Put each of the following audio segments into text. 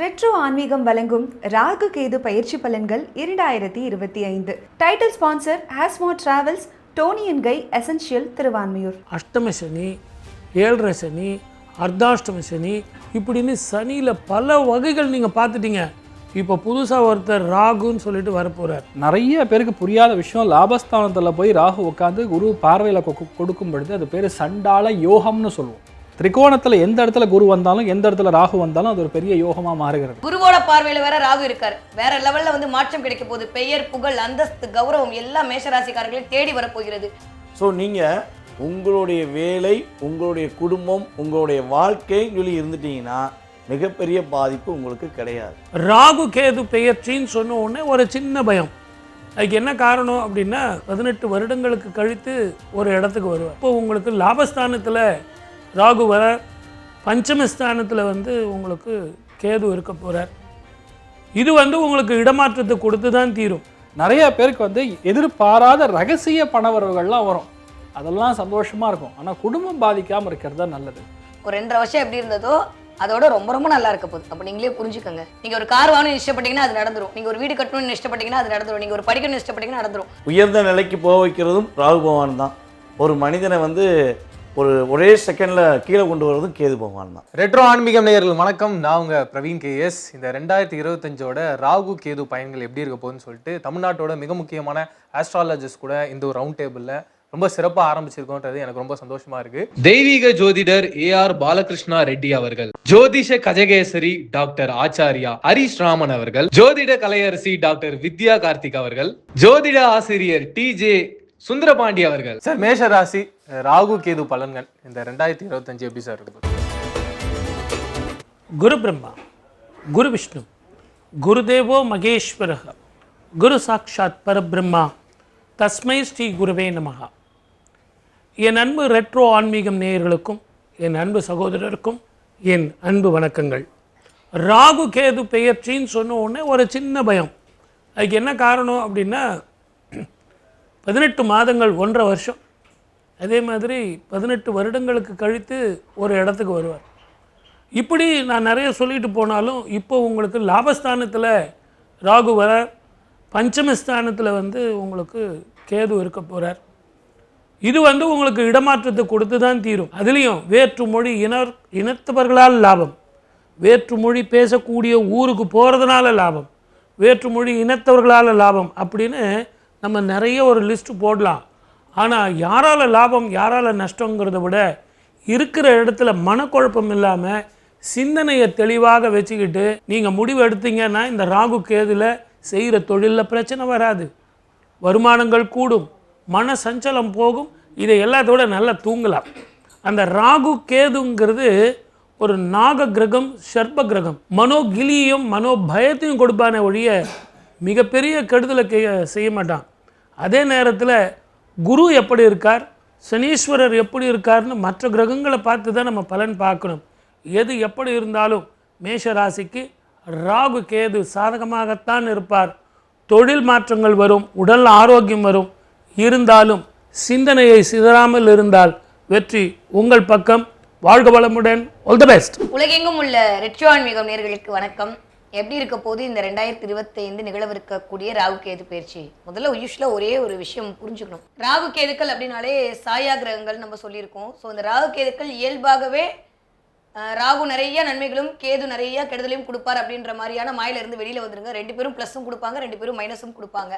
Retro ஆன்மீகம் வழங்கும் ராகு கேது பயிற்சி பலன்கள் 2025. டைட்டில் ஸ்பான்சர் ஹாஸ்மோ travels, Toni and Guy essential, Thiruvanmiyur. அஷ்டம சனி, ஏழரை சனி, அர்த்தாஷ்டம சனி, இப்படின்னு சனியில் பல வகைகள் நீங்கள் பார்த்துட்டீங்க. இப்போ புதுசாக ஒருத்தர் ராகுன்னு சொல்லிட்டு வரப்போகிறார். நிறைய பேருக்கு புரியாத விஷயம், லாபஸ்தானத்தில் போய் ராகு உட்காந்து குரு பார்வையில் கொடுக்கும் பொழுது அது பேர் சண்டால யோகம்னு சொல்லுவோம். திரிகோணத்தில் எந்த இடத்துல குரு வந்தாலும் எந்த இடத்துல ராகு வந்தாலும் அது ஒரு பெரிய யோகமாக மாறுகிறது. குருவோட பார்வையில் வேற ராகு இருக்காரு, வேற லெவலில் வந்து மாற்றம் கிடைக்க போகுது. பெயர், புகழ், அந்தஸ்து, கௌரவம் எல்லாம் மேஷராசிக்காரர்களையும் தேடி வரப்போகிறது. ஸோ நீங்கள் உங்களுடைய வேலை, உங்களுடைய குடும்பம், உங்களுடைய வாழ்க்கைன்னு சொல்லி இருந்துட்டீங்கன்னா மிகப்பெரிய பாதிப்பு உங்களுக்கு கிடையாது. ராகு கேது பெயர்ச்சின்னு சொன்ன உடனே ஒரு சின்ன பயம். அதுக்கு என்ன காரணம் அப்படின்னா, 18 வருடங்களுக்கு கழித்து ஒரு இடத்துக்கு வருவார். இப்போ உங்களுக்கு லாபஸ்தானத்தில் ராகு வர, பஞ்சமஸ்தானத்தில் வந்து உங்களுக்கு கேது இருக்க போகிறார். இது வந்து உங்களுக்கு இடமாற்றத்தை கொடுத்து தான் தீரும். நிறைய பேருக்கு வந்து எதிர்பாராத ரகசிய பணவரவுகள்லாம் வரும், அதெல்லாம் சந்தோஷமாக இருக்கும். ஆனால் குடும்பம் பாதிக்காமல் இருக்கிறது தான் நல்லது. ஒரு 2.5 வருஷம் எப்படி இருந்ததோ அதோட ரொம்ப ரொம்ப நல்லா இருக்க போகுது. அப்போ நீங்களே புரிஞ்சுக்கோங்க. நீங்கள் ஒரு கார் வாங்கணும்னு இஷ்டப்பட்டீங்கன்னா அது நடந்துடும். நீங்கள் ஒரு வீடு கட்டணும்னு இஷ்டப்பட்டீங்கன்னா அது நடந்துடும். நீங்கள் ஒரு படிக்கணும்னு இஷ்டப்பட்டீங்கன்னா நடந்துடும். உயர்ந்த நிலைக்கு போக வைக்கிறதும் ராகு பகவான் தான். ஒரு மனிதனை வந்து ஒரே செகண்டில் கீழே கொண்டு வரதும் கேது பகவான் தான். ரெட்ரோ ஆன்மீகம் நேயர்கள் வணக்கம். நான் உங்க பிரவீன் கேஎஸ். இந்த 2025ஓட ராகு கேது பயன்கள் எப்படி இருக்க போகுதுன்னு சொல்லிட்டு தமிழ்நாட்டோட மிக முக்கியமான ஆஸ்ட்ராலஜிஸ்ட் கூட இந்த ஒரு ரவுண்ட் டேபிளில் ரொம்ப சிறப்பாக ஆரம்பிச்சிருக்கோன்றது எனக்கு ரொம்ப சந்தோஷமா இருக்கு. தெய்வீக ஜோதிடர் AR பாலகிருஷ்ணா ரெட்டி அவர்கள், ஜோதிஷ கஜகேசரி டாக்டர் ஆச்சாரியா ஹரிஷ் ராமன் அவர்கள், ஜோதிட கலையரசி டாக்டர் வித்யா கார்த்திக் அவர்கள், ஜோதிட ஆசிரியர் TJ சுந்தரபாண்டி அவர்கள். சார், மேஷ ராசி ராகு கேது பலன்கள் இந்த 2025 எப்படி சார் இருக்கு? குரு பிரம்மா, குரு விஷ்ணு, குருதேவோ மகேஸ்வர, குரு சாட்சாத் பரபிரம்மா, தஸ்மை ஸ்ரீ குருவே நமஹ. என் அன்பு ரெட்ரோ ஆன்மீகம் நேயர்களுக்கும் என் அன்பு சகோதரருக்கும் என் அன்பு வணக்கங்கள். ராகு கேது பெயர்ச்சின்னு சொன்ன உடனே ஒரு சின்ன பயம். அதுக்கு என்ன காரணம் அப்படின்னா, 18 மாதங்கள் 1.5 வருஷம், அதே மாதிரி 18 வருடங்களுக்கு கழித்து ஒரு இடத்துக்கு வருவார். இப்படி நான் நிறைய சொல்லிட்டு போனாலும் இப்போ உங்களுக்கு லாபஸ்தானத்தில் ராகு வர, பஞ்சமஸ்தானத்தில் வந்து உங்களுக்கு கேது இருக்க போகிறார். இது வந்து உங்களுக்கு இடமாற்றத்தை கொடுத்து தான் தீரும். அதுலேயும் வேற்று மொழி இனத்தவர்களால் லாபம், வேற்று மொழி பேசக்கூடிய ஊருக்கு போகிறதுனால லாபம், வேற்று மொழி இனத்தவர்களால் லாபம் அப்படின்னு நம்ம நிறைய ஒரு லிஸ்ட்டு போடலாம். ஆனால் யாரால் லாபம் யாரால் நஷ்டங்கிறத விட இருக்கிற இடத்துல மனக்குழப்பம் இல்லாமல் சிந்தனையை தெளிவாக வச்சுக்கிட்டு நீங்கள் முடிவு எடுத்தீங்கன்னா இந்த ராகு கேதில் செய்கிற தொழிலில் பிரச்சனை வராது, வருமானங்கள் கூடும், மன சஞ்சலம் போகும், இதை எல்லாத்தோட நல்லா தூங்கலாம். அந்த ராகு கேதுங்கிறது ஒரு நாக கிரகம், சர்ப்ப கிரகம். மனோகிலியும் மனோபயத்தையும் கொடுப்பானே ஒழிய மிகப்பெரிய கெடுதலை செய்ய மாட்டான். அதே நேரத்தில் குரு எப்படி இருக்கார், சனீஸ்வரர் எப்படி இருக்கார்னு மற்ற கிரகங்களை பார்த்து தான் நம்ம பலன் பார்க்கணும். எது எப்படி இருந்தாலும் மேஷ ராசிக்கு ராகு கேது சாதகமாகத்தான் இருப்பார். தொழில் மாற்றங்கள் வரும், உடல் ஆரோக்கியம் வரும். இருந்தாலும் சிந்தனையை சிதறாமல் இருந்தால் வெற்றி உங்கள் பக்கம். வாழ்க வளமுடன். All the best. உலகெங்கும் உள்ள ரெட்ரோ ஆன்மீகம் நேயர்களுக்கு வணக்கம். எப்படி இருக்க போது இந்த 2025 நிகழவிருக்கக்கூடிய ராகு கேது பயிற்சி? முதல்ல யூஸ்வலாக ஒரே ஒரு விஷயம் புரிஞ்சுக்கணும். ராகு கேதுக்கள் அப்படின்னாலே சாயா கிரகங்கள் நம்ம சொல்லியிருக்கோம். ஸோ இந்த ராகு கேதுக்கள் இயல்பாகவே ராகு நிறைய நன்மைகளும் கேது நிறைய கெடுதலையும் கொடுப்பார் அப்படின்ற மாதிரியான மாயிலிருந்து வெளியில் வந்துருங்க. 2 பேரும் ப்ளஸும் கொடுப்பாங்க, 2 பேரும் மைனஸும் கொடுப்பாங்க.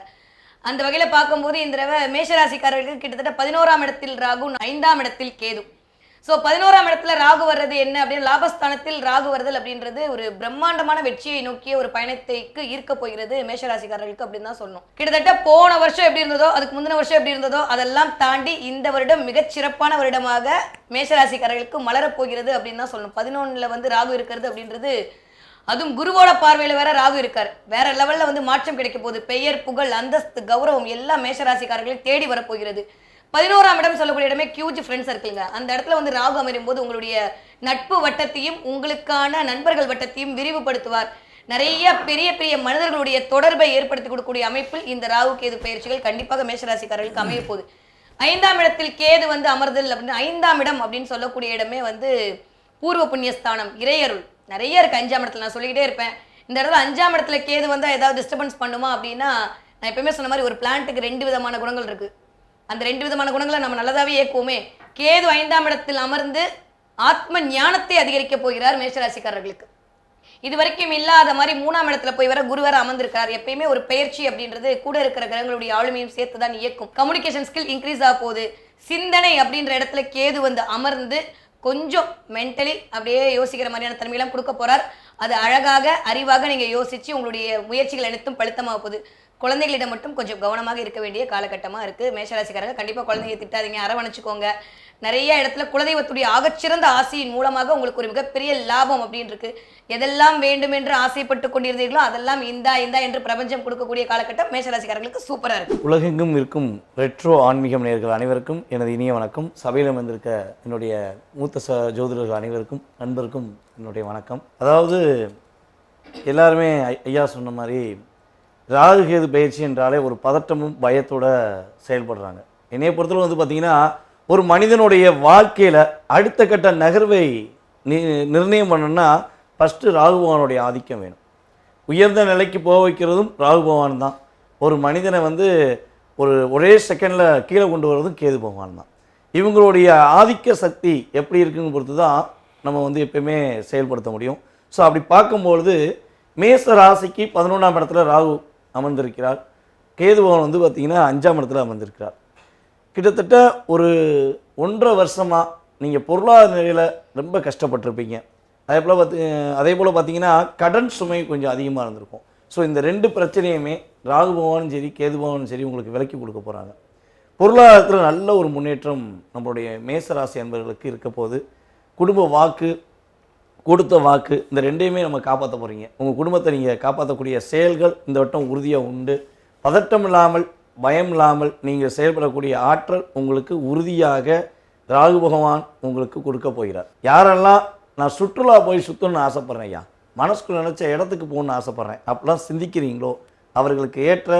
அந்த வகையில் பார்க்கும்போது இந்த தடவை மேஷராசிக்காரர்களுக்கு கிட்டத்தட்ட 11ஆம் இடத்தில் ராகு, 5ஆம் இடத்தில் கேது. ஸோ 11ஆம் இடத்துல ராகு வர்றது என்ன அப்படின்னு, லாபஸ்தானத்தில் ராகு வருதல் அப்படின்றது ஒரு பிரம்மாண்டமான வெற்றியை நோக்கிய ஒரு பயணத்தைக்கு ஈர்க்க போகிறது மேஷராசிக்காரர்களுக்கு அப்படின்னு தான் சொல்லணும். கிட்டத்தட்ட போன வருஷம் எப்படி இருந்ததோ, அதுக்கு முந்தின வருஷம் எப்படி இருந்ததோ அதெல்லாம் தாண்டி இந்த வருடம் மிகச்சிறப்பான வருடமாக மேஷராசிக்காரர்களுக்கு மலரப்போகிறது அப்படின்னு தான் சொல்லணும். 11ல் வந்து ராகு இருக்கிறது அப்படின்றது, அதுவும் குருவோட பார்வையில் வேற ராகு இருக்கார், வேற லெவலில் வந்து மாற்றம் கிடைக்க போகுது. பெயர், புகழ், அந்தஸ்து, கௌரவம் எல்லாம் மேஷராசிக்காரர்களையும் தேடி வரப்போகிறது. 11ஆம் இடம் சொல்லக்கூடிய இடமே ஹியூஜ் ஃப்ரெண்ட்ஸ் இருக்குங்க. அந்த இடத்துல வந்து ராகு அமையும் போது உங்களுடைய நட்பு வட்டத்தையும் உங்களுக்கான நண்பர்கள் வட்டத்தையும் விரிவுபடுத்துவார். நிறைய பெரிய பெரிய மனிதர்களுடைய தொடர்பை ஏற்படுத்தி கொடுக்கக்கூடிய அமைப்பில் இந்த ராகு கேது பயிற்சிகள் கண்டிப்பாக மேஷராசிக்காரர்களுக்கு அமைய போகுது. 5ஆம் இடத்தில் கேது வந்து அமர்தல் அப்படின்னு, 5ஆம் இடம் அப்படின்னு சொல்லக்கூடிய இடமே வந்து பூர்வ புண்ணியஸ்தானம், இறையருள். நிறைய இருக்குது 5ஆம் இடத்துல. நான் சொல்லிக்கிட்டே இருப்பேன், இந்த இடத்துல 5ஆம் இடத்துல கேது வந்தால் ஏதாவது டிஸ்டர்பன்ஸ் பண்ணுமா அப்படின்னா, நான் எப்பவுமே சொன்ன மாதிரி ஒரு பிளான்ட்டுக்கு 2 விதமான குணங்கள் இருக்குது. அந்த 2 விதமான குணங்களை நம்ம நல்லதாகவே இயக்குவோமே. கேது 5ஆம் இடத்தில் அமர்ந்து ஆத்ம ஞானத்தை அதிகரிக்க போகிறார் மேஷராசிக்காரர்களுக்கு. இது வரைக்கும் இல்லாத மாதிரி 3ஆம் இடத்துல போய் வர குரு வேற அமர்ந்திருக்கிறார். எப்பயுமே ஒரு பயிற்சி அப்படின்றது கூட இருக்கிற கிரகங்களுடைய ஆளுமையும் சேர்த்து தான் இயக்கும். கம்யூனிகேஷன் ஸ்கில் இன்க்ரீஸ் ஆக போகுது. சிந்தனை அப்படின்ற இடத்துல கேது வந்து அமர்ந்து கொஞ்சம் மென்டலி அப்படியே யோசிக்கிற மாதிரியான தன்மையெல்லாம் கொடுக்க போறார். அது அழகாக அறிவாக நீங்கள் யோசிச்சு உங்களுடைய முயற்சிகள் அனைத்தும் பழுத்தமாக போகுது. குழந்தைகளிடம் மட்டும் கொஞ்சம் கவனமாக இருக்க வேண்டிய காலகட்டமாக இருக்குது. மேஷராசிக்காரங்க கண்டிப்பாக குழந்தைங்க திட்டாதீங்க, அரவணைச்சிக்கோங்க. நிறைய இடத்துல குலதெய்வத்துடைய ஆகச்சிறந்த ஆசையின் மூலமாக உங்களுக்கு ஒரு மிகப்பெரிய லாபம் அப்படின்னு இருக்கு. எதெல்லாம் வேண்டும் என்று ஆசைப்பட்டு கொண்டிருந்தீர்களோ அதெல்லாம் இந்தா என்று பிரபஞ்சம் கொடுக்கக்கூடிய காலகட்டம் மேஷராசிக்காரர்களுக்கு சூப்பராக இருக்கு. உலகெங்கும் இருக்கும் ரெட்ரோ ஆன்மீகம் நேயர்கள் அனைவருக்கும் எனது இனிய வணக்கம். சபையில் வந்திருக்க என்னுடைய மூத்த ஜோதிடர்கள் அனைவருக்கும் நண்பருக்கும் என்னுடைய வணக்கம். அதாவது எல்லாருமே ஐயா சொன்ன மாதிரி ராகு கேது பயிற்சி என்றாலே ஒரு பதட்டமும் பயத்தோட செயல்படுறாங்க. என்னைய பொறுத்தவரை வந்து பார்த்திங்கன்னா, ஒரு மனிதனுடைய வாழ்க்கையில் அடுத்த கட்ட நகர்வை நிர்ணயம் பண்ணணும்னா ஃபஸ்ட்டு ராகு பகவானுடைய ஆதிக்கம் வேணும். உயர்ந்த நிலைக்கு போக வைக்கிறதும் ராகு பகவான் தான். ஒரு மனிதனை வந்து ஒரே செகண்டில் கீழே கொண்டு வர்றதும் கேது பகவான் தான். இவங்களுடைய ஆதிக்க சக்தி எப்படி இருக்குன்னு பொறுத்து தான் நம்ம வந்து எப்பயுமே செயல்படுத்த முடியும். ஸோ அப்படி பார்க்கும்பொழுது மேச ராசிக்கு 11ஆம் இடத்துல ராகு அமர்ந்திருக்கிறார். கேது பகவான் வந்து பார்த்திங்கன்னா 5ஆம் இடத்துல அமர்ந்திருக்கிறார். கிட்டத்தட்ட ஒரு 1.5 வருஷமாக நீங்கள் பொருளாதார நிலையில் ரொம்ப கஷ்டப்பட்டிருப்பீங்க. அதே போல் பார்த்தீங்கன்னா கடன் சுமை கொஞ்சம் அதிகமாக இருந்திருக்கும். ஸோ இந்த 2 பிரச்சனையுமே ராகு பகவானும் சரி கேது பகவானும் சரி உங்களுக்கு விலக்கி கொடுக்க போகிறாங்க. பொருளாதாரத்தில் நல்ல ஒரு முன்னேற்றம் நம்மளுடைய மேசராசி அன்பர்களுக்கு இருக்க போது. குடும்ப வாக்கு, கொடுத்த வாக்கு, இந்த 2ஐயுமே நம்ம காப்பாற்ற போகிறீங்க. உங்கள் குடும்பத்தை நீங்கள் காப்பாற்றக்கூடிய செயல்கள் இந்த வட்டம் உறுதியாக உண்டு. பதட்டம் இல்லாமல் பயம் இல்லாமல் நீங்கள் செயல்படக்கூடிய ஆற்றல் உங்களுக்கு உறுதியாக ராகு பகவான் உங்களுக்கு கொடுக்க போகிறார். யாரெல்லாம் நான் சுற்றுலா போய் சுற்றணும்னு ஆசைப்பட்றேன் ஐயா, மனசுக்குள்ள நினச்ச இடத்துக்கு போகணுன்னு ஆசைப்பட்றேன் அப்படிலாம் சிந்திக்கிறீங்களோ அவர்களுக்கு ஏற்ற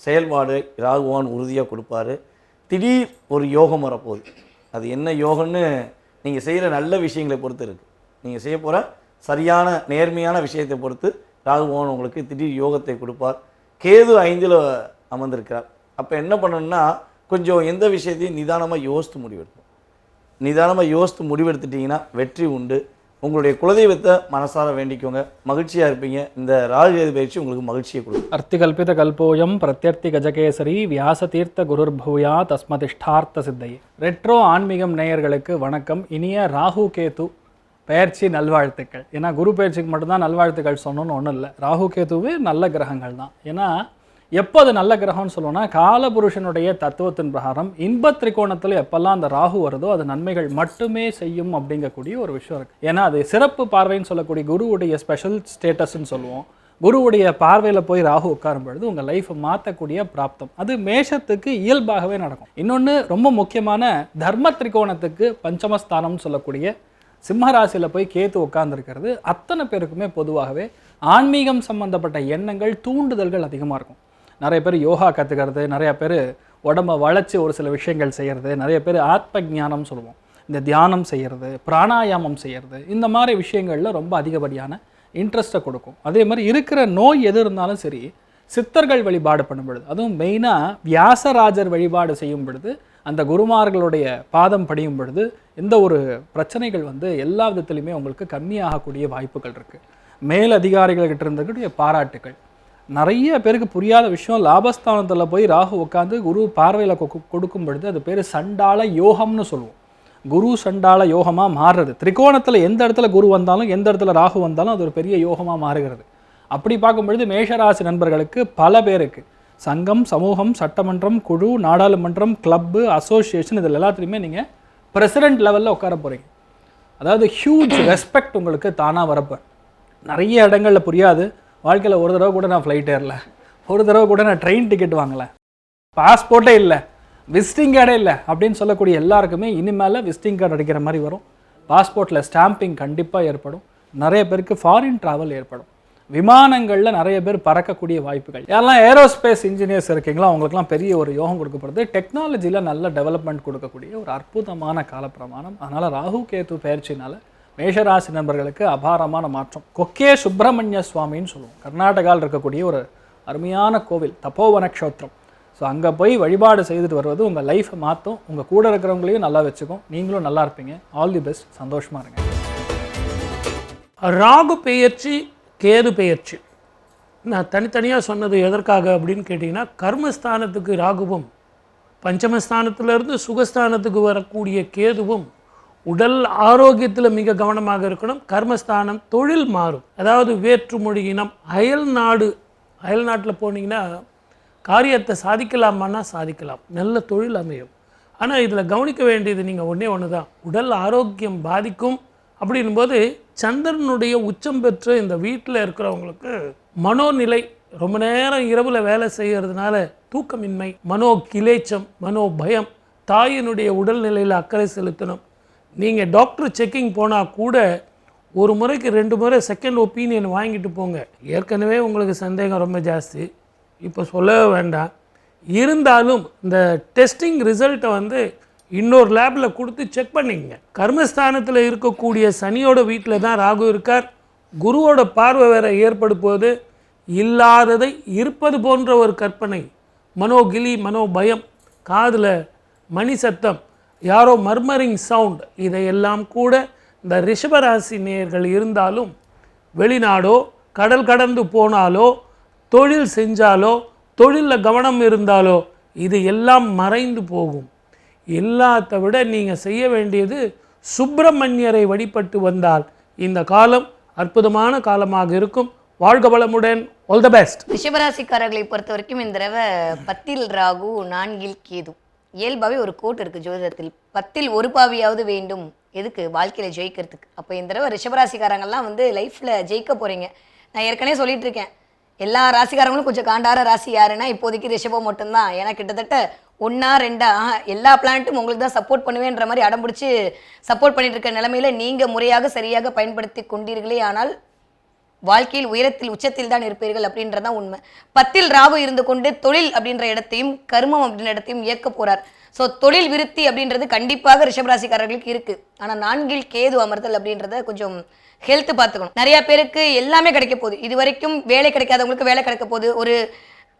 செயல்பாடு ராகு பகவான் உறுதியாக கொடுப்பாரு. திடீர் ஒரு யோகம் வரப்போகுது. அது என்ன யோகம்னு நீங்கள் செய்கிற நல்ல விஷயங்களை பொறுத்து இருக்குது. நீங்கள் செய்ய போகிற சரியான நேர்மையான விஷயத்தை பொறுத்து ராகு பகவான் உங்களுக்கு திடீர் யோகத்தை கொடுப்பார். கேது 5ல் அமர்ந்திருக்கிறார். அப்போ என்ன பண்ணணும்னா கொஞ்சம் எந்த விஷயத்தையும் நிதானமாக யோசித்து முடிவெடுத்துட்டிங்கன்னா வெற்றி உண்டு. உங்களுடைய குலதெய்வத்தை மனசார வேண்டிக்கோங்க, மகிழ்ச்சியாக இருப்பீங்க. இந்த ராகு கேது பயிற்சி உங்களுக்கு மகிழ்ச்சியை கொடுக்கும். அர்த்திகல்பித கல்போயம் பிரத்யர்த்தி கஜகேசரி வியாச தீர்த்த குருர் பூயா தஸ்மதிஷ்டார்த்த சித்தையே. ரெட்ரோ ஆன்மீகம் நேயர்களுக்கு வணக்கம். இனிய ராகு கேது பயிற்சி நல்வாழ்த்துக்கள். ஏன்னா குரு பயிற்சிக்கு மட்டும்தான் நல்வாழ்த்துக்கள் சொன்னோன்னு ஒன்றும் இல்லை. ராகு கேதுவே நல்ல கிரகங்கள் தான். ஏன்னா எப்போ அது நல்ல கிரகம்னு சொல்லுவோம்னா காலபுருஷனுடைய தத்துவத்தின் பிரகாரம் இன்ப திரிகோணத்தில் எப்பெல்லாம் அந்த ராகு வருதோ அது நன்மைகள் மட்டுமே செய்யும் அப்படிங்கக்கூடிய ஒரு விஷயம் இருக்குது. ஏன்னா அது சிறப்பு பார்வைன்னு சொல்லக்கூடிய குருவுடைய ஸ்பெஷல் ஸ்டேட்டஸ்ன்னு சொல்லுவோம். குருவுடைய பார்வையில் போய் ராகு உட்காரும் பொழுது உங்கள் லைஃப்பை மாற்றக்கூடிய பிராப்தம் அது மேஷத்துக்கு இயல்பாகவே நடக்கும். இன்னொன்று ரொம்ப முக்கியமான தர்ம திரிகோணத்துக்கு பஞ்சமஸ்தானம்னு சொல்லக்கூடிய சிம்மராசியில் போய் கேத்து உட்கார்ந்துருக்கிறது அத்தனை பேருக்குமே பொதுவாகவே ஆன்மீகம் சம்பந்தப்பட்ட எண்ணங்கள் தூண்டுதல்கள் அதிகமாக இருக்கும். நிறைய பேர் யோகா கற்றுக்கிறது, நிறைய பேர் உடம்பை வளைச்சி ஒரு சில விஷயங்கள் செய்கிறது, நிறைய பேர் ஆத்ம ஞானம் சொல்லுவோம், இந்த தியானம் செய்கிறது, பிராணாயாமம் செய்கிறது, இந்த மாதிரி விஷயங்களில் ரொம்ப அதிகப்படியான இன்ட்ரெஸ்ட்டை கொடுக்கும். அதே மாதிரி இருக்கிற நோய் எது இருந்தாலும் சரி சித்தர்கள் வழிபாடு பண்ணும் பொழுது, அதுவும் மெயினாக வியாசராஜர் வழிபாடு செய்யும் பொழுது, அந்த குருமார்களுடைய பாதம் படியும் பொழுது இந்த ஒரு பிரச்சனைகள் எல்லா விதத்துலையுமே உங்களுக்கு கம்மியாகக்கூடிய வாய்ப்புகள் இருக்குது. மேல் அதிகாரிகள்கிட்ட இருந்தக்கூடிய பாராட்டுகள். நிறைய பேருக்கு புரியாத விஷயம், லாபஸ்தானத்தில் போய் ராகு உட்காந்து குரு பார்வையில் கொடுக்கும் பொழுது அது பேர் சண்டாள யோகம்னு சொல்லுவோம். குரு சண்டாள யோகமாக மாறுறது. திரிகோணத்தில் எந்த இடத்துல குரு வந்தாலும் எந்த இடத்துல ராகு வந்தாலும் அது ஒரு பெரிய யோகமாக மாறுகிறது. அப்படி பார்க்கும் பொழுது மேஷராசி நண்பர்களுக்கு பல பேருக்கு சங்கம், சமூகம், சட்டமன்றம், குழு, நாடாளுமன்றம், கிளப்பு, அசோசியேஷன் இதில் எல்லாத்துலேயுமே நீங்கள் பிரசிடென்ட் லெவலில் உட்கார போகிறீங்க. அதாவது ஹியூஜ் ரெஸ்பெக்ட் உங்களுக்கு தானாக வரப்போ. நிறைய இடங்களில் புரியாது, வாழ்க்கையில் ஒரு தடவை கூட நான் ஃப்ளைட் ஏறல, ஒரு தடவை கூட நான் ட்ரெயின் டிக்கெட் வாங்கலை, பாஸ்போர்ட்டே இல்லை, விசிட்டிங் கார்டே இல்லை அப்படின்னு சொல்லக்கூடிய எல்லாருக்குமே இனிமேல் விசிட்டிங் கார்டு அடிக்கிற மாதிரி வரும். பாஸ்போர்ட்டில் ஸ்டாம்பிங் கண்டிப்பாக ஏற்படும். நிறைய பேருக்கு ஃபாரின் ட்ராவல் ஏற்படும். விமானங்களில் நிறைய பேர் பறக்கக்கூடிய வாய்ப்புகள். யாரெல்லாம் ஏரோஸ்பேஸ் இன்ஜினியர்ஸ் இருக்கீங்களோ அவங்களுக்குலாம் பெரிய ஒரு யோகம் கொடுக்கப்படுது. டெக்னாலஜியில் நல்ல டெவலப்மெண்ட் கொடுக்கக்கூடிய ஒரு அற்புதமான காலப்பிரமாணம். அதனால் ராகு கேது பயிற்சினால் மேஷராசி நண்பர்களுக்கு அபாரமான மாற்றம். கொக்கே சுப்பிரமணிய சுவாமின்னு சொல்லுவோம். கர்நாடகாவில் இருக்கக்கூடிய ஒரு அருமையான கோவில், தபோவன க்ஷேத்திரம். ஸோ அங்கே போய் வழிபாடு செய்துட்டு வருவது உங்கள் லைஃப்பை மாற்றும். உங்கள் கூட இருக்கிறவங்களையும் நல்லா வச்சுக்கும், நீங்களும் நல்லா இருப்பீங்க. ஆல் தி பெஸ்ட், சந்தோஷமாக இருங்க. ராகு பெயர்ச்சி, கேது பெயர்ச்சி நான் தனித்தனியாக சொன்னது எதற்காக அப்படின்னு கேட்டிங்கன்னா, கர்மஸ்தானத்துக்கு ராகுவும் பஞ்சமஸ்தானத்திலிருந்து சுகஸ்தானத்துக்கு வரக்கூடிய கேதுவும் உடல் ஆரோக்கியத்தில் மிக கவனமாக இருக்கணும். கர்மஸ்தானம் தொழில் மாறும். அதாவது வேற்றுமொழி இனம், அயல் நாட்டில் போனீங்கன்னா காரியத்தை சாதிக்கலாமான்னா சாதிக்கலாம், நல்ல தொழில் அமையும். ஆனால் இதில் கவனிக்க வேண்டியது நீங்கள் ஒன்று தான், உடல் ஆரோக்கியம் பாதிக்கும். அப்படின்போது சந்திரனுடைய உச்சம் பெற்ற இந்த வீட்டில் இருக்கிறவங்களுக்கு மனோநிலை, ரொம்ப நேரம் இரவில் வேலை செய்கிறதுனால தூக்கமின்மை, மனோ கிளேச்சம், மனோ பயம், தாயினுடைய உடல்நிலையில் அக்கறை செலுத்தணும். நீங்கள் டாக்டர் செக்கிங் போனால் கூட ஒரு முறைக்கு 2 முறை செகண்ட் ஒப்பீனியன் வாங்கிட்டு போங்க. ஏற்கனவே உங்களுக்கு சந்தேகம் ரொம்ப ஜாஸ்தி, இப்போ சொல்லவே வேண்டாம். இருந்தாலும் இந்த டெஸ்டிங் ரிசல்ட்டை இன்னொரு லேபில் கொடுத்து செக் பண்ணிங்க. கர்மஸ்தானத்தில் இருக்கக்கூடிய சனியோட வீட்டில் தான் ராகு இருக்கார். குருவோட பார்வை வேற ஏற்படும்போது இல்லாததை இருப்பது போன்ற ஒரு கற்பனை, மனோகிலி, மனோபயம், காதில் மணி சத்தம், யாரோ மர்மரிங் சவுண்ட், இதையெல்லாம் கூட இந்த ரிஷபராசி நேயர்கள் இருந்தாலும், வெளிநாடோ கடல் கடந்து போனாலோ, தொழில் செஞ்சாலோ, தொழிலில் கவனம் இருந்தாலோ, இது எல்லாம் மறைந்து போகும். எல்லாத்த விட நீங்கள் செய்ய வேண்டியது சுப்பிரமணியரை வழிபட்டு வந்தால் இந்த காலம் அற்புதமான காலமாக இருக்கும். வாழ்க வளமுடன். All the best. ரிஷபராசிக்காரர்களை பொறுத்த வரைக்கும் இந்த தடவை 10ல் ராகு 4ல் கேது. இயல்பாகவே ஒரு கோட் இருக்குது ஜோதிடத்தில், 10ல் ஒரு பாவியாவது வேண்டும். எதுக்கு? வாழ்க்கையில் ஜெயிக்கிறதுக்கு. அப்போ இந்த தடவை ரிஷபராசிக்காரங்கள்லாம் லைஃப்பில் ஜெயிக்க போகிறீங்க. நான் ஏற்கனவே சொல்லிட்டு இருக்கேன், எல்லா ராசிக்காரங்களும் கொஞ்சம் காண்டார ராசி யாருன்னா இப்போதைக்கு ரிஷபம் மட்டும்தான். ஏன்னா கிட்டத்தட்ட 1 2 எல்லா பிளான்ட்டும் உங்களுக்கு தான் சப்போர்ட் பண்ணுவேன்ற மாதிரி அடம்பிடிச்சு சப்போர்ட் பண்ணிட்டு இருக்க நிலைமையில நீங்கள் முறையாக சரியாக பயன்படுத்தி கொண்டீர்களே ஆனால் வாழ்க்கையில் உயரத்தில் உச்சத்தில் தான் இருப்பீர்கள் அப்படின்றதான் உண்மை. 10ல் ராகு இருந்து கொண்டு தொழில் அப்படின்ற இடத்தையும் கர்மம் அப்படின்ற இடத்தையும் இயக்க போறார். ஸோ தொழில் விருத்தி அப்படின்றது கண்டிப்பாக ரிஷபராசிக்காரர்களுக்கு இருக்கு. ஆனால் 4ல் கேது அமர்தல் அப்படின்றத கொஞ்சம் ஹெல்த் பார்த்துக்கணும். நிறைய பேருக்கு எல்லாமே கிடைக்க போகுது. இது வரைக்கும் வேலை கிடைக்காதவங்களுக்கு வேலை கிடைக்க போகுது. ஒரு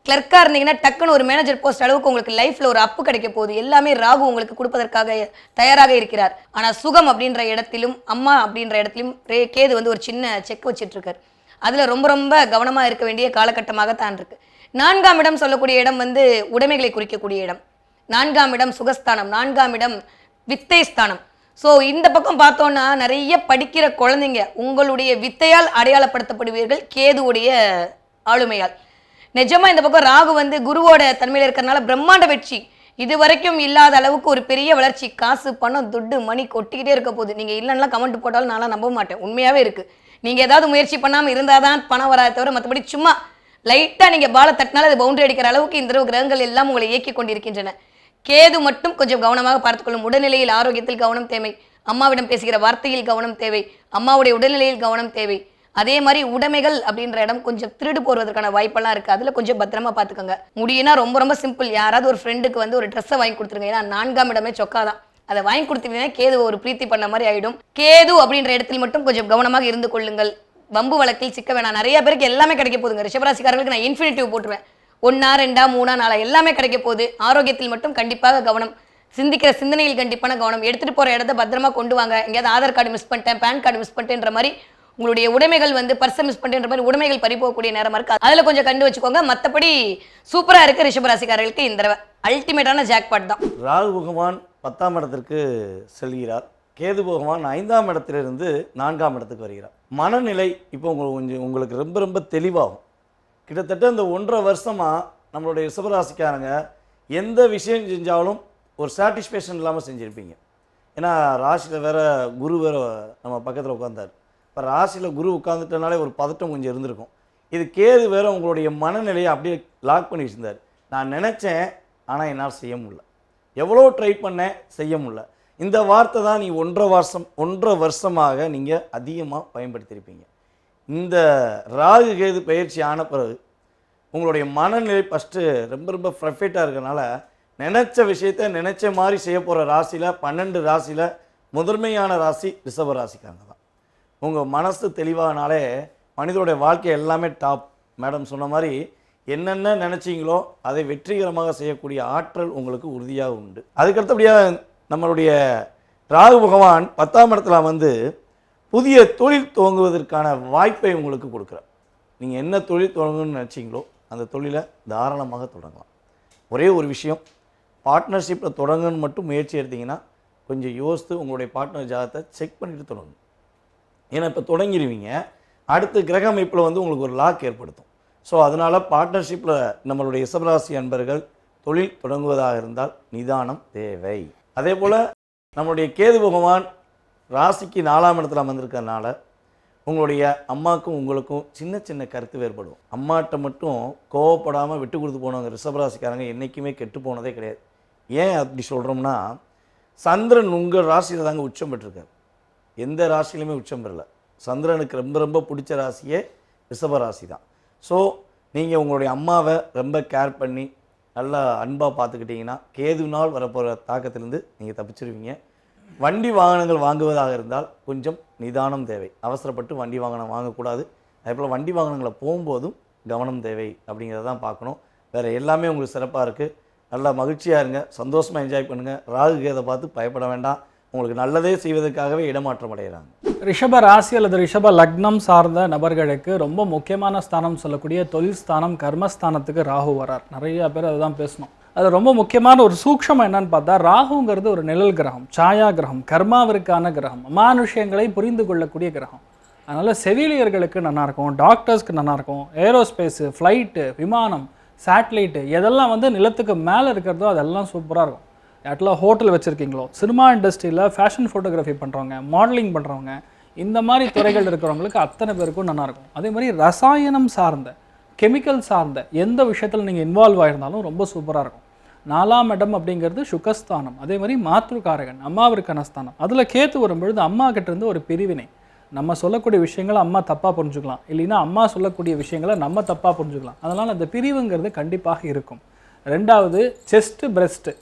கிளர்க்காக இருந்தீங்கன்னா டக்குன்னு ஒரு மேனேஜர் போஸ்ட் அளவுக்கு உங்களுக்கு லைஃப்பில் ஒரு அப்பு கிடைக்க போகுது. எல்லாமே ராகு உங்களுக்கு கொடுப்பதற்காக தயாராக இருக்கிறார். ஆனால் சுகம் அப்படின்ற இடத்திலும் அம்மா அப்படின்ற இடத்திலும் கேது ஒரு சின்ன செக் வச்சுட்டு இருக்கார். அதில் ரொம்ப ரொம்ப கவனமாக இருக்க வேண்டிய காலகட்டமாகத்தான் இருக்கு. 4ஆம் இடம் சொல்லக்கூடிய இடம் உடைமைகளை குறிக்கக்கூடிய இடம். 4ஆம் இடம் சுகஸ்தானம், 4ஆம் இடம் வித்தை ஸ்தானம். ஸோ இந்த பக்கம் பார்த்தோன்னா நிறைய படிக்கிற குழந்தைங்க உங்களுடைய வித்தையால் அடையாளப்படுத்தப்படுவீர்கள் கேதுவுடைய ஆளுமையால். நிஜமா இந்த பக்கம் ராகு குருவோட தன்மையில் இருக்கிறதுனால பிரம்மாண்ட வெற்றி, இது வரைக்கும் இல்லாத அளவுக்கு ஒரு பெரிய வளர்ச்சி, காசு பணம் துட்டு மணி கொட்டிக்கிட்டே இருக்க போகுது. நீங்கள் இல்லைன்னா கமெண்ட் போட்டாலும் நான்லாம் நம்ப மாட்டேன், உண்மையாகவே இருக்குது. நீங்கள் ஏதாவது முயற்சி பண்ணாமல் இருந்தால் தான் பணம் வராத தவிர மற்றபடி சும்மா லைட்டாக நீங்கள் பாலை தட்டினாலும் அது பவுண்டரி அடிக்கிற அளவுக்கு இந்த கிரகங்கள் எல்லாம் உங்களை இயக்கி கொண்டிருக்கின்றன. கேது மட்டும் கொஞ்சம் கவனமாக பார்த்துக்கொள்ளும். உடல்நிலையில் ஆரோக்கியத்தில் கவனம் தேவை. அம்மாவிடம் பேசுகிற வார்த்தையில் கவனம் தேவை. அம்மாவுடைய உடல்நிலையில் கவனம் தேவை. அதே மாதிரி உடைமைகள் அப்படின்ற இடம் கொஞ்சம் திருடு போடுவதற்கான வாய்ப்பெல்லாம் இருக்குது. அதில் கொஞ்சம் பத்திரமா பார்த்துக்கோங்க. முடியும்னா ரொம்ப ரொம்ப சிம்பிள், யாராவது ஒரு ஃப்ரெண்டுக்கு ஒரு ட்ரெஸ்ஸை வாங்கி கொடுத்துருங்க. ஏன்னா 4ஆம் இடமே சொக்காதான். அதை வாங்கி கொடுத்தீங்கன்னா கேது ஒரு பிரீத்தி பண்ண மாதிரி ஆகிடும். கேது அப்படின்ற இடத்தில் மட்டும் கொஞ்சம் கவனமாக இருந்து கொள்ளுங்கள். வம்பு வழக்கில் சிக்க வேணாம். நிறைய பேருக்கு எல்லாமே கிடைக்க போகுதுங்க. ரிஷபராசிக்காரர்களுக்கு நான் இன்ஃபினிட்டிவ் போட்டுருவேன். 1 2 3 4 எல்லாமே கிடைக்க போகுது. ஆரோக்கியத்தில் மட்டும் கண்டிப்பாக கவனம். சிந்திக்கிற சிந்தனையில் கண்டிப்பான கவனம். எடுத்துகிட்டு போகிற இடத்த பத்திரமா கொண்டு வாங்க. எங்கேயாவது ஆதார் கார்டு மிஸ் பண்ணிட்டேன், பேன் கார்டு மிஸ் பண்ணிட்டேன்ற மாதிரி உங்களுடைய உடைமைகள் பர்ஸை மிஸ் பண்ணின்ற மாதிரி உடைமைகள் பறிபோகக்கூடிய நேரமாக இருக்குது. அதில் கொஞ்சம் கண்டு வச்சுக்கோங்க. மற்றபடி சூப்பராக இருக்குது ரிஷபராசிக்காரர்களுக்கு இந்த தடவை. அல்டிமேட்டான ஜாக்பாட் தான். ராகு பகவான் 10ஆம் இடத்திற்கு செல்கிறார். கேது பகவான் 5ஆம் இடத்திலிருந்து 4ஆம் இடத்துக்கு வருகிறார். மனநிலை இப்போ உங்களுக்கு ரொம்ப ரொம்ப தெளிவாகும். கிட்டத்தட்ட இந்த 1.5 வருஷமாக நம்மளுடைய ரிஷபராசிக்காரங்க எந்த விஷயம் செஞ்சாலும் ஒரு சாட்டிஸ்ஃபேக்ஷன் இல்லாமல் செஞ்சுருப்பீங்க. ஏன்னா ராசியில் வேற குரு வேற நம்ம பக்கத்தில் உட்காந்தார். இப்போ ராசியில் குரு உட்காந்துட்டனாலே ஒரு பதட்டம் கொஞ்சம் இருந்திருக்கும். இது கேது வேற உங்களுடைய மனநிலையை அப்படியே லாக் பண்ணி வச்சுருந்தார். நான் நினச்சேன், ஆனால் என்னால் செய்ய முடியல, எவ்வளோ ட்ரை பண்ணேன், செய்ய முடியல. இந்த வார்த்தை தான் நீ 1.5 வருஷமாக நீங்கள் அதிகமாக பயன்படுத்தியிருப்பீங்க. இந்த ராகு கேது பயிற்சி ஆன பிறகு உங்களுடைய மனநிலை ஃபஸ்ட்டு ரொம்ப ரொம்ப பர்ஃபெக்டாக இருக்கிறனால நினச்ச விஷயத்தை நினச்ச மாதிரி செய்ய போகிற ராசியில் 12 ராசியில் முதன்மையான ராசி ரிஷப ராசிக்காரங்க தான். உங்கள் மனசு தெளிவானாலே மனிதனுடைய வாழ்க்கை எல்லாமே டாப். மேடம் சொன்ன மாதிரி என்னென்ன நினச்சிங்களோ அதை வெற்றிகரமாக செய்யக்கூடிய ஆற்றல் உங்களுக்கு உறுதியாக உண்டு. அதுக்கடுத்தபடியாக நம்மளுடைய ராகு பகவான் 10ஆம் இடத்துல வந்து புதிய தொழில் துவங்குவதற்கான வாய்ப்பை உங்களுக்கு கொடுக்குறார். நீங்கள் என்ன தொழில் தொடங்கணும்னு நினச்சிங்களோ அந்த தொழிலை தாராளமாக தொடங்கலாம். ஒரே ஒரு விஷயம், பார்ட்னர்ஷிப்பில் தொடங்கணும்னு மட்டும் முயற்சி எடுத்திங்கன்னா கொஞ்சம் யோசித்து உங்களுடைய பார்ட்னர் ஜாதகத்தை செக் பண்ணிவிட்டு தொடங்கணும். ஏன்னா இப்போ தொடங்கிடுவீங்க, அடுத்து கிரக அமைப்பில் வந்து உங்களுக்கு ஒரு லாக் ஏற்படுத்தும். ஸோ அதனால் பார்ட்னர்ஷிப்பில் நம்மளுடைய ரிஷபராசி அன்பர்கள் தொழில் தொடங்குவதாக இருந்தால் நிதானம் தேவை. அதே போல் நம்மளுடைய கேது பகவான் ராசிக்கு 4ஆம் இடத்துல வந்திருக்கிறதுனால உங்களுடைய அம்மாவுக்கும் உங்களுக்கும் சின்ன சின்ன கருத்து வேறுபடும். அம்மாட்ட மட்டும் கோவப்படாமல் விட்டு கொடுத்து போனவங்க ரிஷபராசிக்காரங்க என்றைக்குமே கெட்டு போனதே கிடையாது. ஏன் அப்படி சொல்கிறோம்னா, சந்திரன் உங்கள் ராசியில் தாங்க உச்சம் பெற்றிருக்கார். எந்த ராசியிலுமே உச்சம் பெறல. சந்திரனுக்கு ரொம்ப ரொம்ப பிடிச்ச ராசியே ரிஷபராசி தான். ஸோ நீங்கள் உங்களுடைய அம்மாவை ரொம்ப கேர் பண்ணி நல்லா அன்பாக பார்த்துக்கிட்டிங்கன்னா கேதுனால் வரப்போகிற தாக்கத்திலேருந்து நீங்கள் தப்பிச்சிருவீங்க. வண்டி வாகனங்கள் வாங்குவதாக இருந்தால் கொஞ்சம் நிதானம் தேவை. அவசரப்பட்டு வண்டி வாகனம் வாங்கக்கூடாது. அதே போல் வண்டி வாகனங்களை போகும்போதும் கவனம் தேவை அப்படிங்கிறத தான் பார்க்கணும். வேறு எல்லாமே உங்களுக்கு சிறப்பாக இருக்குது. நல்லா மகிழ்ச்சியாக இருங்க, சந்தோஷமாக என்ஜாய் பண்ணுங்கள். ராகு கேதை பார்த்து பயப்பட வேண்டாம். உங்களுக்கு நல்லதே செய்வதற்காகவே இடமாற்றம் அடைகிறாங்க. ரிஷப ராசி அல்லது ரிஷப லக்னம் சார்ந்த நபர்களுக்கு ரொம்ப முக்கியமான ஸ்தானம் சொல்லக்கூடிய தொழில் ஸ்தானம், கர்மஸ்தானத்துக்கு ராகு வரார். நிறைய பேர் அதுதான் பேசணும். அது ரொம்ப முக்கியமான ஒரு சூக்ஷம் என்னன்னு பார்த்தா, ராகுங்கிறது ஒரு நிழல் கிரகம், சாயா கிரகம், கர்மாவிற்கான கிரகம், அமானுஷ்யங்களை புரிந்து கொள்ளக்கூடிய கிரகம். அதனால் செவிலியர்களுக்கு நல்லாயிருக்கும், டாக்டர்ஸ்க்கு நல்லாயிருக்கும், ஏரோஸ்பேஸு, ஃப்ளைட்டு, விமானம், சேட்டலைட்டு எதெல்லாம் வந்து நிலத்துக்கு மேலே இருக்கிறதோ அதெல்லாம் சூப்பராக இருக்கும். யார்ட்டெல்லாம் ஹோட்டல் வச்சுருக்கீங்களோ, சினிமா இண்டஸ்ட்ரியில் ஃபேஷன் ஃபோட்டோகிராஃபி பண்ணுறவங்க, மாடலிங் பண்ணுறவங்க, இந்த மாதிரி துறைகள் இருக்கிறவங்களுக்கு அத்தனை பேருக்கும் நல்லாயிருக்கும். அதே மாதிரி ரசாயனம் சார்ந்த, கெமிக்கல் சார்ந்த எந்த விஷயத்தில் நீங்கள் இன்வால்வ் ஆகிருந்தாலும் ரொம்ப சூப்பராக இருக்கும். 4ஆம் இடம் அப்படிங்கிறது சுகஸ்தானம். அதே மாதிரி மாத்ருகாரகன், அம்மாவிற்கான ஸ்தானம். அதில் கேத்து வரும்பொழுது அம்மா கிட்டேருந்து ஒரு பிரிவினை. நம்ம சொல்லக்கூடிய விஷயங்களை அம்மா தப்பாக புரிஞ்சுக்கலாம், இல்லைன்னா அம்மா சொல்லக்கூடிய விஷயங்களை நம்ம தப்பாக புரிஞ்சுக்கலாம். அதனால் அந்த பிரிவுங்கிறது கண்டிப்பாக இருக்கும். 2வது செஸ்ட்டு, பிரெஸ்ட்டு,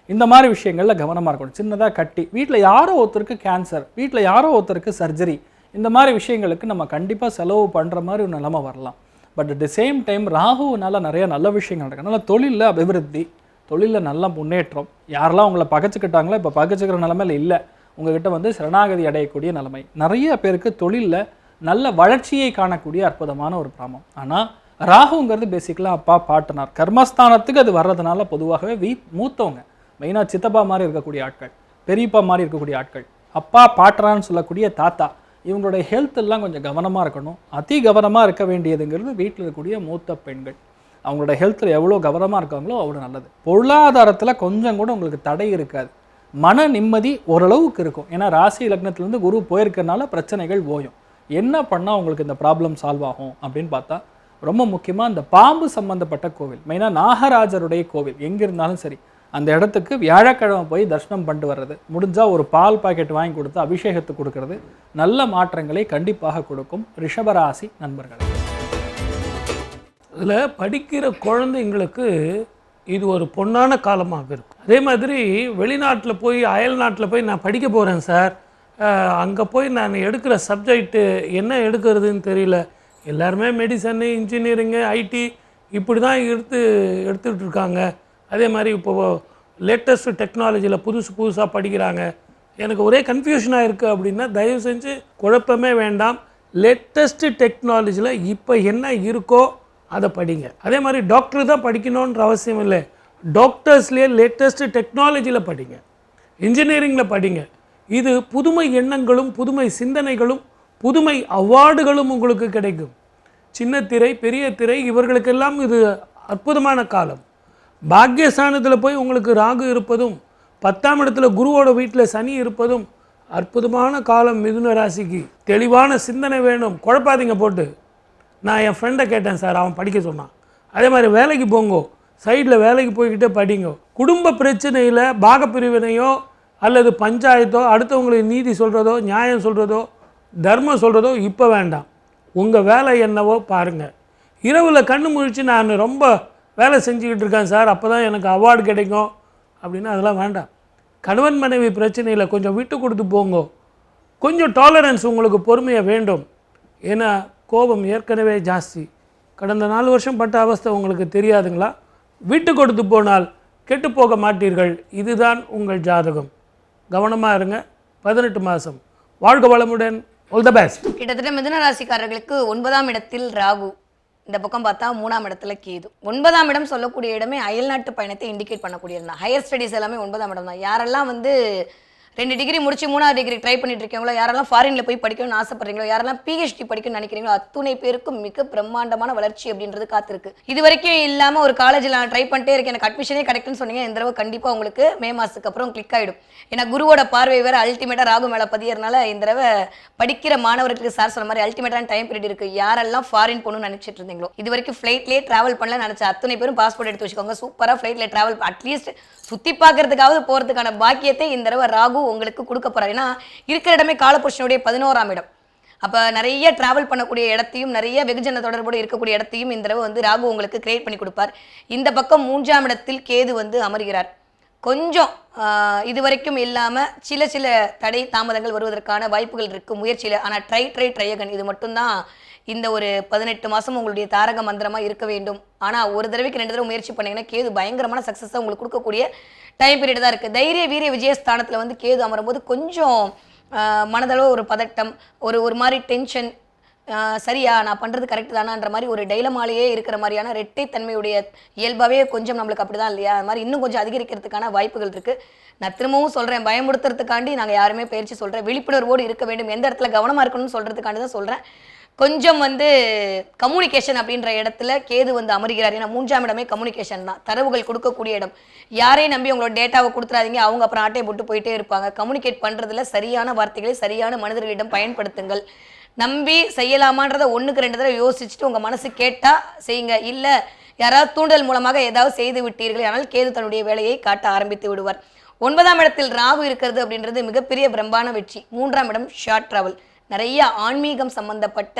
இந்த மாதிரி விஷயங்களில் கவனமாக இருக்கணும். சின்னதாக கட்டி, வீட்டில் யாரோ ஒருத்தருக்கு கேன்சர், வீட்டில் யாரோ ஒருத்தருக்கு சர்ஜரி, இந்த மாதிரி விஷயங்களுக்கு நம்ம கண்டிப்பாக செலவு பண்ணுற மாதிரி ஒரு நிலைமை வரலாம். But at the same time ராகுனால நிறைய நல்ல விஷயங்கள் நடக்கும். அதனால் தொழிலில் அபிவிருத்தி, தொழிலில் நல்ல முன்னேற்றம். யாரெல்லாம் உங்களை பகைச்சிக்கிட்டாங்களோ இப்போ பகைச்சிக்கிற நிலைமையில் இல்லை, உங்ககிட்ட வந்து சரணாகதி அடையக்கூடிய நிலைமை. நிறைய பேருக்கு தொழிலில் நல்ல வளர்ச்சியை காணக்கூடிய அற்புதமான ஒரு பிராமம். ஆனால் ராகுங்கிறது பேசிக்கலாக அப்பா, பாட்டனார், கர்மஸ்தானத்துக்கு அது வர்றதுனால பொதுவாகவே மூத்தவங்க, மெயினாக சித்தப்பா மாதிரி இருக்கக்கூடிய ஆட்கள், பெரியப்பா மாதிரி இருக்கக்கூடிய ஆட்கள், அப்பா பாட்டனான்னு சொல்லக்கூடிய தாத்தா, இவங்களுடைய ஹெல்த் எல்லாம் கொஞ்சம் கவனமாக இருக்கணும். அதி கவனமாக இருக்க வேண்டியதுங்கிறது வீட்டில் இருக்கக்கூடிய மூத்த பெண்கள். அவங்களோட ஹெல்த்தில் எவ்வளோ கவனமாக இருக்காங்களோ அவ்வளோ நல்லது. பொருளாதாரத்தில் கொஞ்சம் கூட உங்களுக்கு தடை இருக்காது. மன நிம்மதி ஓரளவுக்கு இருக்கும். ஏன்னா ராசி லக்னத்திலேருந்து குரு போயிருக்கனால பிரச்சனைகள் ஓயும். என்ன பண்ணால் உங்களுக்கு இந்த ப்ராப்ளம் சால்வ் ஆகும் அப்படின்னு பார்த்தா, ரொம்ப முக்கியமாக இந்த பாம்பு சம்மந்தப்பட்ட கோவில், மெயினாக நாகராஜருடைய கோவில் எங்கே இருந்தாலும் சரி, அந்த இடத்துக்கு வியாழக்கிழமை போய் தரிசனம் பண்ணிட்டு வர்றது, முடிஞ்சால் ஒரு பால் பாக்கெட் வாங்கி கொடுத்து அபிஷேகத்துக்கு கொடுக்கறது நல்ல மாற்றங்களை கண்டிப்பாக கொடுக்கும் ரிஷபராசி நண்பர்கள். இதில் படிக்கிற குழந்தைங்களுக்கு இது ஒரு பொன்னான காலமாக இருக்கும். அதே மாதிரி வெளிநாட்டில் போய், அயல் நாட்டில் போய் நான் படிக்க போகிறேன் சார், அங்கே போய் நான் எடுக்கிற சப்ஜெக்ட்டு என்ன எடுக்கிறதுன்னு தெரியல, எல்லாருமே மெடிசனு, இன்ஜினியரிங்கு, ஐடி இப்படி தான் எடுத்துக்கிட்டு இருக்காங்க. அதே மாதிரி இப்போது லேட்டஸ்ட் டெக்னாலஜியில் புதுசாக படிக்கிறாங்க, எனக்கு ஒரே கன்ஃபியூஷனாக இருக்குது அப்படின்னா தயவு செஞ்சு குழப்பமே வேண்டாம். லேட்டஸ்ட் டெக்னாலஜியில் இப்போ என்ன இருக்கோ அதை படிங்க. அதே மாதிரி டாக்டர் தான் படிக்கணுன்ற அவசியம் இல்லை, டாக்டர்ஸ்லேயே லேட்டஸ்ட் டெக்னாலஜியில் படிங்க, இன்ஜினியரிங்கில் படிங்க. இது புதுமை எண்ணங்களும் புதுமை சிந்தனைகளும் புதுமை அவார்டுகளும் உங்களுக்கு கிடைக்கும். சின்ன திரை, பெரிய திரை, இவர்களுக்கெல்லாம் இது அற்புதமான காலம். பாக்யஸ்தானத்தில் போய் உங்களுக்கு ராகு இருப்பதும், 10ஆம் இடத்துல குருவோட வீட்டில் சனி இருப்பதும் அற்புதமான காலம். மிதுன ராசிக்கு தெளிவான சிந்தனை வேணும், குழப்பாதீங்க போட்டு. நான் என் ஃப்ரெண்டை கேட்டேன் சார், அவன் படிக்க சொன்னான். அதே மாதிரி வேலைக்கு போங்கோ, சைடில் வேலைக்கு போய்கிட்டே படிங்கோ. குடும்ப பிரச்சனையில் பாகப்பிரிவினையோ அல்லது பஞ்சாயத்தோ, அடுத்தவங்களுக்கு நீதி சொல்கிறதோ, நியாயம் சொல்கிறதோ, தர்மம் சொல்கிறதோ இப்போ வேண்டாம். உங்கள் வேலை என்னவோ பாருங்கள். இரவில் கண்ணு முழிச்சு நான் ரொம்ப வேலை செஞ்சுக்கிட்டு இருக்கேன் சார், அப்போ தான் எனக்கு அவார்டு கிடைக்கும் அப்படின்னா அதெல்லாம் வேண்டாம். கணவன் மனைவி பிரச்சனையில் கொஞ்சம் விட்டு கொடுத்து போங்கோ. கொஞ்சம் டாலரன்ஸ், உங்களுக்கு பொறுமையாக வேண்டும். ஏன்னா கோபம் ஏற்கனவே ஜாஸ்தி. கடந்த 4 வருஷம் பட்ட அவஸ்தை உங்களுக்கு தெரியாதுங்களா? விட்டு கொடுத்து போனால் கெட்டு போக மாட்டீர்கள். இதுதான் உங்கள் ஜாதகம். கவனமாக இருங்க. 18 மாதம். வாழ்க வளமுடன். All the best. கிட்டத்தட்ட மிதுன ராசிக்காரர்களுக்கு 9ஆம் இடத்தில் ராகு, இந்த பக்கம் பார்த்தா 3ஆம் இடத்துல கேது. 9ஆம் இடம் சொல்லக்கூடிய இடமே அயல்நாட்டு பயணத்தை இண்டிகேட் பண்ணக்கூடிய இடம் தான். ஹையர் ஸ்டடீஸ் எல்லாமே 9ஆம் இடம் தான். யாரெல்லாம் வந்து 2 டிகிரி முடிச்சு 3ஆவது டிகிரி ட்ரை பண்ணிட்டு இருக்கீங்களோ, யாரெல்லாம் ஃபாரின்ல போய் படிக்கணும்னு ஆசைப்படுறீங்களோ, யாரெல்லாம் PhD படிக்கணும்னு நினைக்கிறீங்களோ, அத்துணை பேருக்கும் மிக பிரம்மாண்டமான வளர்ச்சி அப்படின்றது காத்திருக்கு. இது வரைக்கும் இல்லாம ஒரு காலேஜில் நான் ட்ரை பண்ணிட்டே இருக்கேன், எனக்கு அட்மிஷனே கிடைக்குன்னு சொன்னீங்க, இந்த தடவை கண்டிப்பா உங்களுக்கு மே மாசத்துக்கு அப்புறம் கிளிக் ஆயிடும். ஏன்னா குருவோட பார்வை வேற அல்டிமேட்டா ராகு மேல பதியறனால இந்த தடவை படிக்கிற மாணவர்களுக்கு சார் சொன்ன மாதிரி அல்டிமேட்டான டைம் பீரியட் இருக்கு. யாரெல்லாம் ஃபாரின் போகணும்னு நினைச்சிட்டு இருந்தீங்களோ, இது வரைக்கும் ஃபிளைட்லேயே டிராவல் பண்ணல நினைச்ச அத்தனை பேரும் பாஸ்போர்ட் எடுத்து வச்சுக்கோங்க. சூப்பரா ஃபிளைட்ல டிராவல் அட்லீஸ்ட் சுத்தி பார்க்கறதுக்காவது போறதுக்கான பாக்கியத்தை இந்த தடவை ராகு உங்களுக்கு கொடுக்க போறாரு. ஏன்னா இருக்கிற இடமே காலபுருஷனுடைய 11ஆம் இடம். அப்ப நிறைய டிராவல் பண்ணக்கூடிய இடத்தையும் நிறைய வெகுஜன தொடர்போடு இருக்கக்கூடிய இடத்தையும் இந்த தடவை வந்து ராகு உங்களுக்கு கிரியேட் பண்ணி கொடுப்பார். இந்த பக்கம் 3ஆம் இடத்தில் கேது வந்து அமர்கிறார். கொஞ்சம் இது வரைக்கும் இல்லாம சில தடை தாமதங்கள் வருவதற்கான வாய்ப்புகள் இருக்கு முயற்சியில. ஆனா ட்ரை அகன், இது மட்டும்தான் இந்த ஒரு 18 மாசம் உங்களுடைய தாரக மந்திரமா இருக்க வேண்டும். ஆனா ஒரு தடவைக்கு 2 தடவை முயற்சி பண்ணீங்கன்னா கேது பயங்கரமான சக்சஸ் உங்களுக்கு கொடுக்கக்கூடிய டைம் பீரியட் தான் இருக்கு. தைரிய வீரிய விஜயஸ்தானத்துல வந்து கேது அமரும் போது கொஞ்சம் மனதளவு ஒரு பதட்டம், ஒரு மாதிரி டென்ஷன், சரியா நான் பண்றது கரெக்ட் தானான்ற மாதிரி ஒரு டைலமாலேயே இருக்கிற மாதிரியான ரெட்டைத்தன்மையுடைய இயல்பாவே கொஞ்சம் நம்மளுக்கு அப்படிதான் இல்லையா, அது மாதிரி இன்னும் கொஞ்சம் அதிகரிக்கிறதுக்கான வாய்ப்புகள் இருக்கு. நான் திரும்பவும் சொல்றேன், பயமுடுத்துறதுக்காண்டி நாங்க யாருமே பயிற்சி சொல்றேன், விழிப்புணர்வோடு இருக்க வேண்டும், எந்த இடத்துல கவனமா இருக்கணும்னு சொல்றதுக்காண்டி தான் சொல்றேன். கொஞ்சம் வந்து கம்யூனிகேஷன் அப்படின்ற இடத்துல கேது வந்து அமர்கிறார். ஏன்னா 3ஆம் இடமே கம்யூனிகேஷன் தான், தரவுகள் கொடுக்கக்கூடிய இடம். யாரையும் நம்பி உங்களோட டேட்டாவை கொடுத்துறாதீங்க, அவங்க அப்புறம் ஆட்டையை போட்டு போயிட்டே இருப்பாங்க. கம்யூனிகேட் பண்றதுல சரியான வார்த்தைகளை சரியான மனிதர்களிடம் பயன்படுத்துங்கள். நம்பி செய்யலாமான்றதை 1க்கு 2 தடவை யோசிச்சுட்டு உங்க மனசு கேட்டா செய்யுங்க. இல்ல யாராவது தூண்டல் மூலமாக ஏதாவது செய்து விட்டீர்கள் ஆனால் கேது தன்னுடைய வேலையை காட்ட ஆரம்பித்து விடுவார். 9ஆம் இடத்தில் ராகு இருக்கிறது அப்படின்றது மிகப்பெரிய பிரம்மாண்ட வெற்றி. 3ஆம் இடம் ஷார்ட் டிராவல், நிறைய ஆன்மீகம் சம்பந்தப்பட்ட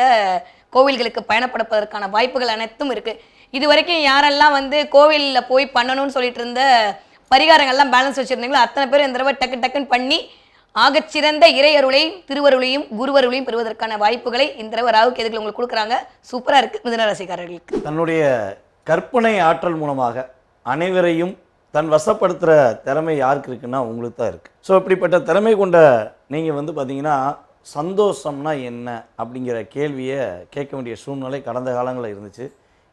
கோவில்களுக்கு பயணப்படுவதற்கான வாய்ப்புகள் அனைத்தும் இருக்கு. இது வரைக்கும் யாரெல்லாம் வந்து கோவிலில் போய் பண்ணணும்னு சொல்லிட்டு இருந்த பரிகாரங்கள்லாம் பேலன்ஸ் வச்சிருந்தீங்களோ அத்தனை பேரும் இந்த தடவை டக்குன்னு பண்ணி ஆகச்சிறந்த இறையருளையும் திருவருளையும் குருவருளையும் பெறுவதற்கான வாய்ப்புகளை இந்த தடவை ராகு கேதுகள் உங்களுக்கு கொடுக்குறாங்க. சூப்பரா இருக்கு மிதுன ராசிக்காரர்களுக்கு. தன்னுடைய கற்பனை ஆற்றல் மூலமாக அனைவரையும் தன் வசப்படுத்துகிற திறமை யாருக்கு இருக்குன்னா உங்களுக்கு தான் இருக்குது. ஸோ இப்படிப்பட்ட திறமை கொண்ட நீங்கள் வந்து பார்த்தீங்கன்னா சந்தோஷம்னா என்ன அப்படிங்கிற கேள்வியை கேட்க வேண்டிய சூழ்நிலை கடந்த காலங்களில் இருந்துச்சு.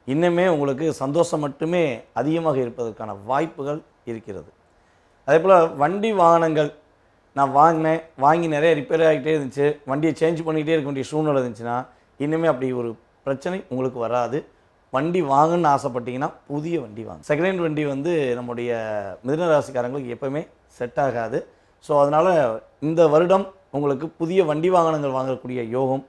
இன்னுமே உங்களுக்கு சந்தோஷம் மட்டுமே அதிகமாக இருப்பதற்கான வாய்ப்புகள் இருக்கிறது. அதே போல் வண்டி வாகனங்கள் நான் வாங்கி நிறைய ரிப்பேர் ஆகிட்டே இருந்துச்சு, வண்டியை சேஞ்ச் பண்ணிக்கிட்டே இருக்க வேண்டிய சூழ்நிலை இருந்துச்சுன்னா இனிமேல் அப்படி ஒரு பிரச்சனை உங்களுக்கு வராது. வண்டி வாங்கணும்னு ஆசைப்பட்டீங்கன்னா புதிய வண்டி வாங்க. செகண்ட் ஹேண்ட் வண்டி வந்து நம்முடைய மிதுன ராசிக்காரங்களுக்கு எப்போவுமே செட் ஆகாது. ஸோ அதனால் இந்த வருடம் உங்களுக்கு புதிய வண்டி வாகனங்கள் வாங்கக்கூடிய யோகம்.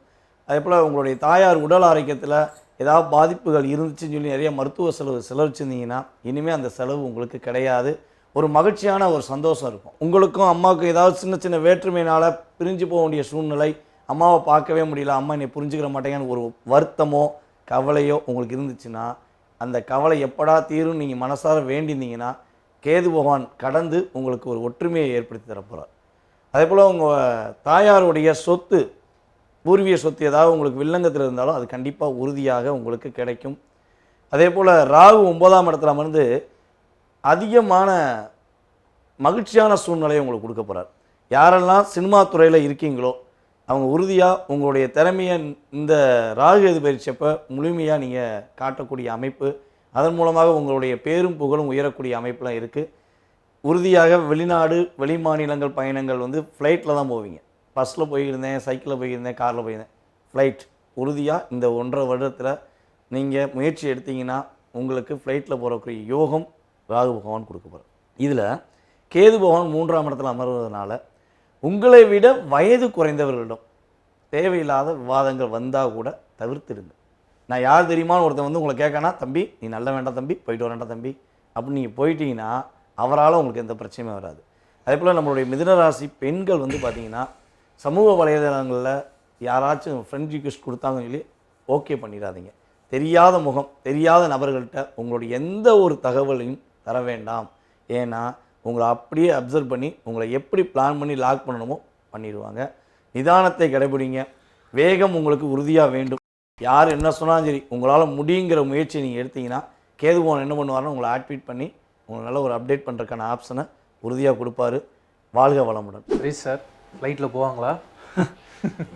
அதே போல் உங்களுடைய தாயார் உடல் ஆரோக்கியத்தில் ஏதாவது பாதிப்புகள் இருந்துச்சுன்னு சொல்லி நிறைய மருத்துவ செலவு செலவழிச்சிருந்தீங்கன்னா இனிமேல் அந்த செலவு உங்களுக்கு கிடையாது. ஒரு மகிழ்ச்சியான ஒரு சந்தோஷம் இருக்கும். உங்களுக்கும் அம்மாவுக்கும் ஏதாவது சின்ன வேற்றுமையினால் பிரிஞ்சு போக வேண்டிய சூழ்நிலை, அம்மாவை பார்க்கவே முடியல, அம்மா என்னை புரிஞ்சுக்கிற மாட்டேங்கன்னு ஒரு வருத்தமோ கவலையோ உங்களுக்கு இருந்துச்சுன்னா அந்த கவலை எப்படா தீரும் நீங்கள் மனசார வேண்டியிருந்தீங்கன்னா கேது பகவான் கடந்து உங்களுக்கு ஒரு ஒற்றுமையை ஏற்படுத்தி தரப்போகிறார். அதே போல் உங்கள் தாயாருடைய சொத்து, பூர்வீக சொத்து ஏதாவது உங்களுக்கு வில்லங்கத்தில் இருந்தாலும் அது கண்டிப்பாக உறுதியாக உங்களுக்கு கிடைக்கும். அதே போல் ராகு 9ஆம் இடத்துல அமர்ந்து அதிகமான மகிழ்ச்சியான சூழ்நிலையை உங்களுக்கு கொடுக்க போகிறார். யாரெல்லாம் சினிமா துறையில் இருக்கீங்களோ அவங்க உறுதியாக உங்களுடைய திறமையை இந்த ராகு கேது பயிற்சியப்போ முழுமையாக நீங்கள் காட்டக்கூடிய அமைப்பு, அதன் மூலமாக உங்களுடைய பேரும் புகழும் உயரக்கூடிய அமைப்புலாம் இருக்குது. உறுதியாக வெளிநாடு வெளி மாநிலங்கள் பயணங்கள் வந்து ஃப்ளைட்டில் தான் போவீங்க. பஸ்ஸில் போயிருந்தேன், சைக்கிளில் போயிருந்தேன், காரில் போயிருந்தேன், ஃப்ளைட் உறுதியாக இந்த 1.5 வருடத்தில் நீங்கள் முயற்சி எடுத்தீங்கன்னா உங்களுக்கு ஃப்ளைட்டில் போகக்கூடிய யோகம் ராகு பகவான் கொடுக்க போகிறார். இதில் கேது பகவான் 3ஆம் இடத்துல அமர்வதனால உங்களை விட வயது குறைந்தவர்களிடம் தேவையில்லாத விவாதங்கள் வந்தால் கூட தவிர்த்துடுங்க. நான் யார் தெரியுமான்னு ஒருத்தன் வந்து உங்களை கேட்கனா, தம்பி நீ நல்ல வேண்டாம் தம்பி, போயிட்டு வரேன்டா தம்பி அப்படின்னு நீங்கள் போயிட்டீங்கன்னா அவரால் உங்களுக்கு எந்த பிரச்சனையும் வராது. அதே போல் நம்மளுடைய மிதுன ராசி பெண்கள் வந்து பார்த்திங்கன்னா சமூக வலைதளங்களில் யாராச்சும் ஃப்ரெண்ட் ரிக்வெஸ்ட் கொடுத்தாங்கன்னு சொல்லி ஓகே பண்ணிடாதீங்க. தெரியாத முகம் தெரியாத நபர்கள்ட்ட உங்களுடைய எந்த ஒரு தகவலையும் தர வேண்டாம். ஏன்னா உங்களை அப்படியே அப்சர்வ் பண்ணி உங்களை எப்படி பிளான் பண்ணி லாக் பண்ணணுமோ பண்ணிடுவாங்க. நிதானத்தை கடைபிடிங்க. வேகம் உங்களுக்கு உறுதியாக வேண்டும். யார் என்ன சொன்னாலும் சரி, உங்களால் முடியுங்கிற முயற்சியை நீங்கள் எடுத்தீங்கன்னா கேதுபவன் என்ன பண்ணுவாருன்னா உங்களை ஆக்டிவேட் பண்ணி உங்களை நல்ல ஒரு அப்டேட் பண்ணுறதுக்கான ஆப்ஷனை உறுதியாக கொடுப்பாரு. வாழ்க வளமுடன். சரி சார், ஃப்ளைட்டில் போவாங்களா?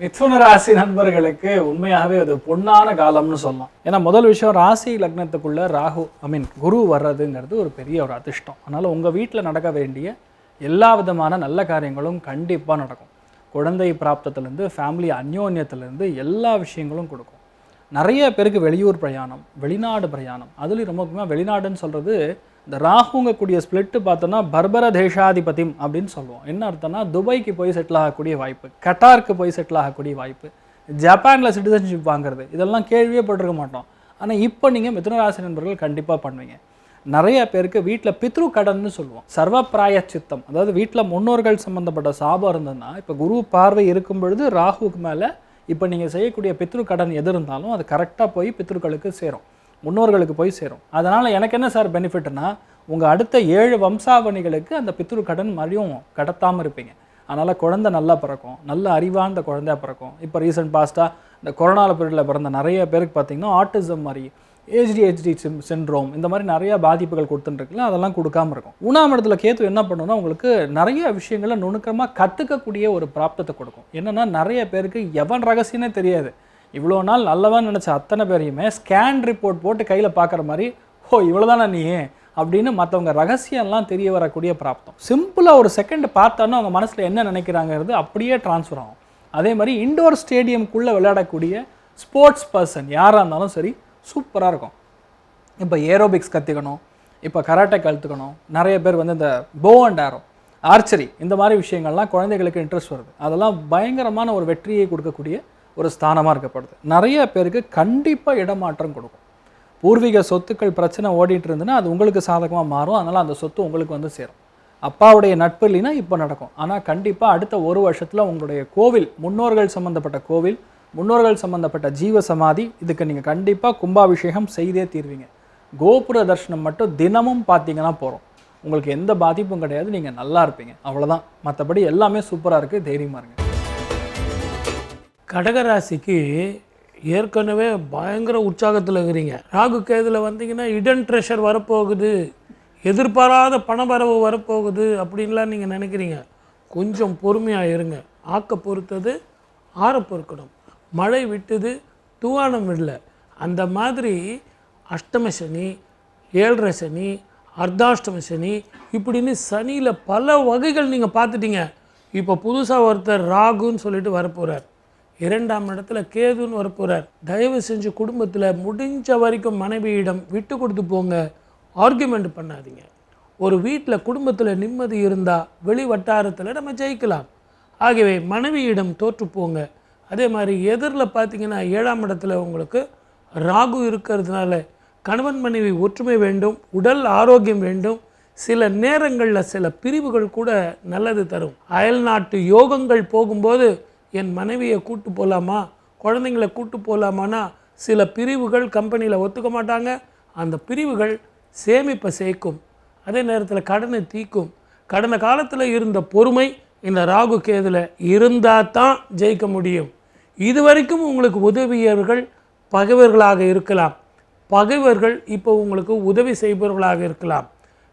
மிதுன ராசி நண்பர்களுக்கு உண்மையாகவே அது பொன்னான காலம்னு சொல்லலாம். ஏன்னா முதல் விஷயம், ராசி லக்னத்துக்குள்ள ராகு குரு வர்றதுங்கிறது ஒரு பெரிய ஒரு அதிர்ஷ்டம். அதனால் உங்கள் வீட்டில் நடக்க வேண்டிய எல்லா விதமான நல்ல காரியங்களும் கண்டிப்பாக நடக்கும். குழந்தை பிராப்தத்துலேருந்து ஃபேமிலி அந்யோன்யத்துலேருந்து எல்லா விஷயங்களும் கொடுக்கும். நிறைய பேருக்கு வெளியூர் பிரயாணம், வெளிநாடு பிரயாணம், அதுலேயும் ரொம்ப முக்கியமாக வெளிநாடுன்னு சொல்கிறது இந்த ராகுங்கக்கூடிய ஸ்பிளிட்டு பார்த்தோன்னா பர்பர தேசாதிபதிம் அப்படின்னு சொல்லுவோம். என்ன அர்த்தம்னா துபாய்க்கு போய் செட்டில் ஆகக்கூடிய வாய்ப்பு, கட்டாருக்கு போய் செட்டில் ஆகக்கூடிய வாய்ப்பு, ஜப்பானில் சிட்டிசன்ஷிப் வாங்குறது, இதெல்லாம் கேள்வியே போட்டிருக்க மாட்டோம். ஆனால் இப்போ நீங்கள் மிதுனராசி நண்பர்கள் கண்டிப்பாக பண்ணுவீங்க. நிறைய பேருக்கு வீட்டில் பித்ரு கடன்னு சொல்லுவோம், சர்வ பிராயச்சித்தம். அதாவது வீட்டில் முன்னோர்கள் சம்மந்தப்பட்ட சாபம் இருந்ததுன்னா இப்போ குரு பார்வை இருக்கும் பொழுது ராகுவுக்கு மேலே இப்போ நீங்கள் செய்யக்கூடிய பித்ரு கடன் எது இருந்தாலும் அது கரெக்டாக போய் பித்ருக்களுக்கு சேரும், முன்னோர்களுக்கு போய் சேரும். அதனால் எனக்கு என்ன சார் பெனிஃபிட்னா, உங்கள் அடுத்த 7 வம்சாவணிகளுக்கு அந்த பித்ரு கடன் மறுபடியும் கடத்தாமல் இருப்பீங்க. அதனால் குழந்தை நல்லா பிறக்கும், நல்ல அறிவார்ந்த குழந்தையாக பிறக்கும். இப்போ ரீசெண்ட் பாஸ்ட்டாக இந்த கொரோனா பீரியடில் பிறந்த நிறைய பேருக்கு பார்த்திங்கன்னா ஆட்டிசம் மாதிரி, ADHD சிண்ட்ரோம், இந்த மாதிரி நிறையா பாதிப்புகள் கொடுத்துட்டுருக்குல்ல, அதெல்லாம் கொடுக்காமல் இருக்கும். 1ஆம் இடத்துல கேத்து என்ன பண்ணுன்னா உங்களுக்கு நிறைய விஷயங்களை நுணுக்கமாக கற்றுக்கக்கூடிய ஒரு பிராப்தத்தை கொடுக்கும். என்னென்னா நிறைய பேருக்கு எவன் ரகசியமே தெரியாது. இவ்வளோ நாள் நல்லவன் நினச்ச அத்தனை பேரையுமே ஸ்கேன் ரிப்போர்ட் போட்டு கையில் பார்க்குற மாதிரி, ஓ இவ்வளோதானே நீ அப்படின்னு மற்றவங்க ரகசியம்லாம் தெரிய வரக்கூடிய பிராப்தம். சிம்பிளாக ஒரு செகண்ட் பார்த்தாலும் அவங்க மனசில் என்ன நினைக்கிறாங்கிறது அப்படியே ட்ரான்ஸ்ஃபர் ஆகும். அதே மாதிரி இண்டோர் ஸ்டேடியம்குள்ளே விளையாடக்கூடிய ஸ்போர்ட்ஸ் பர்சன் யாராக இருந்தாலும் சரி சூப்பராக இருக்கும். இப்போ ஏரோபிக்ஸ் கற்றுக்கணும், இப்போ கராட்டே கற்றுக்கணும், நிறைய பேர் வந்து இந்த போ அண்ட் ஆரோ, ஆர்ச்சரி, இந்த மாதிரி விஷயங்கள்லாம் குழந்தைகளுக்கு இன்ட்ரெஸ்ட் வருது. அதெல்லாம் பயங்கரமான ஒரு வெற்றியை கொடுக்கக்கூடிய ஒரு ஸ்தானமாக இருக்கப்படுது. நிறைய பேருக்கு கண்டிப்பாக இடமாற்றம் கொடுக்கும். பூர்வீக சொத்துக்கள் பிரச்சனை ஓடிட்டு இருந்துன்னா அது உங்களுக்கு சாதகமாக மாறும். அதனால் அந்த சொத்து உங்களுக்கு வந்து சேரும். அப்பாவுடைய நட்பு இல்லைன்னா இப்போ நடக்கும். ஆனால் கண்டிப்பாக அடுத்த ஒரு வருஷத்தில் உங்களுடைய கோவில், முன்னோர்கள் சம்மந்தப்பட்ட கோவில், முன்னோர்கள் சம்மந்தப்பட்ட ஜீவ சமாதி, இதுக்கு நீங்கள் கண்டிப்பாக கும்பாபிஷேகம் செய்தே தீர்வீங்க. கோபுர தரிசனம் மட்டும் தினமும் பார்த்தீங்கன்னா போகிறோம், உங்களுக்கு எந்த பாதிப்பும் கிடையாது, நீங்கள் நல்லா இருப்பீங்க. அவ்வளோதான். மற்றபடி எல்லாமே சூப்பராக இருக்குது, தைரியமாக இருங்க. கடகராசிக்கு ஏற்கனவே பயங்கர உற்சாகத்தில் இருக்கிறீங்க. ராகு கேதுல வந்தீங்கன்னா இடன் ட்ரெஷர் வரப்போகுது, எதிர்பாராத பணவரவு வரப்போகுது அப்படின்லாம் நீங்கள் நினைக்கிறீங்க. கொஞ்சம் பொறுமையாக இருங்க. ஆக்க பொறுத்தது ஆற பொறுக்கணும். மழை விட்டது தூவானம் விடல. அந்த மாதிரி அஷ்டம சனி, 7.5 சனி, அர்த்தாஷ்டம சனி, இப்படின்னு சனியில் பல வகைகள் நீங்கள் பார்த்துட்டீங்க. இப்போ புதுசாக ஒருத்தர் ராகுன்னு சொல்லிட்டு வரப்போகிறார். 2ஆம் இடத்துல கேதுன்னு வரப்போகிறார். தயவு செஞ்சு குடும்பத்தில் முடிஞ்ச வரைக்கும் மனைவியிடம் விட்டு கொடுத்து போங்க, ஆர்கியூமெண்ட் பண்ணாதீங்க. ஒரு வீட்டில் குடும்பத்தில் நிம்மதி இருந்தால் வெளி வட்டாரத்தில் நம்ம ஜெயிக்கலாம். ஆகவே மனைவியிடம் தோற்று போங்க. அதே மாதிரி எதிரில் பார்த்தீங்கன்னா 7ஆம் இடத்துல உங்களுக்கு ராகு இருக்கிறதுனால கணவன் மனைவி ஒற்றுமை வேண்டும், உடல் ஆரோக்கியம் வேண்டும். சில நேரங்களில் சில பிரிவுகள் கூட நல்லது தரும். அயல்நாட்டு யோகங்கள் போகும்போது என் மனைவியை கூட்டு போகலாமா, குழந்தைங்களை கூட்டு போகலாமான்னா சில பிரிவுகள் கம்பெனியில் ஒத்துக்க மாட்டாங்க. அந்த பிரிவுகள் சேமிப்பை சேர்க்கும், அதே நேரத்தில் கடனை தீக்கும். கடந்த காலத்தில் இருந்த பொறுமை இந்த ராகு கேதுல இருந்தால் தான் ஜெயிக்க முடியும். இதுவரைக்கும் உங்களுக்கு உதவியவர்கள் பகைவர்களாக இருக்கலாம், பகைவர்கள் இப்போ உங்களுக்கு உதவி செய்பவர்களாக இருக்கலாம்.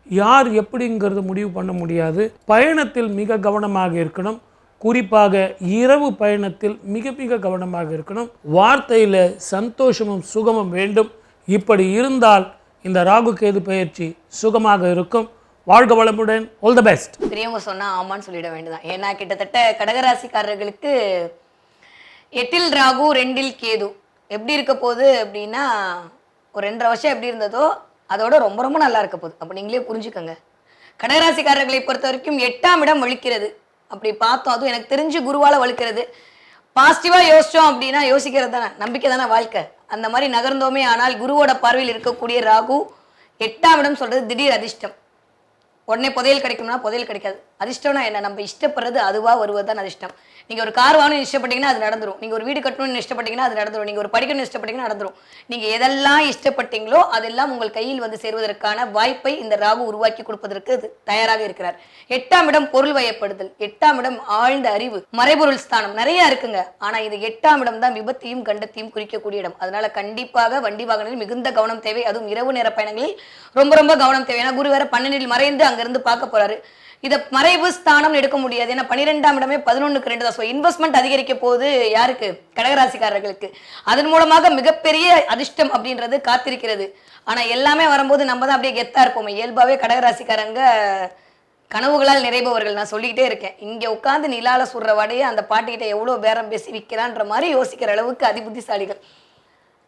யார் எப்படிங்கிறது முடிவு பண்ண முடியாது. பயணத்தில் மிக கவனமாக இருக்கணும். குறிப்பாக இரவு பயணத்தில் மிக மிக கவனமாக இருக்கணும். வார்த்தையில் சந்தோஷமும் சுகமும் வேண்டும். இப்படி இருந்தால் இந்த ராகு கேது பயிற்சி சுகமாக இருக்கும். வாழ்க வளமுடன். All the best. பெரியவங்க சொன்னால் ஆமான்னு சொல்லிட வேண்டியதான். ஏன்னா கிட்டத்தட்ட கடகராசிக்காரர்களுக்கு 8இல் ராகு 2இல் கேது எப்படி இருக்க போகுது அப்படின்னா, ஒரு 2.5 வருஷம் எப்படி இருந்ததோ அதோட ரொம்ப ரொம்ப நல்லா இருக்க போகுது. அப்போ நீங்களே புரிஞ்சுக்கோங்க. கடகராசிக்காரர்களை பொறுத்த வரைக்கும் 8ஆம் இடம் வலிக்கிறது. அப்படி பார்த்தோம், அதுவும் எனக்கு தெரிஞ்சு குருவால் வலிக்கிறது. பாசிட்டிவாக யோசித்தோம் அப்படின்னா, யோசிக்கிறது தானே நம்பிக்கை தானே வாழ்க்கை. அந்த மாதிரி நகர்ந்தோமே ஆனால் குருவோட பார்வையில் இருக்கக்கூடிய ராகு 8ஆம் இடம் சொல்கிறது திடீர் அதிர்ஷ்டம். உடனே புதையல் கிடைக்கும்னா புதையல் கிடைக்காது. அதிர்ஷ்டம்னா என்ன? நம்ம இஷ்டப்படுறது அதுவா வருவதுதான் அதிர்ஷ்டம். நீங்க ஒரு கார் வாங்கணும்னு இஷ்டப்பட்டீங்கன்னா அது நடந்துரும். நீங்க ஒரு வீடு கட்டணும்னு இஷ்டப்பட்டீங்கன்னா அது நடந்துரும். நீங்க ஒரு படிக்கணும்னு இஷ்டப்பட்டீங்கன்னா நடந்துரும். நீங்க எதெல்லாம் இஷ்டப்பட்டீங்களோ அதெல்லாம் உங்கள் கையில் வந்து சேருவதற்கான வாய்ப்பை இந்த ராகு உருவாக்கி கொடுப்பதற்கு தயாராக இருக்கிறார். 8ஆம் இடம் பொருள் வயப்படுதல், 8ஆம் இடம் ஆழ்ந்த அறிவு, மறைபொருள் ஸ்தானம் நிறைய இருக்குங்க. ஆனா இது 8ஆம் இடம் தான் விபத்தையும் கண்டத்தையும் குறிக்கக்கூடிய இடம். அதனால கண்டிப்பாக வண்டி வாகனங்களில் மிகுந்த கவனம் தேவை. அதுவும் இரவு நேர பயணங்களில் ரொம்ப ரொம்ப கவனம் தேவை. ஏன்னா குரு வேற 12 மறைந்து அங்கிருந்து பார்க்க போறாரு. இதை மறைவு ஸ்தானம் எடுக்க முடியாது. ஏன்னா 12ஆம் இடமே 11க்கு 2 தான். ஸோ இன்வெஸ்ட்மெண்ட் அதிகரிக்க போது யாருக்கு? கடகராசிக்காரர்களுக்கு. அதன் மூலமாக மிகப்பெரிய அதிர்ஷ்டம் அப்படின்றது காத்திருக்கிறது. ஆனா எல்லாமே வரும்போது நம்ம தான் அப்படியே கெத்தா இருப்போம். இயல்பாவே கடகராசிக்காரங்க கனவுகளால் நிறைபவர்கள். நான் சொல்லிக்கிட்டே இருக்கேன், இங்க உட்காந்து நிலால சுடுற வடையை அந்த பாட்டிக்கிட்ட எவ்வளவு பேரம் பேசி விற்கிறான்ற மாதிரி யோசிக்கிற அளவுக்கு அதிபுத்திசாலிகள்.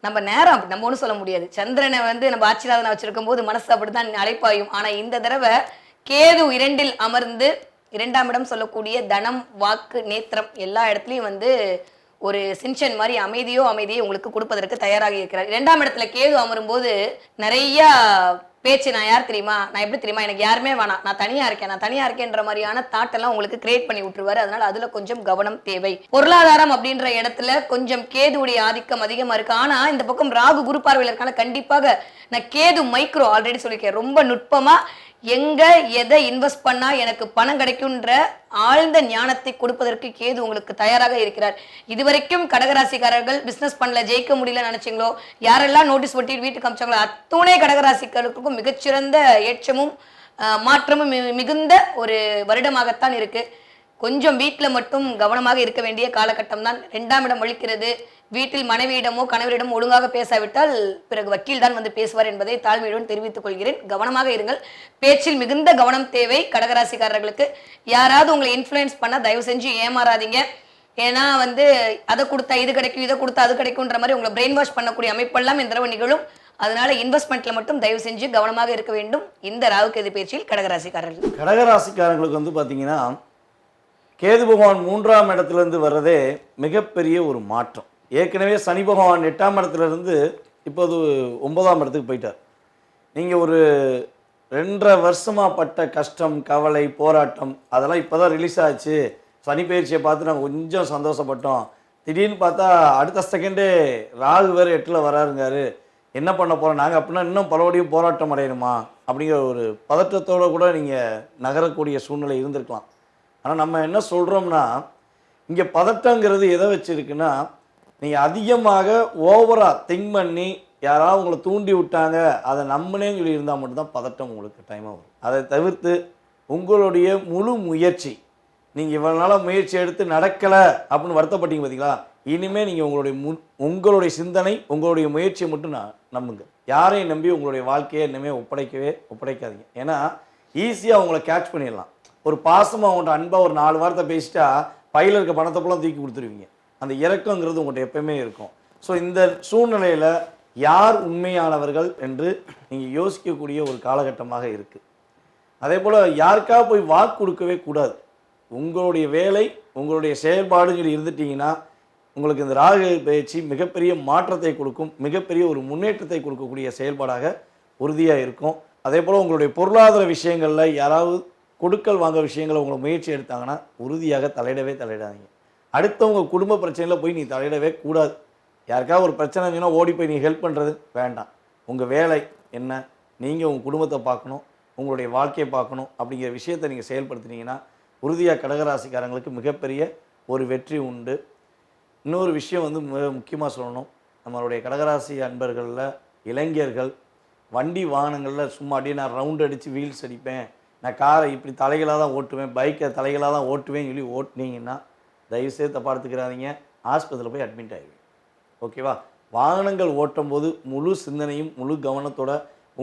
நம்ம நேரம் அப்படி நம்ம ஒன்றும் சொல்ல முடியாது. சந்திரனை வந்து நம்ம ஆட்சிநாதனை வச்சிருக்கும் போது மனசு அப்படித்தான் அழைப்பாயும். ஆனா இந்த தடவை கேது 2ல் அமர்ந்து 2ஆம் இடம் சொல்லக்கூடிய தனம், வாக்கு, நேத்திரம் எல்லா இடத்துலையும் வந்து ஒரு சின்சன் மாதிரி அமைதியை உங்களுக்கு கொடுப்பதற்கு தயாராக இருக்கிறார். 2ஆம் இடத்துல கேது அமரும் போது நிறைய பேச்சு. நான் யார் தெரியுமா, நான் எப்படி தெரியுமா, எனக்கு யாருமே வேணாம், நான் தனியா இருக்கேன்ற மாதிரியான தாட்டெல்லாம் உங்களுக்கு கிரியேட் பண்ணி விட்டுருவாரு. அதனால அதுல கொஞ்சம் கவனம் தேவை. பொருளாதாரம் அப்படின்ற இடத்துல கொஞ்சம் கேதுவுடைய ஆதிக்கம் அதிகமா இருக்கு. ஆனா இந்த பக்கம் ராகு குரு பார்வையில் இருக்கான கண்டிப்பாக நான் கேது மைக்ரோ ஆல்ரெடி சொல்லியிருக்கேன், ரொம்ப நுட்பமா எங்க எதை இன்வெஸ்ட் பண்ணா எனக்கு பணம் கிடைக்கும்ன்ற ஆழ்ந்த ஞானத்தை கொடுப்பதற்கு கேது உங்களுக்கு தயாராக இருக்கிறார். இதுவரைக்கும் கடகராசிக்காரர்கள் பிசினஸ் பண்ணல, ஜெயிக்க முடியல நினைச்சீங்களோ, யாரெல்லாம் நோட்டீஸ் ஒட்டி வீட்டுக்கு அமிச்சாங்களோ அத்துணை கடகராசிக்காரர்களுக்கும் மிகச்சிறந்த ஏற்றமும் மாற்றமும் மிகுந்த ஒரு வருடமாகத்தான் இருக்கு. கொஞ்சம் வீட்டில் மட்டும் கவனமாக இருக்க வேண்டிய காலகட்டம் தான். 2ஆம் இடம் ஒழிக்கிறது. வீட்டில் மனைவியிடமோ கணவரிடமோ ஒழுங்காக பேசாவிட்டால் பிறகு வக்கீல் தான் வந்து பேசுவார் என்பதை தாழ்மையுடன் தெரிவித்துக் கொள்கிறேன். கவனமாக இருங்கள். பேச்சில் மிகுந்த கவனம் தேவை கடகராசிக்காரர்களுக்கு. யாராவது உங்களை இன்ஃப்ளூயன்ஸ் பண்ண தயவு செஞ்சு ஏமாறாதீங்க. ஏன்னா வந்து அதை கொடுத்தா இது கிடைக்கும், இதை கொடுத்தா அது கிடைக்கும்ன்ற மாதிரி உங்களை பிரெயின் வாஷ் பண்ணக்கூடிய அமைப்பெல்லாம் இந்த தடவை நிகழும். அதனால இன்வெஸ்ட்மெண்ட்ல மட்டும் தயவு செஞ்சு கவனமாக இருக்க வேண்டும் இந்த ராகு கேது பயிற்சியில் கடகராசிக்காரர்கள். கடகராசிக்காரங்களுக்கு வந்து பார்த்தீங்கன்னா கேது பகவான் 3ஆம் இடத்துலேருந்து வர்றதே மிகப்பெரிய ஒரு மாற்றம். ஏற்கனவே சனி பகவான் 8ஆம் இடத்துலேருந்து இப்போது 9ஆம் இடத்துக்கு போயிட்டார். நீங்கள் ஒரு 2.5 வருஷமாக பட்ட கஷ்டம், கவலை, போராட்டம் அதெல்லாம் இப்போ தான் ரிலீஸ் ஆச்சு. சனி பயிற்சியை பார்த்து நாங்கள் கொஞ்சம் சந்தோஷப்பட்டோம். திடீர்னு பார்த்தா அடுத்த செகண்டே ராகு வேறு 8ல் வராருங்காரு. என்ன பண்ண போகிறோம் நாங்கள் அப்படின்னா இன்னும் பலபடியும் போராட்டம் அடையணுமா அப்படிங்கிற ஒரு பதற்றத்தோடு கூட நீங்கள் நகரக்கூடிய சூழ்நிலை இருந்திருக்கலாம். ஆனால் நம்ம என்ன சொல்கிறோம்னா, இங்கே பதட்டங்கிறது எதை வச்சுருக்குன்னா, நீங்கள் அதிகமாக ஓவராக திங்க் பண்ணி யாராவது உங்களை தூண்டி விட்டாங்க அதை நம்பினேன்னு சொல்லி இருந்தால் மட்டும்தான் பதட்டம் உங்களுக்கு டைமாக வரும். அதை தவிர்த்து உங்களுடைய முழு முயற்சி, நீங்கள் இவ்வளோ நாளாக முயற்சி எடுத்து நடக்கலை அப்படின்னு வருத்தப்பட்டீங்க பார்த்தீங்களா, இனிமேல் நீங்கள் உங்களுடைய சிந்தனை, உங்களுடைய முயற்சியை மட்டும் நம்புங்க. யாரையும் நம்பி உங்களுடைய வாழ்க்கையை இனிமேல் ஒப்படைக்காதீங்க. ஏன்னா ஈஸியாக உங்களை கேட்ச் பண்ணிடலாம். ஒரு பாசமாக அவங்கள்ட்ட அன்பாக ஒரு 4 வாரத்தை பேசிட்டா பையில் இருக்க பணத்தைப்பெல்லாம் தூக்கி கொடுத்துருவீங்க. அந்த இறக்கங்கிறது உங்கள்கிட்ட எப்பவுமே இருக்கும். ஸோ இந்த சூழ்நிலையில் யார் உண்மையானவர்கள் என்று நீங்கள் யோசிக்கக்கூடிய ஒரு காலகட்டமாக இருக்குது. அதே போல் யாருக்காக போய் வாக்கு கொடுக்கவே கூடாது. உங்களுடைய வேலை, உங்களுடைய செயல்பாடுன்னு சொல்லி இருந்துட்டீங்கன்னா உங்களுக்கு இந்த ராகு பயிற்சி மிகப்பெரிய மாற்றத்தை கொடுக்கும், மிகப்பெரிய ஒரு முன்னேற்றத்தை கொடுக்கக்கூடிய செயல்பாடாக உறுதியாக இருக்கும். அதே போல் உங்களுடைய பொருளாதார விஷயங்களில் யாராவது கொடுக்கல் வாங்க விஷயங்களை உங்களை முயற்சி எடுத்தாங்கன்னா உறுதியாக தலையிடாதீங்க. அடுத்தவங்க குடும்ப பிரச்சனையில் போய் நீ தலையிடவே கூடாது. யாருக்காவது ஒரு பிரச்சனை இருந்துச்சுன்னா ஓடி போய் நீ ஹெல்ப் பண்ணுறது வேண்டாம். உங்கள் வேலை என்ன, நீங்கள் உங்கள் குடும்பத்தை பார்க்கணும், உங்களுடைய வாழ்க்கையை பார்க்கணும் அப்படிங்கிற விஷயத்தை நீங்கள் செயல்படுத்தினீங்கன்னா உறுதியாக கடகராசிக்காரங்களுக்கு மிகப்பெரிய ஒரு வெற்றி உண்டு. இன்னொரு விஷயம் வந்து மிக முக்கியமாக சொல்லணும், நம்மளுடைய கடகராசி அன்பர்களில் இளைஞர்கள் வண்டி வாகனங்களில் சும்மா அப்படியே நான் ரவுண்ட் அடித்து வீல்ஸ் அடிப்பேன், நான் காரை இப்படி தலைகளாக தான் ஓட்டுவேன், பைக்கை தலைகளாக தான் ஓட்டுவேன்னு சொல்லி ஓட்டுனீங்கன்னா தயவுசெய்து தப்பாக எடுத்துக்கிறாதீங்க, ஆஸ்பத்திரியில் போய் அட்மிட் ஆகிடுவீங்க. ஓகேவா? வாகனங்கள் ஓட்டும் போது முழு சிந்தனையும் முழு கவனத்தோட,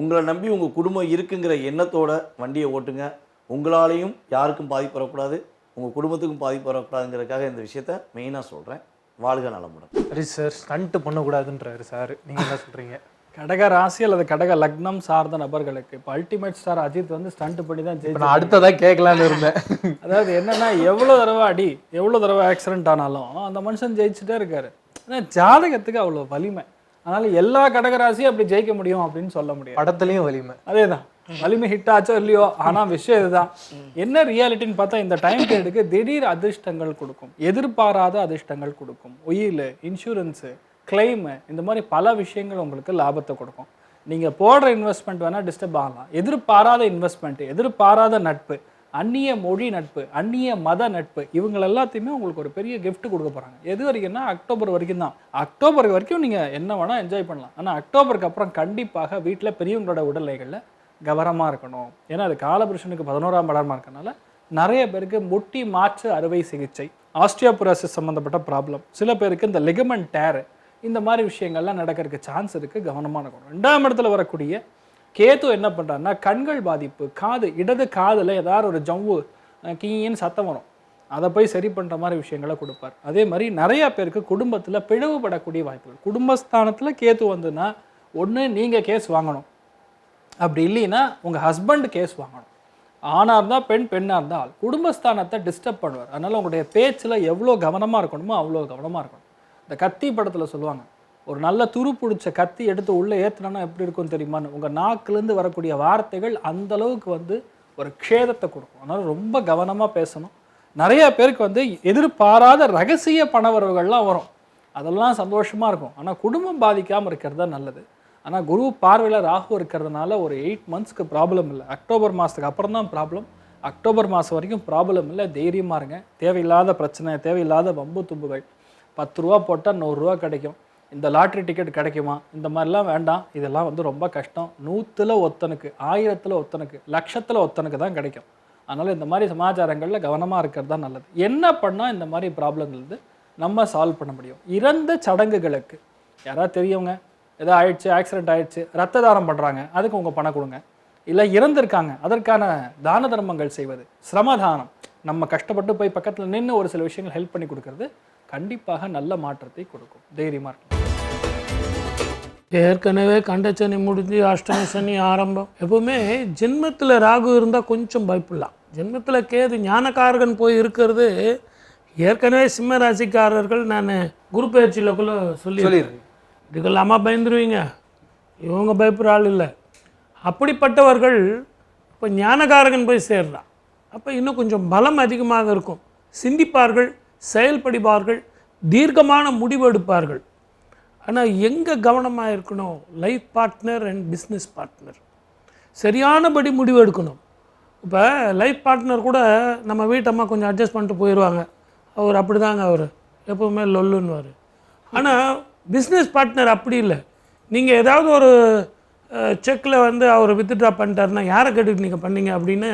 உங்களை நம்பி உங்கள் குடும்பம் இருக்குங்கிற எண்ணத்தோட வண்டியை ஓட்டுங்க. உங்களாலையும் யாருக்கும் பாதிப்பு வரக்கூடாது, உங்கள் குடும்பத்துக்கும் பாதிப்பு வரக்கூடாதுங்கிறதுக்காக இந்த விஷயத்த மெயினாக சொல்கிறேன். வாழ்க நலமுடன். சரி சார், ஸ்டண்ட் பண்ணக்கூடாதுன்றாரு சார், நீங்கள் என்ன சொல்கிறீங்க? கடக ராசி அல்லது கடக லக்னம் சார்ந்த நபர்களுக்கு இப்போ அல்டிமேட் ஸ்டார் அஜித் வந்து ஸ்டண்ட் பண்ணி தான் ஜெயிச்சு. நான் அடுத்ததாக கேட்கலான்னு இருந்தேன். அதாவது என்னன்னா, எவ்வளோ தடவை அடி, எவ்வளோ தடவை ஆக்சிடென்ட் ஆனாலும் அந்த மனுஷன் ஜெயிச்சுட்டே இருக்காரு. ஏன்னா ஜாதகத்துக்கு அவ்வளோ வலிமை. அதனால எல்லா கடகராசியும் அப்படி ஜெயிக்க முடியும் அப்படின்னு சொல்ல முடியாது. படத்துலையும் வலிமை அதே தான். வலிமை ஹிட் ஆச்சோ இல்லையோ, ஆனா விஷயம் இதுதான். என்ன ரியாலிட்டின்னு பார்த்தா இந்த டைம் பீரியடுக்கு திடீர் அதிர்ஷ்டங்கள் கொடுக்கும், எதிர்பாராத அதிர்ஷ்டங்கள் கொடுக்கும். உயில், இன்சூரன்ஸு, கிளைமு, இந்த மாதிரி பல விஷயங்கள் உங்களுக்கு லாபத்தை கொடுக்கும். நீங்க போடுற இன்வெஸ்ட்மெண்ட் வேணா டிஸ்டர்ப் ஆகலாம். எதிர்பாராத இன்வெஸ்ட்மெண்ட், எதிர்பாராத நட்பு, அந்நிய மொழி நட்பு, அந்நிய மத நட்பு, இவங்க எல்லாத்தையுமே உங்களுக்கு ஒரு பெரிய gift கொடுக்க போறாங்க. எது வரைக்கும்னா அக்டோபர் வரைக்கும் தான். அக்டோபர் வரைக்கும் நீங்க என்ன வேணா என்ஜாய் பண்ணலாம். ஆனா அக்டோபருக்கு அப்புறம் கண்டிப்பாக வீட்டில் பெரியவங்களோட உடல்நிலைகளில் கவனமா இருக்கணும். ஏன்னா அது காலபுருஷனுக்கு 11ஆம் இடமா இருக்கனால நிறைய பேருக்கு முட்டி மாற்று அறுவை சிகிச்சை, ஆஸ்டியோபோரோசிஸ் சம்மந்தப்பட்ட ப்ராப்ளம், சில பேருக்கு இந்த லிகமெண்ட் டேர், இந்த மாதிரி விஷயங்கள்லாம் நடக்கிறதுக்கு சான்ஸ் இருக்கு. கவனமாக இருக்கணும். 2ஆம் இடத்துல வரக்கூடிய கேது என்ன பண்ணுறாருன்னா கண்கள் பாதிப்பு, காது, இடது காதில் ஏதாவது ஒரு ஜவ்வு கீயின்னு சத்தம் வரும், அதை போய் சரி பண்ணுற மாதிரி விஷயங்களை கொடுப்பார். அதே மாதிரி நிறையா பேருக்கு குடும்பத்தில் பிளவுபடக்கூடிய வாய்ப்புகள். குடும்பஸ்தானத்தில் கேது வந்துன்னா ஒன்று நீங்கள் கேஸ் வாங்கணும், அப்படி இல்லைன்னா உங்கள் ஹஸ்பண்ட் கேஸ் வாங்கணும். ஆணாக இருந்தால் பெண், பெண்ணாக இருந்தால் குடும்பஸ்தானத்தை டிஸ்டர்ப் பண்ணுவார். அதனால் உங்களுடைய பேச்சில் எவ்வளோ கவனமாக இருக்கணுமோ அவ்வளோ கவனமாக இருக்கணும். இந்த கத்தி படத்தில் சொல்லுவாங்க, ஒரு நல்ல துரு பிடிச்ச கத்தி எடுத்து உள்ளே ஏற்றினா எப்படி இருக்கும்னு தெரியுமான்னு. உங்கள் நாக்குலேருந்து வரக்கூடிய வார்த்தைகள் அந்த அளவுக்கு வந்து ஒரு க்ஷேதத்தை கொடுக்கும். அதனால் ரொம்ப கவனமாக பேசணும். நிறைய பேருக்கு வந்து எதிர்பாராத ரகசிய பணவரவுகள்லாம் வரும், அதெல்லாம் சந்தோஷமாக இருக்கும். ஆனால் குடும்பம் பாதிக்காமல் இருக்கிறது தான் நல்லது. ஆனால் குரு பார்வையில் ராகு இருக்கிறதுனால ஒரு 8 monthsக்கு ப்ராப்ளம் இல்லை. அக்டோபர் மாதத்துக்கு அப்புறம் தான் ப்ராப்ளம். அக்டோபர் மாதம் வரைக்கும் ப்ராப்ளம் இல்லை. தைரியமாக இருங்க. தேவையில்லாத பிரச்சனை, தேவையில்லாத வம்பு தும்புகள், 10 ரூபா போட்டால் 100 ரூபா கிடைக்கும், இந்த லாட்ரி டிக்கெட் கிடைக்குமா, இந்த மாதிரிலாம் வேண்டாம். இதெல்லாம் வந்து ரொம்ப கஷ்டம். 100ல் ஒருத்தனுக்கு, 1000ல் ஒருத்தனுக்கு, லட்சத்தில் ஒருத்தனுக்கு தான் கிடைக்கும். அதனால் இந்த மாதிரி சமாச்சாரங்களில் கவனமாக இருக்கிறது தான் நல்லது. என்ன பண்ணால் இந்த மாதிரி ப்ராப்ளங்கள் வந்து நம்ம சால்வ் பண்ண முடியும்? இறந்த சடங்குகளுக்கு யாராவது தெரியவங்க ஏதோ ஆயிடுச்சு, ஆக்சிடென்ட் ஆயிடுச்சு, ரத்த தானம் பண்ணுறாங்க, அதுக்கு உங்கள் பணம் கொடுங்க. இல்லை இறந்துருக்காங்க, அதற்கான தான தர்மங்கள் செய்வது, சிரமதானம், நம்ம கஷ்டப்பட்டு போய் பக்கத்தில் நின்று ஒரு சில விஷயங்கள் ஹெல்ப் பண்ணி கொடுக்கறது கண்டிப்பாக நல்ல மாற்றத்தை கொடுக்கும். தைரியமாக இருக்கும். ஏற்கனவே கண்டச்சனி முடிஞ்சு அஷ்டமி சனி ஆரம்பம். எப்பவுமே ஜென்மத்தில் ராகு இருந்தால் கொஞ்சம் பயப்படலாம். ஜென்மத்தில் கேது ஞானக்காரகன் போய் இருக்கிறது ஏற்கனவே சிம்ம ராசிக்காரர்கள் நான் குரு பயிற்சியிலக்குள்ள சொல்லிடுறேன். இதுக்கெல்லாமா பயந்துருவீங்க, இவங்க பயப்படுற ஆள் இல்லை. அப்படிப்பட்டவர்கள் இப்போ ஞானகாரகன் போய் சேர்றான். அப்போ இன்னும் கொஞ்சம் பலம் அதிகமாக இருக்கும். சிந்திப்பார்கள், செயல்படுவார்கள், தீர்க்கமான முடிவு எடுப்பார்கள். ஆனால் எங்கே கவனமாக இருக்கணும்? Life partner and business partner சரியானபடி முடிவு எடுக்கணும். இப்போ லைஃப் பார்ட்னர் கூட நம்ம வீட்டம்மா கொஞ்சம் அட்ஜஸ்ட் பண்ணிட்டு போயிடுவாங்க, அவர் அப்படி தாங்க, அவர் எப்போவுமே லொல்லுன்னுவார். ஆனால் பிஸ்னஸ் பார்ட்னர் அப்படி இல்லை. நீங்கள் ஏதாவது ஒரு செக்கில் வந்து அவர் வித்ட்ரா பண்ணிட்டாருன்னா யாரை கேட்டுட்டு நீங்கள் பண்ணீங்க அப்படின்னு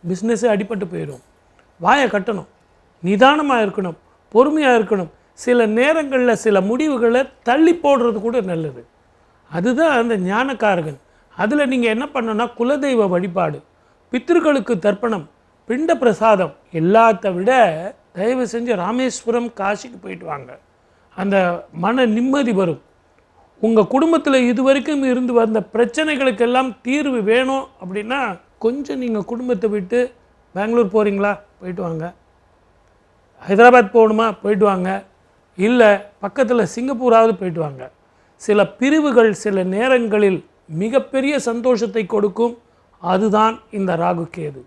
பிஸ்னஸே அடிபட்டு போயிடும். வாயை கட்டணும், நிதானமாக இருக்கணும், பொறுமையாக இருக்கணும். சில நேரங்களில் சில முடிவுகளை தள்ளி போடுறது கூட நல்லது. அதுதான் அந்த ஞானக்காரகன். அதில் நீங்கள் என்ன பண்ணணும்னா குலதெய்வ வழிபாடு, பித்திருக்களுக்கு தர்ப்பணம், பிண்ட பிரசாதம், எல்லாத்த விட தயவு செஞ்சு ராமேஸ்வரம், காசிக்கு போயிட்டு வாங்க. அந்த மன நிம்மதி வரும். உங்கள் குடும்பத்தில் இது வரைக்கும் இருந்து வந்த பிரச்சனைகளுக்கெல்லாம் தீர்வு வேணும் அப்படின்னா கொஞ்சம் நீங்கள் குடும்பத்தை விட்டு பெங்களூர் போகிறீங்களா, போயிட்டு வாங்க. ஹைதராபாத் போகணுமா, போயிட்டு வாங்க. இல்லை பக்கத்தில் சிங்கப்பூராவது போயிட்டு வாங்க. சில பிரிவுகள் சில நேரங்களில் மிகப்பெரிய சந்தோஷத்தை கொடுக்கும். அதுதான் இந்த ராகு கேது.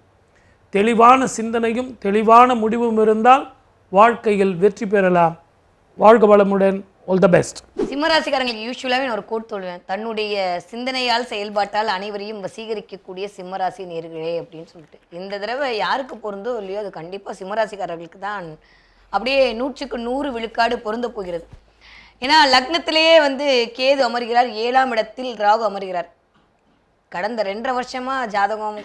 தெளிவான சிந்தனையும் தெளிவான முடிவும் இருந்தால் வாழ்க்கையில் வெற்றி பெறலாம். வாழ்க வளமுடன். All the best. சிம்மராசிக்காரங்களுக்கு யூஸ்வலாகவே நான் ஒரு கோட் சொல்லுவேன், தன்னுடைய சிந்தனையால் செயல்பாட்டால் அனைவரையும் வசீகரிக்கக்கூடிய சிம்மராசி நேர்களே அப்படின்னு சொல்லிட்டு. இந்த தடவை யாருக்கு பொருந்தோ இல்லையோ அது கண்டிப்பாக சிம்மராசிக்காரர்களுக்கு தான் அப்படியே 100க்கு 100 விழுக்காடு பொருந்த போகிறது. ஏன்னா லக்னத்திலேயே வந்து கேது அமர்கிறார், 7ஆம் இடத்தில் ராகு அமர்கிறார். கடந்த 2.5 வருஷமாக ஜாதகம்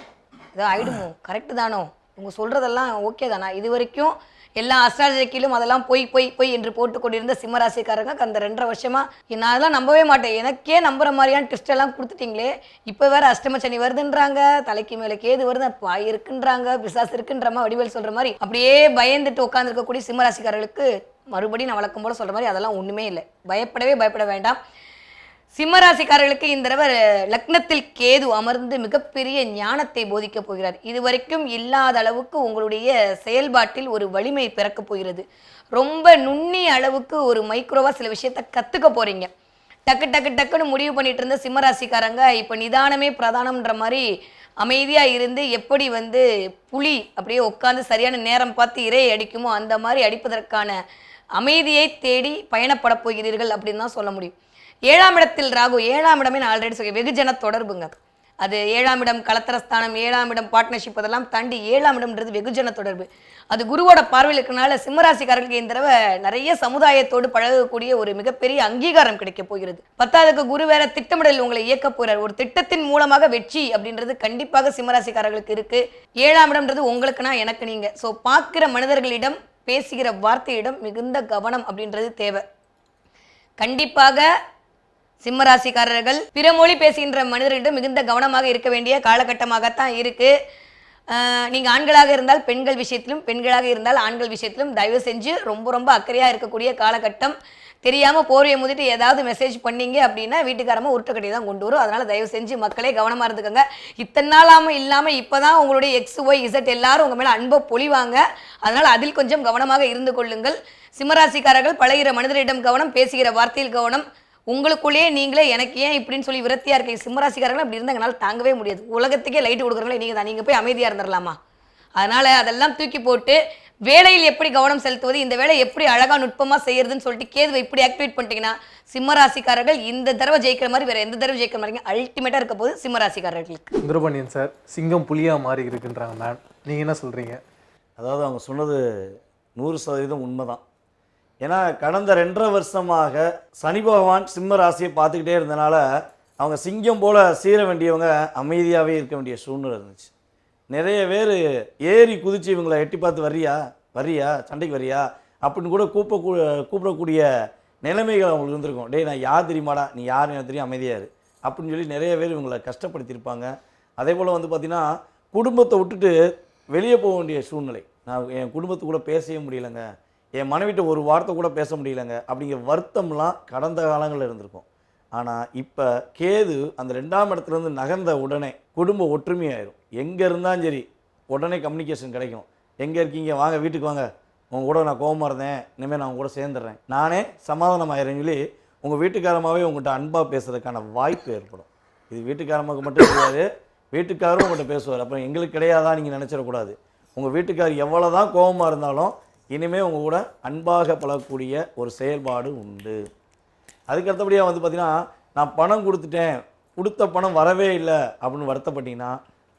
ஏதோ ஆயிடுமோ, கரெக்டு தானோ, இவங்க சொல்கிறதெல்லாம் ஓகே தானா, இது வரைக்கும் எல்லா அஸ்ட்ராலஜிக்கிலும் அதெல்லாம் பொய் என்று போட்டு கொண்டிருந்த சிம்மராசிக்காரங்க கடந்த 2.5 வருஷமாக நான் அதெல்லாம் நம்பவே மாட்டேன், எனக்கே நம்புற மாதிரியான ட்விஸ்ட் எல்லாம் கொடுத்துட்டீங்களே, இப்போ வேற அஷ்டம சனி வருதுன்றாங்க, தலைக்கு மேலே கேது வருது, பாய் இருக்குன்றாங்க, பிசாசு இருக்குன்றமா வடிவேல் சொல்கிற மாதிரி அப்படியே பயந்துட்டு உட்காந்துருக்கக்கூடிய சிம்மராசிக்காரர்களுக்கு மறுபடியும் நான் வழக்கம் போல சொல்கிற மாதிரி அதெல்லாம் ஒன்றுமே இல்லை. பயப்பட வேண்டாம். சிம்மராசிக்காரர்களுக்கு இந்த தடவை லக்னத்தில் கேது அமர்ந்து மிகப்பெரிய ஞானத்தை போதிக்க போகிறார். இதுவரைக்கும் இல்லாத அளவுக்கு உங்களுடைய செயல்பாட்டில் ஒரு வலிமை பிறக்க போகிறது. ரொம்ப நுண்ணிய அளவுக்கு ஒரு மைக்ரோவா சில விஷயத்தை கற்றுக்க போறீங்க. டக்கு டக்கு டக்குன்னு முடிவு பண்ணிட்டு இருந்த சிம்மராசிக்காரங்க இப்போ நிதானமே பிரதானம்ன்ற மாதிரி அமைதியாக இருந்து எப்படி வந்து புலி அப்படியே உட்காந்து சரியான நேரம் பார்த்து இறையை அடிக்குமோ அந்த மாதிரி அடிப்பதற்கான அமைதியை தேடி பயணப்பட போகிறீர்கள் அப்படின்னு தான் சொல்ல முடியும். 7ஆம் இடத்தில் ராகு, 7ஆம் இடமே நான் ஆல்ரெடி சொல்லி வெகுஜன தொடர்புங்க. அது 7ஆம் இடம் கலத்திரஸ்தானம், 7ஆம் இடம் பார்ட்னர்ஷிப், அதெல்லாம் தாண்டி 7ஆம் இடம்ன்றது வெகுஜன தொடர்பு. அது குருவோட பார்வையில் இருக்கனால சிம்மராசிக்காரர்களுக்கு இந்த தடவை நிறைய சமுதாயத்தோடு பழகக்கூடிய ஒரு மிகப்பெரிய அங்கீகாரம் கிடைக்க போகிறது. 10ஆவதுக்கு குரு வேற திட்டமிடல் உங்களை இயக்க போறார். ஒரு திட்டத்தின் மூலமாக வெற்றி அப்படின்றது கண்டிப்பாக சிம்மராசிக்காரர்களுக்கு இருக்கு. 7ஆம் இடம்ன்றது உங்களுக்குன்னா எனக்கு நீங்க. ஸோ பார்க்கிற மனிதர்களிடம் பேசுகிற வார்த்தையிடம் மிகுந்த கவனம் அப்படின்றது தேவை. கண்டிப்பாக சிம்மராசிக்காரர்கள் பிற மொழி பேசுகின்ற மனிதர்களிடம் மிகுந்த கவனமாக இருக்க வேண்டிய காலகட்டமாகத்தான் இருக்கு. நீங்க ஆண்களாக இருந்தால் பெண்கள் விஷயத்திலும், பெண்களாக இருந்தால் ஆண்கள் விஷயத்திலும் தயவு செஞ்சு ரொம்ப ரொம்ப அக்கறையா இருக்கக்கூடிய காலகட்டம். தெரியாம போர்வையை முதிட்டு ஏதாவது மெசேஜ் பண்ணீங்க அப்படின்னா வீட்டுக்காரமா உருட்டுக்கட்டி தான் கொண்டு வரும். அதனால தயவு செஞ்சு மக்களே கவனமா இருந்துக்கோங்க. இத்தனை நாளாம இல்லாம இப்பதான் உங்களுடைய XYZ எல்லாரும் உங்க மேல அன்பை பொழிவாங்க. அதனால அதில் கொஞ்சம் கவனமாக இருந்து கொள்ளுங்கள். சிம்மராசிக்காரர்கள் பழகிற மனிதரிடம் கவனம், பேசுகிற வார்த்தையில் கவனம். உங்களுக்குள்ளேயே நீங்களே எனக்கு ஏன் இப்படின்னு சொல்லி விரத்தியா இருக்கீங்க. சிம்மராசிக்காரர்கள் அப்படி இருந்தாங்கனால தாங்கவே முடியாது. உலகத்துக்கே லைட் கொடுக்குறவங்களே நீங்க தான். நீங்க போய் அமைதியா இருந்துடலாமா? அதனால அதெல்லாம் தூக்கி போட்டு வேலையில் எப்படி கவனம் செலுத்துவது, இந்த வேலை எப்படி அழகா நுட்பமா செய்யறதுன்னு சொல்லிட்டு கேதுவை இப்படி ஆக்டிவேட் பண்ணிட்டீங்கன்னா சிம்மராசிக்காரர்கள் இந்த தடவை ஜெயிக்கிற மாதிரி வேற எந்த தடவை ஜெயிக்கிற மாதிரி அல்டிமேட்டா இருக்க போது சிம்மராசிக்காரர்களுக்கு. சுந்தரபாண்டியன் சார், சிங்கம் புலியா மாறி இருக்குன்றாங்க மேம், நீங்க என்ன சொல்றீங்க? அதாவது அவங்க சொன்னது 100% உண்மைதான். ஏன்னா கடந்த 2.5 வருஷமாக சனி பகவான் சிம்ம ராசியை பார்த்துக்கிட்டே இருந்தனால அவங்க சிங்கம் போல் சீர வேண்டியவங்க அமைதியாகவே இருக்க வேண்டிய சூழ்நிலை இருந்துச்சு. நிறைய பேர் ஏறி குதிச்சு இவங்களை எட்டி பார்த்து வரியா சண்டைக்கு வரியா அப்படின்னு கூட கூப்பிடக்கூடிய நிலைமைகள் அவங்களுக்கு இருந்திருக்கும். டேய் நான் யார் தெரியுமாடா, நீ யார் எனக்கு தெரியும், அமைதியாரு அப்படின்னு சொல்லி நிறைய பேர் இவங்களை கஷ்டப்படுத்தியிருப்பாங்க. அதே போல் வந்து பார்த்திங்கன்னா குடும்பத்தை விட்டுட்டு வெளியே போக வேண்டிய சூழ்நிலை. நான் என் குடும்பத்து கூட பேசவே முடியலைங்க, என் மனைவிட்ட ஒரு வார்த்தை கூட பேச முடியலைங்க அப்படிங்கிற வருத்தம்லாம் கடந்த காலங்களில் இருந்திருக்கும். ஆனால் இப்போ கேது அந்த 2ஆம் இடத்துலேருந்து நகர்ந்த உடனே குடும்ப ஒற்றுமையாயிரும். எங்கே இருந்தாலும் சரி உடனே கம்யூனிகேஷன் கிடைக்கும். எங்கே இருக்கீங்க, வாங்க வீட்டுக்கு வாங்க, உங்கள் கூட நான் கோபமாக இருந்தேன், இனிமேல் நான் உங்க கூட சேர்ந்துடுறேன், நானே சமாதானம் ஆயிடுறேன்னு சொல்லி உங்கள் வீட்டுக்காரமாகவே உங்கள்கிட்ட அன்பாக பேசுறதுக்கான வாய்ப்பு ஏற்படும். இது வீட்டுக்காரமாக மட்டும் கிடையாது, வீட்டுக்காரரும் உங்கள்கிட்ட பேசுவார். அப்புறம் எங்களுக்கு கிடையாதான் நீங்கள் நினச்சிடக்கூடாது. உங்கள் வீட்டுக்காரர் எவ்வளோ தான் கோபமாக இருந்தாலும் இனிமேல் உங்கள் கூட அன்பாக பழகக்கூடிய ஒரு செயல்பாடு உண்டு. அதுக்கு அடுத்தபடியாக வந்து பார்த்திங்கன்னா நான் பணம் கொடுத்துட்டேன், கொடுத்த பணம் வரவே இல்லை அப்படின்னு வருத்தப்பட்டீங்கன்னா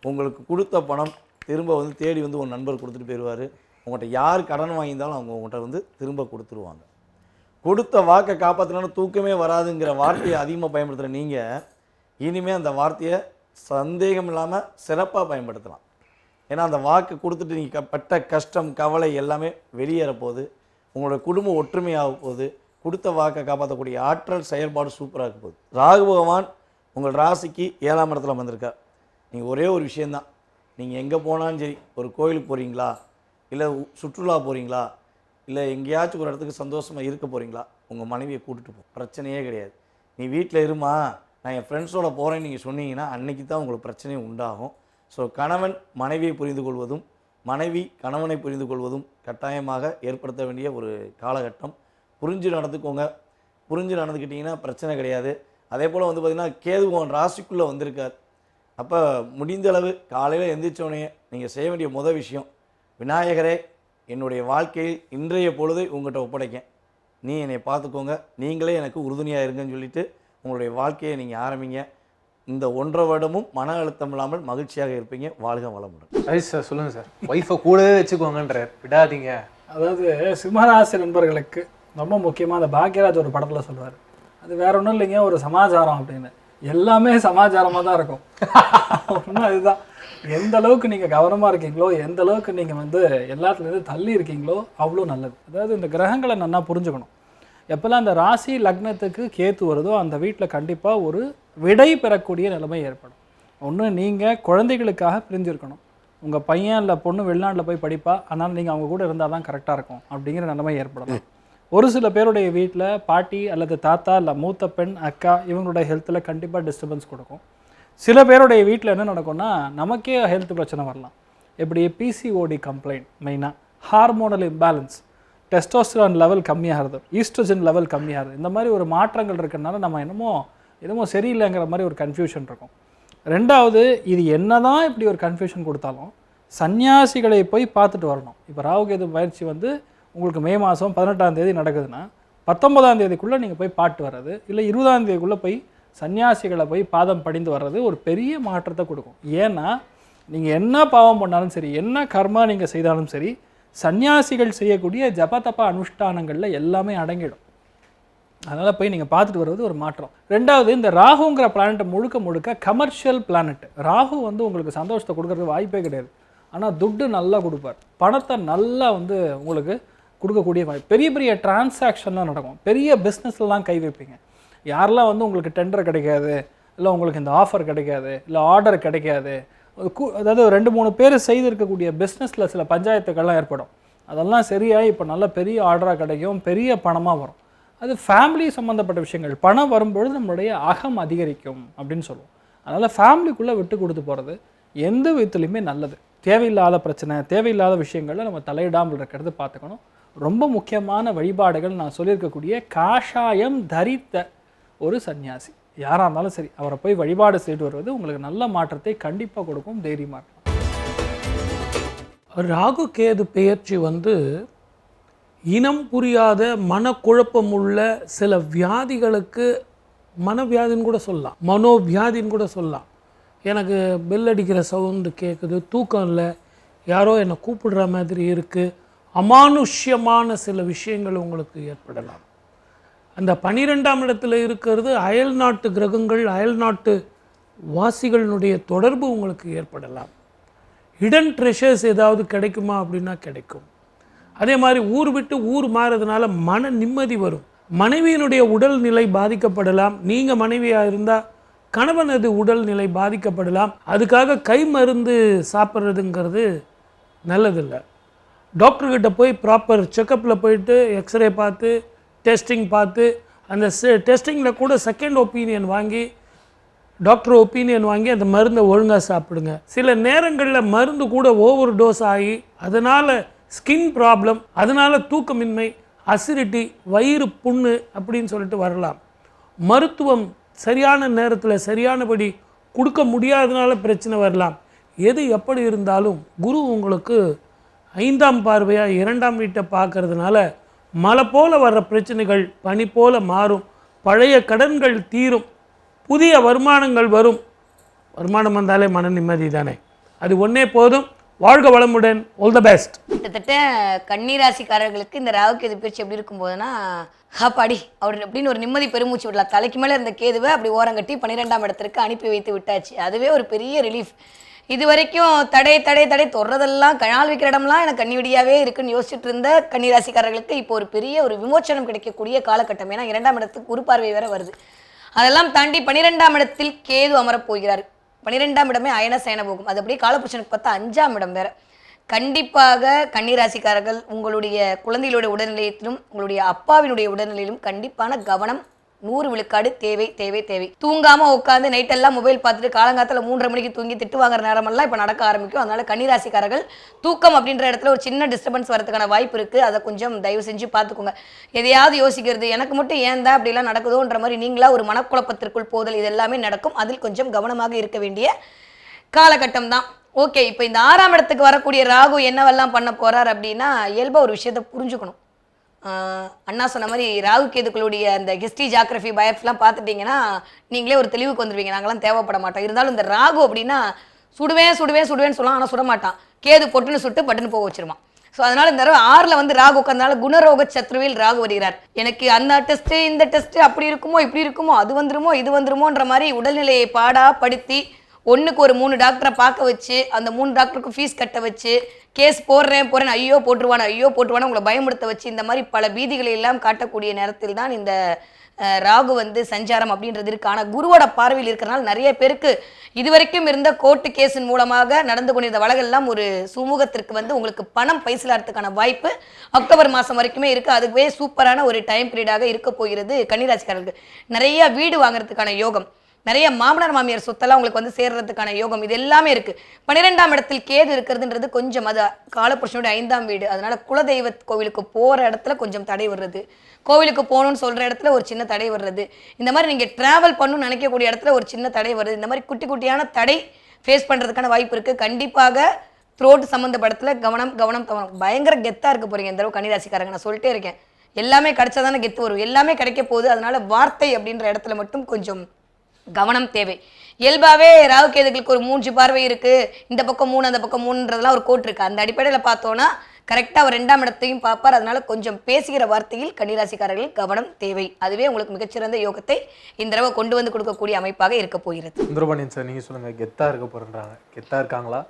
உங்களுக்கு கொடுத்த பணம் திரும்ப வந்து தேடி வந்து ஒரு நண்பர் கொடுத்துட்டு போயிடுவார். உங்கள்கிட்ட யார் கடன் வாங்கியிருந்தாலும் அவங்க உங்கள்கிட்ட வந்து திரும்ப கொடுத்துருவாங்க. கொடுத்த வாக்கை காப்பாற்றணும்னு தூக்கமே வராதுங்கிற வார்த்தையை அதிகமாக பயன்படுத்துகிற நீங்கள் இனிமேல் அந்த வார்த்தையை சந்தேகம் இல்லாமல் சிறப்பாக பயன்படுத்தலாம். ஏன்னா அந்த வாக்கு கொடுத்துட்டு நீங்கள் பட்ட கஷ்டம் கவலை எல்லாமே வெளியேற போகுது. உங்களோட குடும்ப ஒற்றுமையாக போகுது. கொடுத்த வாக்கை காப்பாற்றக்கூடிய ஆற்றல் செயல்பாடு சூப்பராக இருக்க போகுது. ராகு பகவான் உங்கள் ராசிக்கு 7ஆம் இடத்துல வந்திருக்கார். நீங்கள் ஒரே ஒரு விஷயந்தான், நீங்கள் எங்கே போனாலும் சரி, ஒரு கோயிலுக்கு போகிறீங்களா, இல்லை சுற்றுலா போகிறீங்களா, இல்லை எங்கேயாச்சும் ஒரு இடத்துக்கு சந்தோஷமாக இருக்க போகிறீங்களா, உங்கள் மனைவியை கூட்டிகிட்டு போ, பிரச்சனையே கிடையாது. நீ வீட்டில் இருமா, நான் என் ஃப்ரெண்ட்ஸோட போகிறேன்னு நீங்கள் சொன்னீங்கன்னா அன்றைக்கி தான் உங்களுக்கு பிரச்சனையே உண்டாகும். ஸோ கணவன் மனைவியை புரிந்து கொள்வதும் மனைவி கணவனை புரிந்து கொள்வதும் கட்டாயமாக ஏற்படுத்த வேண்டிய ஒரு காலகட்டம். புரிஞ்சு நடந்துக்கோங்க. புரிஞ்சு நடந்துக்கிட்டிங்கன்னா பிரச்சனை கிடையாது. அதே போல் வந்து பார்த்திங்கன்னா கேதுபவன் ராசிக்குள்ளே வந்திருக்கார். அப்போ முடிந்த அளவு காலையில் எந்திரிச்சோடனே நீங்கள் செய்ய வேண்டிய முதல் விஷயம், விநாயகரே என்னுடைய வாழ்க்கையில் இன்றைய பொழுதை உங்கள்கிட்ட ஒப்படைக்கேன், நீ என்னை பார்த்துக்கோங்க, நீங்களே எனக்கு உறுதுணையாக இருங்கன்னு சொல்லிவிட்டு உங்களுடைய வாழ்க்கையை நீங்கள் ஆரம்பிங்க. இந்த 1.5 வருடமும் மன அழுத்தம் இல்லாமல் மகிழ்ச்சியாக இருப்பீங்க. வாழ்க வளமுடன். ஐஸ் சார் சொல்லுங்கள் சார், ஒய்ஃபை கூடவே வச்சுக்கோங்கன்றார், விடாதீங்க. அதாவது சிம்மராசி நண்பர்களுக்கு ரொம்ப முக்கியமாக அந்த பாக்யராஜ் ஒரு படத்தில் சொல்லுவார், அது வேற ஒன்றும் இல்லைங்க, ஒரு சமாச்சாரம் அப்படின்னு. எல்லாமே சமாச்சாரமாக தான் இருக்கும். ஒன்றும் அதுதான், எந்த அளவுக்கு நீங்கள் கவனமாக இருக்கீங்களோ, எந்த அளவுக்கு நீங்கள் வந்து எல்லாத்துலேருந்து தள்ளி இருக்கீங்களோ அவ்வளோ நல்லது. அதாவது இந்த கிரகங்களை நல்லா புரிஞ்சுக்கணும். எப்போல்லாம் அந்த ராசி லக்னத்துக்கு கேத்து வருதோ அந்த வீட்டில் கண்டிப்பாக ஒரு விடை பெறக்கூடிய நிலைமை ஏற்படும். ஒன்று நீங்கள் குழந்தைகளுக்காக பிரிஞ்சிருக்கணும். உங்கள் பையன் இல்லை பொண்ணு வெளிநாட்டில் போய் படிப்பா, அதனால் நீங்கள் அவங்க கூட இருந்தால் தான் கரெக்டாக இருக்கும் அப்படிங்கிற நிலைமை ஏற்படலாம். ஒரு சில பேருடைய வீட்டில் பாட்டி அல்லது தாத்தா இல்லை மூத்த பெண் அக்கா இவங்களுடைய ஹெல்த்தில் கண்டிப்பாக டிஸ்டர்பன்ஸ் கொடுக்கும். சில பேருடைய வீட்டில் என்ன நடக்கும்னா நமக்கே ஹெல்த் பிரச்சனை வரலாம். எப்படி PCOD கம்ப்ளைண்ட், மெயினாக ஹார்மோனல் இம்பேலன்ஸ், டெஸ்டோஸ்டரான் லெவல் கம்மியாகிறது, ஈஸ்ட்ரோஜன் லெவல் கம்மியாகிறது. இந்த மாதிரி ஒரு மாற்றங்கள் இருக்கிறதுனால நம்ம என்னமோ சரியில்லைங்கிற மாதிரி ஒரு கன்ஃபியூஷன் இருக்கும். ரெண்டாவது, இது என்னதான் இப்படி ஒரு கன்ஃபியூஷன் கொடுத்தாலும் சன்னியாசிகளை போய் பார்த்துட்டு வரணும். இப்போ ராகுகேது பயிற்சி வந்து உங்களுக்கு மே மாதம் 18ஆம் தேதி நடக்குதுன்னா 19ஆம் தேதிக்குள்ளே நீங்கள் போய் பாட்டு வர்றது, இல்லை 20ஆம் தேதிக்குள்ளே போய் சன்னியாசிகளை போய் பாதம் படிந்து வர்றது ஒரு பெரிய மாற்றத்தை கொடுக்கும். ஏன்னா நீங்கள் என்ன பாவம் பண்ணாலும் சரி, என்ன கர்மா நீங்கள் செய்தாலும் சரி, சன்னியாசிகள் செய்யக்கூடிய ஜபதப அனுஷ்டானங்களில் எல்லாமே அடங்கிடும். அதனால் போய் நீங்கள் பார்த்துட்டு வருவது ஒரு மாற்றம். ரெண்டாவது, இந்த ராகுங்கிற பிளானட் முழுக்க கமர்ஷியல் பிளானட். ராகு வந்து உங்களுக்கு சந்தோஷத்தை கொடுக்கறதுக்கு வாய்ப்பே கிடையாது. ஆனால் துட்டு நல்லா கொடுப்பார், பணத்தை நல்லா வந்து உங்களுக்கு கொடுக்கக்கூடிய வாய்ப்பு. பெரிய பெரிய டிரான்சாக்ஷன்லாம் நடக்கும், பெரிய பிஸ்னஸ்லாம் கை வைப்பீங்க. யாரெல்லாம் வந்து உங்களுக்கு டெண்டர் கிடைக்காது, இல்லை உங்களுக்கு இந்த ஆஃபர் கிடைக்காது, இல்லை ஆர்டர் கிடைக்காது, அதாவது 2-3 பேர் செய்திருக்கக்கூடிய பிஸ்னஸில் சில பஞ்சாயத்துக்கள்லாம் ஏற்படும். அதெல்லாம் சரியாகி இப்போ நல்ல பெரிய ஆர்டராக கிடைக்கும், பெரிய பணமாக வரும். அது ஃபேமிலி சம்மந்தப்பட்ட விஷயங்கள். பணம் வரும்பொழுது நம்மளுடைய அகம் அதிகரிக்கும் அப்படின்னு சொல்லுவோம். அதனால் ஃபேமிலிக்குள்ளே விட்டு கொடுத்து போகிறது எந்த விதத்துலையுமே நல்லது. தேவையில்லாத பிரச்சனை, தேவையில்லாத விஷயங்களில் நம்ம தலையிடாமல் இருக்கிறது பார்த்துக்கணும். ரொம்ப முக்கியமான வழிபாடுகள் நான் சொல்லியிருக்கக்கூடிய காஷாயம் தரித்த ஒரு சன்னியாசி யாராக இருந்தாலும் சரி, அவரை போய் வழிபாடு செய்து வருவது உங்களுக்கு நல்ல மாற்றத்தை கண்டிப்பாக கொடுக்கும். தைரியமாக இருக்கலாம். ராகு கேது பெயர்ச்சி வந்து இனம் புரியாத மனக்குழப்பம் உள்ள சில வியாதிகளுக்கு, மனவியாதின்னு கூட சொல்லலாம், மனோவியாதின்னு கூட சொல்லலாம். எனக்கு பெல் அடிக்கிற சவுண்டு கேட்குது, தூக்கம் இல்லை, யாரோ என்னை கூப்பிடுற மாதிரி இருக்குது, அமானுஷ்யமான சில விஷயங்கள் உங்களுக்கு ஏற்படலாம். அந்த 12ஆம் இடத்துல இருக்கிறது அயல் நாட்டு கிரகங்கள், அயல் நாட்டு வாசிகளினுடைய தொடர்பு உங்களுக்கு ஏற்படலாம். ஹிடன் ட்ரெஷர்ஸ் ஏதாவது கிடைக்குமா அப்படின்னா கிடைக்கும். அதே மாதிரி ஊர் விட்டு ஊர் மாறதுனால மன நிம்மதி வரும். மனைவியினுடைய உடல்நிலை பாதிக்கப்படலாம். நீங்கள் மனைவியாக இருந்தால் கணவனது உடல்நிலை பாதிக்கப்படலாம். அதுக்காக கை மருந்து சாப்பிட்றதுங்கிறது நல்லதில்லை. டாக்டர்கிட்ட போய் ப்ராப்பர் செக்கப்பில் போயிட்டு எக்ஸ்ரே பார்த்து, டெஸ்டிங் பார்த்து, அந்த டெஸ்டிங்கில் கூட செகண்ட் ஒப்பீனியன் வாங்கி, டாக்டர் ஒப்பீனியன் வாங்கி அந்த மருந்தை ஒழுங்காக சாப்பிடுங்க. சில நேரங்களில் மருந்து கூட ஓவர் டோஸ் ஆகி அதனால் ஸ்கின் ப்ராப்ளம், அதனால் தூக்கமின்மை, அசிடிட்டி, வயிறு புண்ணு அப்படின்னு சொல்லிட்டு வரலாம். மருத்துவம் சரியான நேரத்தில் சரியானபடி கொடுக்க முடியாதனால பிரச்சனை வரலாம். எது எப்படி இருந்தாலும் குரு உங்களுக்கு 5ஆம் பார்வையாக 2ஆம் வீட்டை பார்க்கறதுனால மழை போல் வர்ற பிரச்சனைகள் பனி போல் மாறும். பழைய கடன்கள் தீரும், புதிய வருமானங்கள் வரும். வருமானம் வந்தாலே மன நிம்மதி தானே, அது ஒன்றே போதும். வாழ்க வளமுடன். All the best. கிட்டத்தட்ட கன்னிராசிக்காரர்களுக்கு இந்த ராகு கேது பயிற்சி எப்படி இருக்கும்போதுன்னா, பாடி அவர் அப்படின்னு ஒரு நிம்மதி பெருமூச்சு விடலாம். தலைக்கு மேலே இருந்த கேதுவை அப்படி ஓரங்கட்டி 12ஆம் இடத்திற்கு அனுப்பி வைத்து விட்டாச்சு. அதுவே ஒரு பெரிய ரிலீஃப். இது வரைக்கும் தடை தடை தடை தொடுறதெல்லாம், கனால் வைக்கிற இடம்லாம் எனக்கு கன்னிவடியாகவே இருக்குன்னு யோசிச்சுட்டு இருந்த கன்னிராசிக்காரர்களுக்கு இப்போ ஒரு பெரிய ஒரு விமோச்சனம் கிடைக்கக்கூடிய காலகட்டம். ஏன்னா 2ஆம் இடத்துக்கு குரு பார்வை வேற வருது. அதெல்லாம் தாண்டி 12ஆம் இடத்தில் கேது அமரப் போகிறார். 12ஆம் இடமே அயன சயன போகும். அது அப்படியே காலபுருஷனுக்கு பார்த்தா 5ஆம் இடம் வேற. கண்டிப்பாக கன்னிராசிக்காரர்கள் உங்களுடைய குழந்தைகளுடைய உடல்நிலையத்திலும் உங்களுடைய அப்பாவினுடைய உடல்நிலையிலும் கண்டிப்பான கவனம் 100 விழுக்காடு தேவை தேவை தேவை. தூங்காம உட்காந்து நைட்டெல்லாம் மொபைல் பார்த்துட்டு காலங்காலத்தில் 3:30 மணிக்கு தூங்கி திட்டு வாங்குற நேரமெல்லாம் இப்போ நடக்க ஆரம்பிக்கும். அதனால கன்னிராசிக்காரர்கள் தூக்கம் அப்படின்ற இடத்துல ஒரு சின்ன டிஸ்டர்பன்ஸ் வரதுக்கான வாய்ப்பு இருக்கு. அதை கொஞ்சம் தயவு செஞ்சு பார்த்துக்கோங்க. எதையாவது யோசிக்கிறது, எனக்கு மட்டும் ஏன் தான் அப்படிலாம் நடக்குதோன்ற மாதிரி நீங்களா ஒரு மனக்குழப்பத்திற்குள் போதல், இது எல்லாமே நடக்கும். அதில் கொஞ்சம் கவனமாக இருக்க வேண்டிய காலகட்டம் தான். ஓகே, இப்போ இந்த 6ஆம் இடத்துக்கு வரக்கூடிய ராகு என்னவெல்லாம் பண்ண போறார் அப்படின்னா, இயல்பாக ஒரு விஷயத்தை புரிஞ்சுக்கணும். அண்ணா சொன்ன மாதிரி ராகு கேதுக்களுடைய அந்த ஹிஸ்ட்ரி ஜாகிரபி பயோப்ஸ்லாம் பார்த்துட்டிங்கன்னா நீங்களே ஒரு தெளிவுக்கு வந்துடுவீங்க. நாங்களாம் தேவைப்பட மாட்டோம். இருந்தாலும் இந்த ராகு அப்படின்னா சுடுவேன் சுடுவேன் சுடுவேன்னு சொல்லலாம், ஆனால் சுட மாட்டான். கேது பொட்டுன்னு சுட்டு பட்டுன்னு போக வச்சிருவான். ஸோ அதனால இந்த தடவை 6ல் வந்து ராகு உட்கார்ந்தனால குணரோக சத்ருவில் ராகு வருகிறார். எனக்கு அந்த டெஸ்ட்டு இந்த டெஸ்ட்டு அப்படி இருக்குமோ இப்படி இருக்குமோ, அது வந்துருமோ இது வந்துருமோன்ற மாதிரி உடல்நிலையை பாடா படுத்தி ஒன்றுக்கு ஒரு 3 டாக்டரை பார்க்க வச்சு, அந்த 3 டாக்டருக்கும் ஃபீஸ் கட்ட வச்சு, கேஸ் போடுறேன் ஐயோ போட்டுருவானு உங்களை பயமுடுத்த வச்சு, இந்த மாதிரி பல பீதிகளை எல்லாம் காட்டக்கூடிய நேரத்தில் தான் இந்த ராகு வந்து சஞ்சாரம் அப்படின்றது இருக்கு. ஆனால் குருவோட பார்வையில் இருக்கிறனால நிறைய பேருக்கு இதுவரைக்கும் இருந்த கோர்ட்டு கேஸின் மூலமாக நடந்து கொண்டிருந்த வழக்கெல்லாம் ஒரு சுமூகத்திற்கு வந்து உங்களுக்கு பணம் பைசலாகிறதுக்கான வாய்ப்பு அக்டோபர் மாதம் வரைக்குமே இருக்குது. அதுவே சூப்பரான ஒரு டைம் பீரியடாக இருக்க போகிறது. கன்னிராசிக்காரர்களுக்கு நிறைய வீடு வாங்குறதுக்கான யோகம், நிறைய மாமனார் மாமியார் சொத்தெல்லாம் உங்களுக்கு வந்து சேர்றதுக்கான யோகம் இது எல்லாமே இருக்கு. 12ஆம் இடத்தில் கேது இருக்கிறதுன்றது கொஞ்சம் அது காலபுருஷனுடைய 5ஆம் வீடு. அதனால குலதெய்வ கோவிலுக்கு போற இடத்துல கொஞ்சம் தடை வர்றது, கோவிலுக்கு போகணும்னு சொல்ற இடத்துல ஒரு சின்ன தடை வர்றது, இந்த மாதிரி நீங்க டிராவல் பண்ணணும்னு நினைக்கக்கூடிய இடத்துல ஒரு சின்ன தடை வருது. இந்த மாதிரி குட்டி குட்டியான தடை ஃபேஸ் பண்றதுக்கான வாய்ப்பு இருக்கு. கண்டிப்பாக த்ரோட் சம்மந்தப்படத்துல கவனம் கவனம் கவனம். பயங்கர கெத்தா இருக்க போறீங்க இந்த தடவை கன்னிராசிக்காரங்க. நான் சொல்லிட்டே இருக்கேன், எல்லாமே கிடைச்சாதானே கெத்து வரும், எல்லாமே கிடைக்க போகுது. அதனால வார்த்தை அப்படின்ற இடத்துல மட்டும் கொஞ்சம் கவனம் தேவை. இயல்பாவே ராகு கேதுகளுக்கு ஒரு 3 பார்வை இருக்கு, இந்த பக்கம் 3 அந்த பக்கம் 3ன்றதெல்லாம் ஒரு கோட் இருக்கு. அந்த அடிப்படையில் பார்த்தோன்னா கரெக்டாக அவர் 2ஆம் இடத்தையும் பார்ப்பார். அதனால கொஞ்சம் பேசுகிற வார்த்தையில் கன்னிராசிக்காரர்கள் கவனம் தேவை. அதுவே உங்களுக்கு மிகச்சிறந்த யோகத்தை இந்த தடவை கொண்டு வந்து கொடுக்கக்கூடிய அமைப்பாக இருக்க போகிறது. சுந்தரபாண்டியன் சார், நீங்கள் சொல்லுங்கள், கெத்தாக இருக்க போகிறேன்றாங்க, கெத்தாக இருக்காங்களா?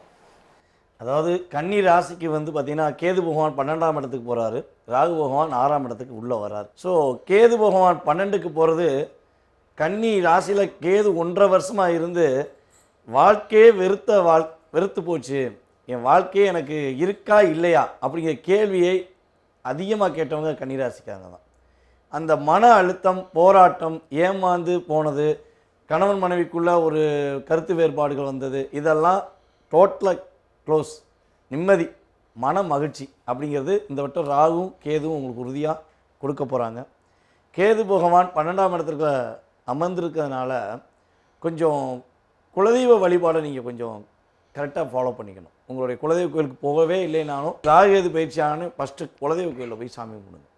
அதாவது கன்னி ராசிக்கு வந்து பார்த்தீங்கன்னா கேது பகவான் 12ஆம் இடத்துக்கு போகிறாரு, ராகு பகவான் 6ஆம் இடத்துக்கு உள்ளே வர்றாரு. ஸோ கேது பகவான் 12க்கு போகிறது, கன்னி ராசியில் கேது 1.5 வருஷமாக இருந்து வாழ்க்கையே வெறுத்து போச்சு, என் வாழ்க்கையே எனக்கு இருக்கா இல்லையா அப்படிங்கிற கேள்வியை அதிகமாக கேட்டவங்க கன்னிராசிக்காரங்க தான். அந்த மன அழுத்தம், போராட்டம், ஏமாந்து போனது, கணவன் மனைவிக்குள்ளே ஒரு கருத்து வேறுபாடுகள் வந்தது, இதெல்லாம் டோட்டலாக க்ளோஸ். நிம்மதி, மன மகிழ்ச்சி அப்படிங்கிறது இந்த வட்டம் ராகுவும் கேதுவும் உங்களுக்கு உறுதியாக கொடுக்க போகிறாங்க. கேது பகவான் 12ஆம் இடத்துல அமர்ந்திருக்கிறதுனால கொஞ்சம் குலதெய்வ வழிபாடை நீங்கள் கொஞ்சம் கரெக்டாக ஃபாலோ பண்ணிக்கணும். உங்களுடைய குலதெய்வ கோயிலுக்கு போகவே இல்லைனாலும் ராகு கேது பயிற்சியானு ஃபஸ்ட்டு குலதெய்வ கோயிலில் போய் சாமி கும்பிடுங்க.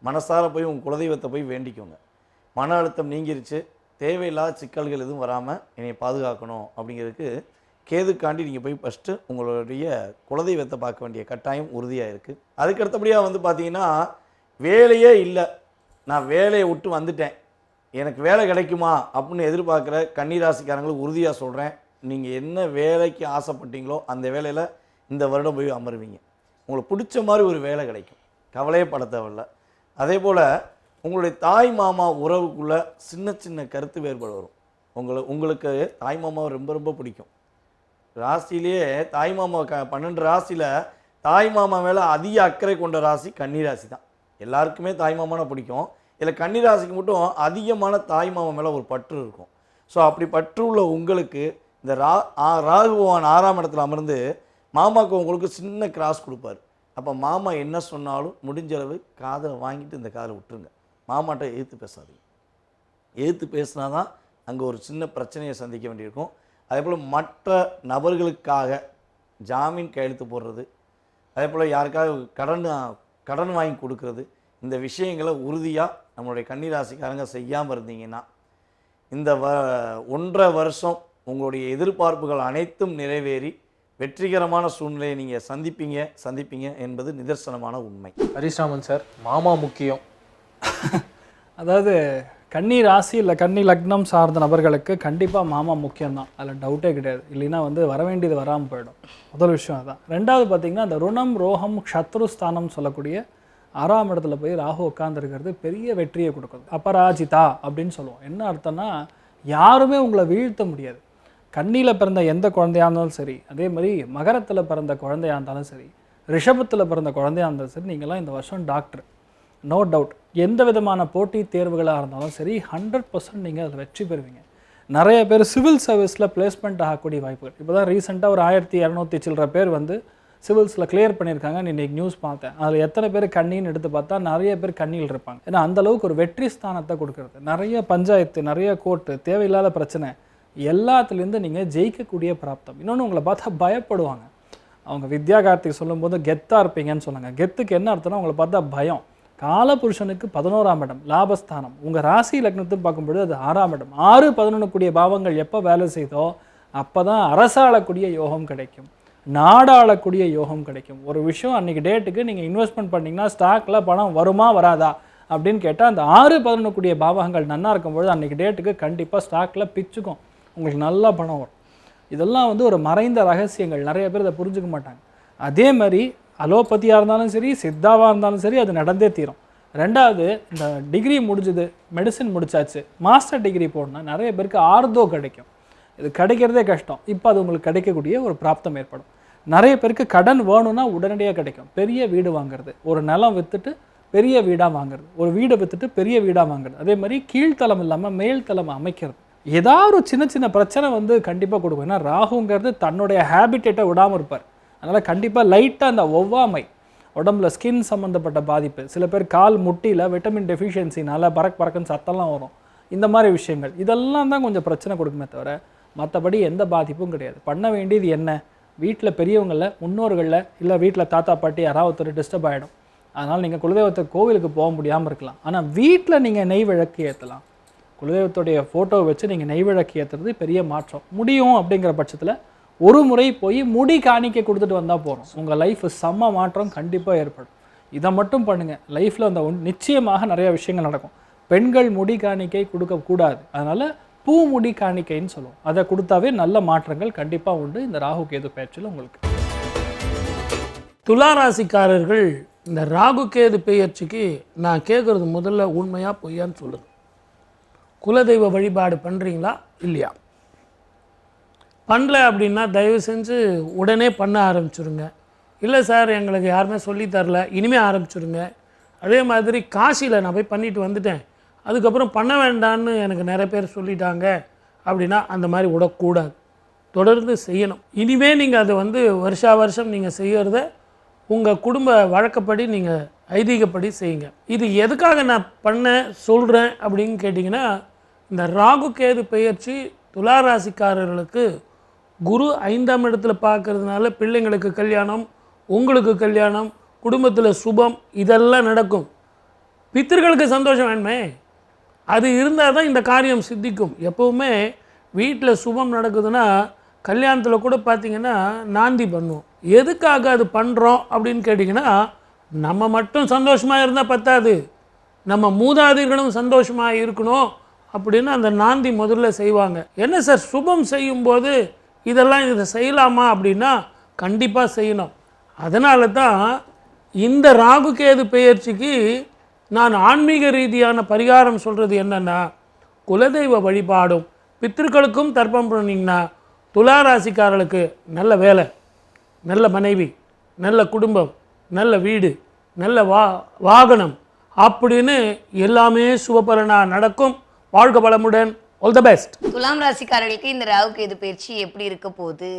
மனசார போய் உங்கள் குலதெய்வத்தை போய் வேண்டிக்கோங்க. மன அழுத்தம் நீங்கிருச்சு, தேவையில்லாத சிக்கல்கள் எதுவும் வராமல் என்னை பாதுகாக்கணும் அப்படிங்கிறதுக்கு கேதுக்காண்டி நீங்கள் போய் ஃபஸ்ட்டு உங்களுடைய குலதெய்வத்தை பார்க்க வேண்டிய கட்டாயம் உறுதியாக இருக்குது. அதுக்கடுத்தபடியாக வந்து பார்த்தீங்கன்னா, வேலையே இல்லை, நான் வேலையை விட்டு வந்துட்டேன், எனக்கு வேலை கிடைக்குமா அப்படின்னு எதிர்பார்க்குற கன்னிராசிக்காரங்களுக்கு உறுதியாக சொல்கிறேன், நீங்கள் என்ன வேலைக்கு ஆசைப்பட்டீங்களோ அந்த வேலையில் இந்த வருடம் போய் அமருவீங்க. உங்களுக்கு பிடிச்ச மாதிரி ஒரு வேலை கிடைக்கும், கவலையே பட தேவையில்லை. அதே போல் உங்களுடைய தாய் மாமா உறவுக்குள்ளே சின்ன சின்ன கருத்து வேறுபாடு வரும். உங்களுக்கு தாய் மாமாவை ரொம்ப ரொம்ப பிடிக்கும். ராசியிலேயே தாய் மாமா 12 ராசியில் தாய் மாமா மேலே அதிக அக்கறை கொண்ட ராசி கன்னிராசி தான். எல்லாருக்குமே தாய் மாமானா பிடிக்கும், இதில் கன்னிராசிக்கு மட்டும் அதிகமான தாய் மாமா மேலே ஒரு பற்று இருக்கும். ஸோ அப்படி பற்று உள்ள உங்களுக்கு இந்த ராகு பகவான் 6ஆம் இடத்துல அமர்ந்து மாமாவுக்கு உங்களுக்கு சின்ன கிராஸ் கொடுப்பார். அப்போ மாமா என்ன சொன்னாலும் முடிஞ்சளவு காதை வாங்கிட்டு இந்த காதை விட்டுருங்க. மாமாட்ட எதிர்த்து பேசாதீங்க. எதிர்த்து பேசினா தான் அங்கே ஒரு சின்ன பிரச்சனையை சந்திக்க வேண்டியிருக்கும். அதே போல் மற்ற நபர்களுக்காக ஜாமீன் கையெழுத்து போடுறது, அதே போல் யாருக்காவது கடன் வாங்கி கொடுக்கறது, இந்த விஷயங்களை உறுதியாக நம்மளுடைய கன்னிராசிக்காரங்க செய்யாமல் இருந்தீங்கன்னா இந்த 1.5 வருஷம் உங்களுடைய எதிர்பார்ப்புகள் அனைத்தும் நிறைவேறி வெற்றிகரமான சூழ்நிலையை நீங்கள் சந்திப்பீங்க என்பது நிதர்சனமான உண்மை. ஹரிஷ்ராமன் சார், மாமா முக்கியம். அதாவது கன்னி ராசி இல்லை கன்னி லக்னம் சார்ந்த நபர்களுக்கு கண்டிப்பாக மாமா முக்கியம்தான், அதில் டவுட்டே கிடையாது. இல்லைன்னா வர வேண்டியது வராமல் போயிடும். முதல் விஷயம் அதுதான். ரெண்டாவது பார்த்திங்கன்னா, அந்த ருணம் ரோகம் க்ஷத்ருஸ்தானம் சொல்லக்கூடிய 6ஆம் இடத்துல போய் ராகு உட்காந்துருக்கிறது பெரிய வெற்றியை கொடுக்குது. அபராஜிதா அப்படின்னு சொல்லுவோம். என்ன அர்த்தம்னா, யாருமே உங்களை வீழ்த்த முடியாது. கன்னியில் பிறந்த எந்த குழந்தையாக இருந்தாலும் சரி, அதே மாதிரி மகரத்தில் பிறந்த குழந்தையாக இருந்தாலும் சரி, ரிஷபத்தில் பிறந்த குழந்தையாக இருந்தாலும் சரி, நீங்களாம் இந்த வருஷம் டாக்டர், நோ டவுட். எந்த விதமான போட்டி தேர்வுகளாக இருந்தாலும் சரி 100% நீங்கள் அதில் வெற்றி பெறுவீங்க. நிறைய பேர் சிவில் சர்வீஸில் பிளேஸ்மெண்ட் ஆகக்கூடிய வாய்ப்புகள். இப்போ தான் ரீசெண்டாக ஒரு 1200 சில்லற பேர் சிவில்ஸில் கிளியர் பண்ணியிருக்காங்க. இன்றைக்கி நியூஸ் பார்த்தேன். அதில் எத்தனை பேர் கண்ணின்னு எடுத்து பார்த்தா நிறைய பேர் கண்ணியில் இருப்பாங்க. ஏன்னா அந்தளவுக்கு ஒரு வெற்றி ஸ்தானத்தை கொடுக்குறது. நிறைய பஞ்சாயத்து, நிறைய கோர்ட்டு, தேவையில்லாத பிரச்சனை எல்லாத்துலேருந்து நீங்கள் ஜெயிக்கக்கூடிய பிராப்தம். இன்னொன்று, உங்களை பார்த்தா பயப்படுவாங்க. அவங்க வித்யா கார்த்திக் சொல்லும்போது கெத்தாக இருப்பீங்கன்னு சொன்னாங்க. கெத்துக்கு என்ன அர்த்தம்னா, உங்களை பார்த்தா பயம். காலபுருஷனுக்கு 11ஆம் இடம் லாபஸ்தானம். உங்கள் ராசி லக்னத்தை பார்க்கும்பொழுது அது 6ஆம் இடம். 6, 11 கூடிய பாவங்கள் எப்போ வேலை செய்தோ அப்போ தான் அரசாளக்கூடிய யோகம் கிடைக்கும், நாடாளக்கூடிய யோகம் கிடைக்கும். ஒரு விஷயம் அன்றைக்கி டேட்டுக்கு நீங்கள் இன்வெஸ்ட்மெண்ட் பண்ணிங்கன்னா ஸ்டாக்கில் பணம் வருமா வராதா அப்படின்னு கேட்டால், அந்த 6, 11 கூடிய பாவகங்கள் நல்லா இருக்கும்பொழுது அன்றைக்கி டேட்டுக்கு கண்டிப்பாக ஸ்டாக்கில் பிச்சுக்கும், உங்களுக்கு நல்லா பணம் வரும். இதெல்லாம் ஒரு மறைந்த ரகசியங்கள். நிறைய பேர் இதை புரிஞ்சுக்க மாட்டாங்க. அதே மாதிரி அலோபதியாக இருந்தாலும் சரி, சித்தாவாக இருந்தாலும் சரி, அது நடந்தே தீரும். ரெண்டாவது, இந்த டிகிரி முடிஞ்சது, மெடிசின் முடிச்சாச்சு, மாஸ்டர் டிகிரி போடணும், நிறைய பேருக்கு ஆர்தோ கிடைக்கும். இது கிடைக்கிறதே கஷ்டம். இப்போ அது உங்களுக்கு கிடைக்கக்கூடிய ஒரு பிராப்தம் ஏற்படும். நிறைய பேருக்கு கடன் வேணும்னா உடனடியாக கிடைக்கும். பெரிய வீடு வாங்குறது, ஒரு நிலம் விற்றுட்டு பெரிய வீடாக வாங்குறது, ஒரு வீடை விற்றுட்டு பெரிய வீடாக வாங்குறது, அதே மாதிரி கீழ்த்தளம் இல்லாமல் மேல்தளம் அமைக்கிறது, ஏதாவது ஒரு சின்ன சின்ன பிரச்சனை வந்து கண்டிப்பாக கொடுக்கும். ஏன்னா ராகுங்கிறது தன்னுடைய ஹேபிட்டேட்டை விடாமல் இருப்பார். அதனால் கண்டிப்பாக லைட்டாக அந்த ஒவ்வாமை, உடம்புல ஸ்கின் சம்மந்தப்பட்ட பாதிப்பு, சில பேர் கால் முட்டியில் விட்டமின் டெஃபிஷியன்சினால பறக்குன்னு சத்தம்லாம் வரும். இந்த மாதிரி விஷயங்கள் இதெல்லாம் தான் கொஞ்சம் பிரச்சனை கொடுக்குமே தவிர மற்றபடி எந்த பாதிப்பும் கிடையாது. பண்ண வேண்டியது என்ன, வீட்டில் பெரியவங்களில் முன்னோர்களில் இல்லை வீட்டில் தாத்தா பாட்டி யாராவது ஒருத்தர் டிஸ்டர்ப் ஆகிடும். அதனால் நீங்கள் குலதெய்வத்தை கோவிலுக்கு போக முடியாமல் இருக்கலாம். ஆனால் வீட்டில் நீங்கள் நெய் விளக்கு ஏற்றலாம். குலதெய்வத்துடைய ஃபோட்டோவை வச்சு நீங்கள் நெய் விளக்கு ஏற்றுறது பெரிய மாற்றம் முடியும். அப்படிங்கிற பட்சத்தில் ஒரு முறை போய் முடி காணிக்க கொடுத்துட்டு வந்தால் போகிறோம். உங்கள் லைஃப் செம்ம மாற்றம் கண்டிப்பாக ஏற்படும். இதை மட்டும் பண்ணுங்கள். லைஃப்பில் அந்த நிச்சயமாக நிறைய விஷயங்கள் நடக்கும். பெண்கள் முடி காணிக்கை கொடுக்கக்கூடாது. அதனால் பூ முடி காணிக்கைன்னு சொல்லுவோம். அதை கொடுத்தாவே நல்ல மாற்றங்கள் கண்டிப்பாக உண்டு இந்த ராகு கேது பயிற்சியில் உங்களுக்கு. துளாராசிக்காரர்கள் இந்த ராகு கேது பெயர்ச்சிக்கு நான் கேட்குறது முதல்ல உண்மையாக பொய்யான்னு சொல்லுது. குலதெய்வ வழிபாடு பண்ணுறீங்களா இல்லையா? பண்ணல அப்படின்னா தயவு செஞ்சு உடனே பண்ண ஆரம்பிச்சுருங்க. இல்லை சார் எங்களுக்கு யாருமே சொல்லித்தரல, இனிமேல் ஆரம்பிச்சுருங்க. அதே மாதிரி காசியில் நான் போய் பண்ணிட்டு வந்துட்டேன், அதுக்கப்புறம் பண்ண வேண்டான்னு எனக்கு நிறைய பேர் சொல்லிட்டாங்க அப்படின்னா அந்த மாதிரி விடக்கூடாது. தொடர்ந்து செய்யணும். இனிமேல் நீங்கள் அதை வந்து வருஷா வருஷம் நீங்கள் செய்கிறத உங்கள் குடும்ப வழக்கப்படி நீங்கள் ஐதீகப்படி செய்யுங்க. இது எதுக்காக நான் பண்ண சொல்கிறேன் அப்படின்னு கேட்டிங்கன்னா, இந்த ராகு கேது பெயர்ச்சி துளாராசிக்காரர்களுக்கு குரு 5ஆம் இடத்துல பார்க்கறதுனால பிள்ளைங்களுக்கு கல்யாணம், உங்களுக்கு கல்யாணம், குடும்பத்தில் சுபம் இதெல்லாம் நடக்கும். பித்திருக்களுக்கு சந்தோஷம் வேணுமே, அது இருந்தால் தான் இந்த காரியம் சித்திக்கும். எப்போவுமே வீட்டில் சுபம் நடக்குதுன்னா கல்யாணத்தில் கூட பார்த்திங்கன்னா நாந்தி பண்ணுவோம். எதுக்காக அது பண்ணுறோம் அப்படின்னு கேட்டிங்கன்னா, நம்ம மட்டும் சந்தோஷமாக இருந்தால் பத்தாது, நம்ம மூதாதையர்களும் சந்தோஷமாக இருக்கணும் அப்படின்னு அந்த நாந்தி முதல்ல செய்வாங்க. என்ன சார் சுபம் செய்யும்போது இதெல்லாம் இதை செய்யலாமா அப்படின்னா கண்டிப்பாக செய்யணும். அதனால தான் இந்த ராகு கேது பெயர்ச்சிக்கு நான் ஆன்மீக ரீதியான பரிகாரம் சொல்கிறது என்னென்னா, குலதெய்வ வழிபாடும் பித்திருக்களுக்கும் தர்ப்பணம் பண்ணிங்கன்னா துளாராசிக்காரர்களுக்கு நல்ல வேலை, நல்ல மனைவி, நல்ல குடும்பம், நல்ல வீடு, நல்ல வாகனம் அப்படின்னு எல்லாமே சுபபலனாக நடக்கும். வாழ்க வளமுடன். All the best. துலாம் ராசிக்காரர்களுக்கு இந்த ராகு கேது பயிற்சி எப்படி இருக்க போகுது?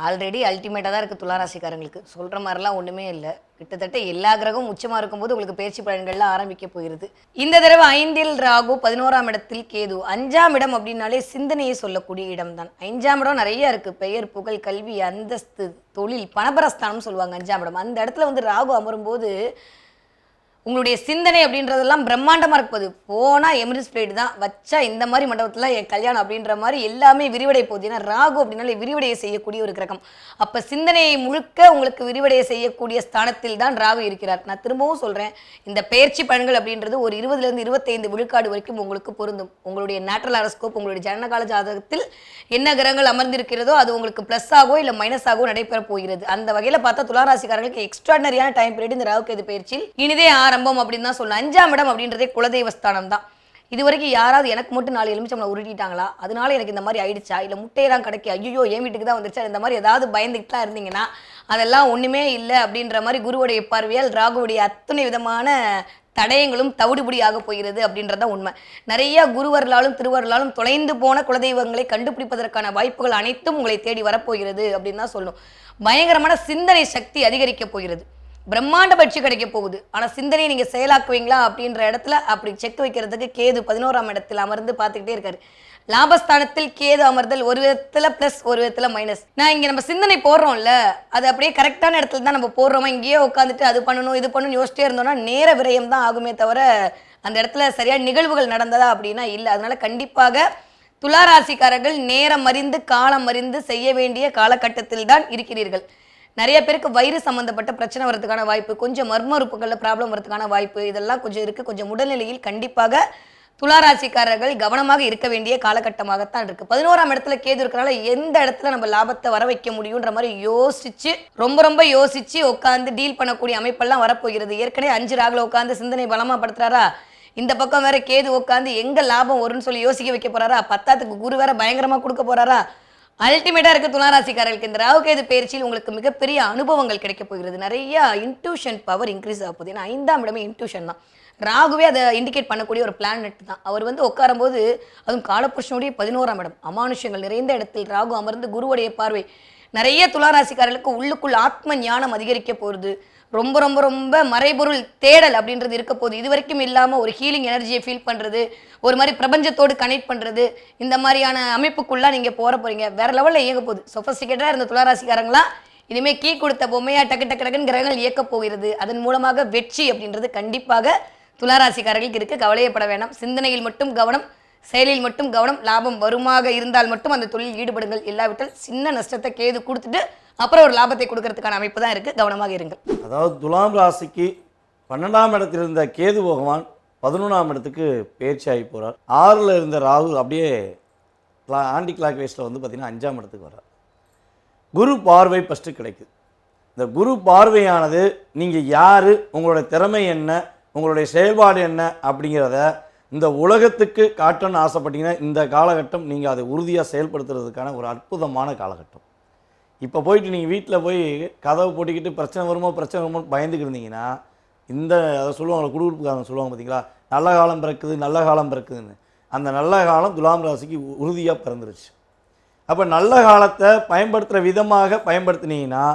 ஆல்ரெடி அல்டிமேட்டாக தான் இருக்குது. துலா ராசிக்காரங்களுக்கு சொல்கிற மாதிரிலாம் ஒன்றுமே இல்லை. கிட்டத்தட்ட எல்லா கிரகமும் உச்சமாக இருக்கும்போது உங்களுக்கு பயிற்சி பலன்கள்லாம் ஆரம்பிக்க போகிறது. இந்த தடவை 5இல் ராகு, 11ஆம் இடத்தில் கேது. 5ஆம் இடம் அப்படின்னாலே சிந்தனையை சொல்லக்கூடிய இடம் தான். 5ஆம் இடம் நிறைய இருக்குது. பெயர், புகழ், கல்வி, அந்தஸ்து, தொழில், பணபரஸ்தானம் சொல்லுவாங்க 5ஆம் இடம். அந்த இடத்துல வந்து ராகு அமரும்போது உங்களுடைய சிந்தனை அப்படின்றதெல்லாம் பிரம்மாண்டமாக இருப்பது. போனால் எமிரேட்ஸ் ஃப்ளைட் தான் வச்சா இந்த மாதிரி மண்டபத்தில் என் கல்யாணம் அப்படின்ற மாதிரி எல்லாமே விரிவடை போகுது. ஏன்னா ராகு அப்படின்னாலே விரிவடையை செய்யக்கூடிய ஒரு கிரகம். அப்போ சிந்தனையை முழுக்க உங்களுக்கு விரிவடையை செய்யக்கூடிய ஸ்தானத்தில் தான் ராகு இருக்கிறார். நான் திரும்பவும் சொல்கிறேன், இந்த பயிற்சி பலன்கள் அப்படின்றது ஒரு 20லேருந்து 25 விழுக்காடு வரைக்கும் உங்களுக்கு பொருந்தும். உங்களுடைய நேச்சுரல் ஹாரோஸ்கோப், உங்களுடைய ஜனனகால ஜாதகத்தில் என்ன கிரகங்கள் அமர்ந்திருக்கிறதோ அது உங்களுக்கு ப்ளஸ் ஆகோ இல்லை மைனஸ் ஆகோ நடைபெற போகிறது. அந்த வகையில் பார்த்தா துளாராசிக்காரர்களுக்கு எக்ஸ்ட்ராடனரியான டைம் பீரியட் இந்த ராகு கேது பயிற்சியில் இனிதே ஆரம்பம் அப்படின்னு தான் சொல்லணும். 5ஆம் இடம் அப்படின்றதே குலதெய்வ ஸ்தானம் தான். இது வரைக்கும் யாராவது எனக்கு மட்டும் 4 எலுமிச்சம்பழம் உருட்டிட்டாங்களா, அதனால எனக்கு இந்த மாதிரி ஆயிடுச்சா, இல்லை முட்டையெல்லாம் கிடைக்க ஐயோ என் வீட்டுக்கு தான் வந்துருச்சா, இந்த மாதிரி ஏதாவது பயந்துக்கிட்டா இருந்தீங்கன்னா அதெல்லாம் ஒன்றுமே இல்லை அப்படின்ற மாதிரி குருவுடைய பார்வையால் ராகுவுடைய அத்தனை விதமான தடயங்களும் தவிடுபடியாக போகிறது அப்படின்றத உண்மை. நிறைய குருவர்களாலும் திருவர்களாலும் தொலைந்து போன குலதெய்வங்களை கண்டுபிடிப்பதற்கான வாய்ப்புகள் அனைத்தும் உங்களை தேடி வரப்போகிறது அப்படின்னு தான் சொல்லணும். பயங்கரமான சிந்தனை சக்தி அதிகரிக்க போகிறது. பிரம்மாண்ட பட்சி கிடைக்க போகுது. ஆனால் சிந்தனையை நீங்கள் செயலாக்குவீங்களா அப்படின்ற இடத்துல அப்படி செக் வைக்கிறதுக்கு கேது 11ஆம் இடத்தில் அமர்ந்து பார்த்துக்கிட்டே இருக்காரு. லாபஸ்தானத்தில் கேது அமர்தல் ஒரு விதத்தில் ப்ளஸ், ஒரு விதத்தில் மைனஸ். நான் இங்கே நம்ம சிந்தனை போடுறோம்ல, அது அப்படியே கரெக்டான இடத்துல தான் நம்ம போடுறோமா, இங்கேயே உட்காந்துட்டு அது பண்ணணும் இது பண்ணணும் யோசிச்சிட்டே இருந்தோம்னா நேர விரயம் தான் ஆகுமே தவிர அந்த இடத்துல சரியான நிகழ்வுகள் நடந்ததா அப்படின்னா இல்லை. அதனால கண்டிப்பாக துளாராசிக்காரர்கள் நேரம் அறிந்து காலம் அறிந்து செய்ய வேண்டிய காலகட்டத்தில் தான் இருக்கிறீர்கள். நிறைய பேருக்கு வயிறு சம்மந்தப்பட்ட பிரச்சனை வரதுக்கான வாய்ப்பு, கொஞ்சம் மர்ம உறுப்புகளில் ப்ராப்ளம் வரதுக்கான வாய்ப்பு இதெல்லாம் கொஞ்சம் இருக்குது. கொஞ்சம் உடல்நிலையில் கண்டிப்பாக துளாராசிக்காரர்கள் கவனமாக இருக்க வேண்டிய காலகட்டமாகத்தான் இருக்குது. 11ஆம் இடத்துல கேது இருக்கிறனால எந்த இடத்துல நம்ம லாபத்தை வர வைக்க முடியுன்ற மாதிரி யோசிச்சு ரொம்ப யோசிச்சு உட்காந்து டீல் பண்ணக்கூடிய அமைப்பெல்லாம் வரப்போகிறது. ஏற்கனவே 5 ராகுல உட்காந்து சிந்தனை பலமாக படுத்துறாரா, இந்த பக்கம் வேற கேது உட்காந்து எங்க லாபம் வரும்னு சொல்லி யோசிக்க வைக்க போறாரா, 10க்கு குரு வேற பயங்கரமாக கொடுக்க போறாரா. அல்டிமேட்டா இருக்கு துளாராசிக்காரர்களுக்கு. இந்த ராகு கேது பயிற்சியில் உங்களுக்கு மிகப்பெரிய அனுபவங்கள் கிடைக்க போகிறது. நிறைய இன்ட்யூஷன் பவர் இன்க்ரீஸ் ஆக போகுது. ஏன்னா 5ஆம் இடமே இன்ட்யூஷன் தான். ராகுவே அதை இண்டிகேட் பண்ணக்கூடிய ஒரு பிளானட் தான். அவர் வந்து உட்காரும்போது அதுவும் காலபுருஷனுடைய 11ஆம் இடம், அமானுஷ்யங்கள் நிறைந்த இடத்தில் ராகு அமர்ந்து குருவுடைய பார்வை நிறைய துளாராசிக்காரர்களுக்கு உள்ளுக்குள் ஆத்ம ஞானம் அதிகரிக்க போகுது. ரொம்ப ரொம்ப ரொம்ப மறைபொருள் தேடல் அப்படின்றது இருக்க போகுது. இது வரைக்கும் இல்லாமல் ஒரு ஹீலிங் எனர்ஜியை ஃபீல் பண்ணுறது, ஒரு மாதிரி பிரபஞ்சத்தோடு கனெக்ட் பண்ணுறது, இந்த மாதிரியான அமைப்புக்குள்ளே நீங்கள் போகிறீங்க. வேறு லெவலில் இயங்க போகுது. சொஃபஸ்டிகேட்டாக இருந்த துளாராசிக்காரங்களாம் இனிமேல் கீ கொடுத்த பொம்மையா டக்கு டக்கு டக்குன்னு கிரகங்கள் இயக்க போகிறது. அதன் மூலமாக வெற்றி அப்படின்றது கண்டிப்பாக துளாராசிக்காரர்களுக்கு இருக்குது. கவலையப்பட வேண்டாம். சிந்தனையில் மட்டும் கவனம், செயலில் மட்டும் கவனம். லாபம் வருமாக இருந்தால் மட்டும் அந்த தொழில் ஈடுபடுங்கள். இல்லாவிட்டால் சின்ன நஷ்டத்தை கேது கொடுத்துட்டு அப்புறம் ஒரு லாபத்தை கொடுக்கறதுக்கான அமைப்பு தான் இருக்குது. கவனமாக இருங்கள். அதாவது துலாம் ராசிக்கு 12ஆம் இடத்தில் இருந்த கேது பகவான் 11ஆம் இடத்துக்கு பயிற்சி ஆகி போகிறார். 6ல் இருந்த ராகு அப்படியே ஆன்டி கிளாக் வைஸில் வந்து பார்த்திங்கன்னா 5ஆம் இடத்துக்கு வர்றார். குரு பார்வை ஃபஸ்ட்டு கிடைக்குது. இந்த குரு பார்வையானது நீங்கள் யார், உங்களுடைய திறமை என்ன, உங்களுடைய செயல்பாடு என்ன அப்படிங்கிறத இந்த உலகத்துக்கு காட்டணும்னு ஆசைப்பட்டீங்கன்னா இந்த காலகட்டம் நீங்கள் அதை உறுதியாக செயல்படுத்துறதுக்கான ஒரு அற்புதமான காலகட்டம். இப்போ போயிட்டு நீங்கள் வீட்டில் போய் கதவை போட்டிக்கிட்டு பிரச்சனை வருமோ பயந்துக்கிட்டு இருந்தீங்கன்னா இந்த அதை சொல்லுவாங்க, குடுகுடுப்புக்காரங்க சொல்லுவாங்க பார்த்தீங்களா, நல்ல காலம் பிறக்குது நல்ல காலம் பிறக்குதுன்னு. அந்த நல்ல காலம் துலாம் ராசிக்கு உறுதியாக பிறந்துருச்சு. அப்போ நல்ல காலத்தை பயன்படுத்துகிற விதமாக பயன்படுத்தினீங்கன்னா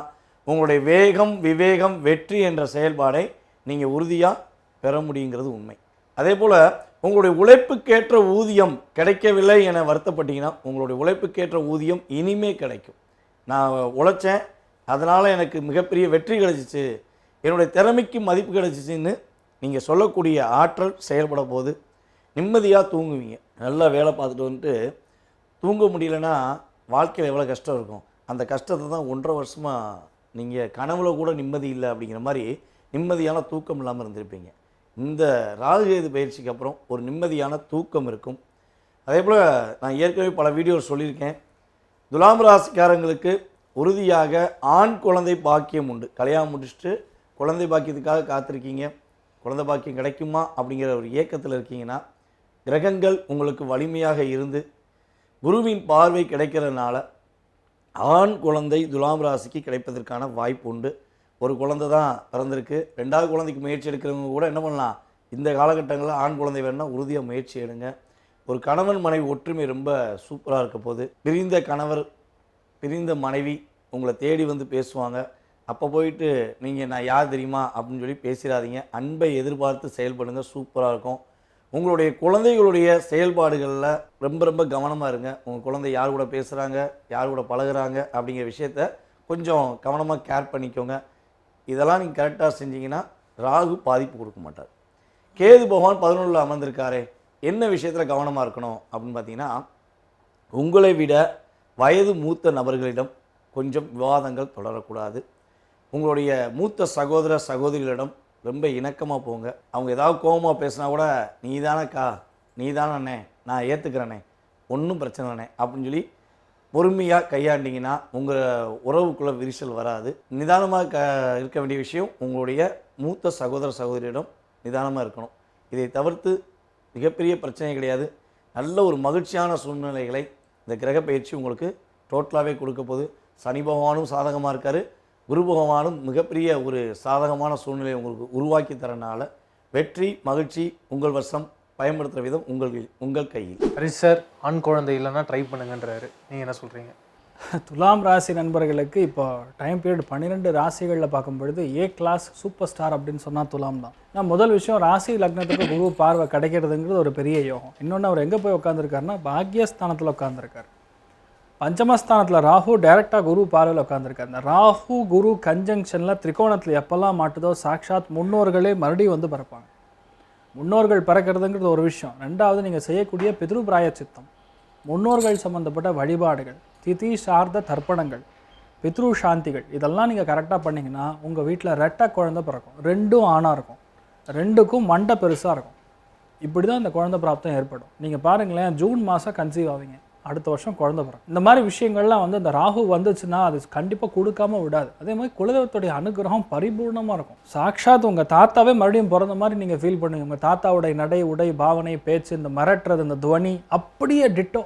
உங்களுடைய வேகம் விவேகம் வெற்றி என்ற செயல்பாடை நீங்கள் உறுதியாக பெற முடியுங்கிறது உண்மை. அதே போல் உங்களுடைய உழைப்புக்கேற்ற ஊதியம் கிடைக்கவில்லை என வருத்தப்பட்டீங்கன்னா உங்களுடைய உழைப்புக்கேற்ற ஊதியம் இனிமே கிடைக்கும். நான் உழைச்சேன், அதனால் எனக்கு மிகப்பெரிய வெற்றி கிடைச்சிச்சு, என்னுடைய திறமைக்கு மதிப்பு கிடைச்சிச்சின்னு நீங்கள் சொல்லக்கூடிய ஆற்றல் செயல்பட போது நிம்மதியாக தூங்குவீங்க. நல்லா வேலை பார்த்துட்டு வந்துட்டு தூங்க முடியலன்னா வாழ்க்கையில் எவ்வளோ கஷ்டம் இருக்கும். அந்த கஷ்டத்தை தான் 1.5 வருஷமாக நீங்கள் கனவுல கூட நிம்மதி இல்லை அப்படிங்கிற மாதிரி நிம்மதியான தூக்கம் இல்லாமல் இருந்திருப்பீங்க. இந்த ராகுகேது பயிற்சிக்கு அப்புறம் ஒரு நிம்மதியான தூக்கம் இருக்கும். அதே போல் நான் ஏற்கனவே பல வீடியோஸ் சொல்லியிருக்கேன். துலாம் ராசிக்காரங்களுக்கு உறுதியாக ஆண் குழந்தை பாக்கியம் உண்டு. கல்யாணம் முடிச்சுட்டு குழந்தை பாக்கியத்துக்காக காத்திருக்கீங்க, குழந்தை பாக்கியம் கிடைக்குமா அப்படிங்கிற ஒரு ஏக்கத்தில் இருக்கீங்கன்னா கிரகங்கள் உங்களுக்கு வலிமையாக இருந்து குருவின் பார்வை கிடைக்கிறதுனால ஆண் குழந்தை துலாம் ராசிக்கு கிடைப்பதற்கான வாய்ப்பு உண்டு. ஒரு குழந்தை தான் பிறந்திருக்கு, 2வது குழந்தைக்கு முயற்சி எடுக்கிறவங்க கூட என்ன பண்ணலாம், இந்த காலகட்டங்களில் ஆண் குழந்தை வேணும்னா உறுதியாக முயற்சி எடுங்க. ஒரு கணவன் மனைவி ஒற்றுமை ரொம்ப சூப்பராக இருக்க போது. பிரிந்த கணவர் பிரிந்த மனைவி உங்களை தேடி வந்து பேசுவாங்க. அப்போ போயிட்டு நீங்கள் நான் யார் தெரியுமா அப்படின்னு சொல்லி பேசிடாதீங்க. அன்பை எதிர்பார்த்து செயல்படுங்க, சூப்பராக இருக்கும். உங்களுடைய குழந்தைகளுடைய செயல்பாடுகளில் ரொம்ப ரொம்ப கவனமாக இருங்க. உங்கள் குழந்தை யார் கூட பேசுகிறாங்க, யார் கூட பழகுறாங்க அப்படிங்கிற விஷயத்த கொஞ்சம் கவனமாக கேர் பண்ணிக்கோங்க. இதெல்லாம் நீங்கள் கரெக்டாக செஞ்சீங்கன்னா ராகு பாதிப்பு கொடுக்க மாட்டார். கேது பகவான் 11ல் அமர்ந்திருக்காரே, என்ன விஷயத்தில் கவனமாக இருக்கணும் அப்படின்னு பார்த்தீங்கன்னா, உங்களை விட வயது மூத்த நபர்களிடம் கொஞ்சம் விவாதங்கள் தொடரக்கூடாது. உங்களுடைய மூத்த சகோதர சகோதரிகளிடம் ரொம்ப இணக்கமாக போங்க. அவங்க ஏதாவது கோபமாக பேசினா கூட நீ தானேக்கா, நீ தானே அண்ணே, நான் ஏற்றுக்கிறேண்ணே, ஒன்றும் பிரச்சனை இல்லைண்ணே அப்படின்னு சொல்லி பொறுமையாக கையாண்டிங்கன்னா உங்கள் உறவுக்குள்ளே விரிசல் வராது. நிதானமாக இருக்க வேண்டிய விஷயம், உங்களுடைய மூத்த சகோதர சகோதரியிடம் நிதானமாக இருக்கணும். இதை தவிர்த்து மிகப்பெரிய பிரச்சனை கிடையாது. நல்ல ஒரு மகிழ்ச்சியான சூழ்நிலைகளை இந்த கிரக பயிற்சி உங்களுக்கு டோட்டலாகவே கொடுக்க போகுது. சனி பகவானும் சாதகமாக இருக்கார், குரு பகவானும் மிகப்பெரிய ஒரு சாதகமான சூழ்நிலையை உங்களுக்கு உருவாக்கி தரனால வெற்றி மகிழ்ச்சி உங்கள் வசம். பயன்படுத்துகிற விதம் உங்கள் கையில். ஹரிஷ் சார் ஆண் குழந்தை இல்லைன்னா ட்ரை பண்ணுங்கன்றாரு, நீங்கள் என்ன சொல்கிறீங்க? துலாம் ராசி நண்பர்களுக்கு இப்போ டைம் பீரியட் 12 ராசிகளில் பார்க்கும் பொழுது ஏ கிளாஸ் சூப்பர் ஸ்டார் அப்படின்னு சொன்னால் துலாம் தான். நான் முதல் விஷயம், ராசி லக்னத்துக்கு குரு பார்வை கிடைக்கிறதுங்கிறது ஒரு பெரிய யோகம். இன்னொன்று, அவர் எங்கே போய் உட்காந்துருக்காருன்னா பாக்யஸ்தானத்தில் உட்காந்துருக்கார். பஞ்சமஸ்தானத்தில் ராகு டைரெக்டாக குரு பார்வையில் உட்காந்துருக்காரு. இந்த ராகு குரு கன்ஜங்ஷனில் திரிகோணத்தில் எப்போல்லாம் மாட்டுதோ சாக்ஷாத் முன்னோர்களே மறுபடியும் வந்து பிறப்பாங்க. முன்னோர்கள் பிறக்கிறதுங்கிறது ஒரு விஷயம். 2வது, நீங்கள் செய்யக்கூடிய பித்ரு பிராயச்சித்தம், முன்னோர்கள் சம்மந்தப்பட்ட வழிபாடுகள், திதி சார்ந்த தர்ப்பணங்கள், பித்ரு சாந்திகள், இதெல்லாம் நீங்கள் கரெக்டாக பண்ணிங்கன்னா உங்கள் வீட்டில் ரெட்டை குழந்தை பிறக்கும். 2ம் ஆணாக இருக்கும், 2க்கும் மண்டை பெருசாக இருக்கும். இப்படி தான் இந்த குழந்தை பிராப்தம் ஏற்படும். நீங்கள் பாருங்களேன், ஜூன் மாதம் கன்சீவ் ஆவீங்க, அடுத்த வருஷம் குழந்தை பிறக்கும். இந்த மாதிரி விஷயங்கள்லாம் வந்து இந்த ராகு வந்துச்சுன்னா அது கண்டிப்பாக கொடுக்காம விடாது. அதே மாதிரி குலதெய்வத்துடைய அனுகிரகம் பரிபூர்ணமாக இருக்கும். சாக்ஷாத் உங்கள் தாத்தாவே மறுபடியும் பிறந்த மாதிரி நீங்கள் ஃபீல் பண்ணுவீங்க. உங்கள் தாத்தாவுடைய நடை உடை பாவனை பேச்சு, இந்த மிரட்டுறது, இந்த துவனி அப்படியே டிட்டோ,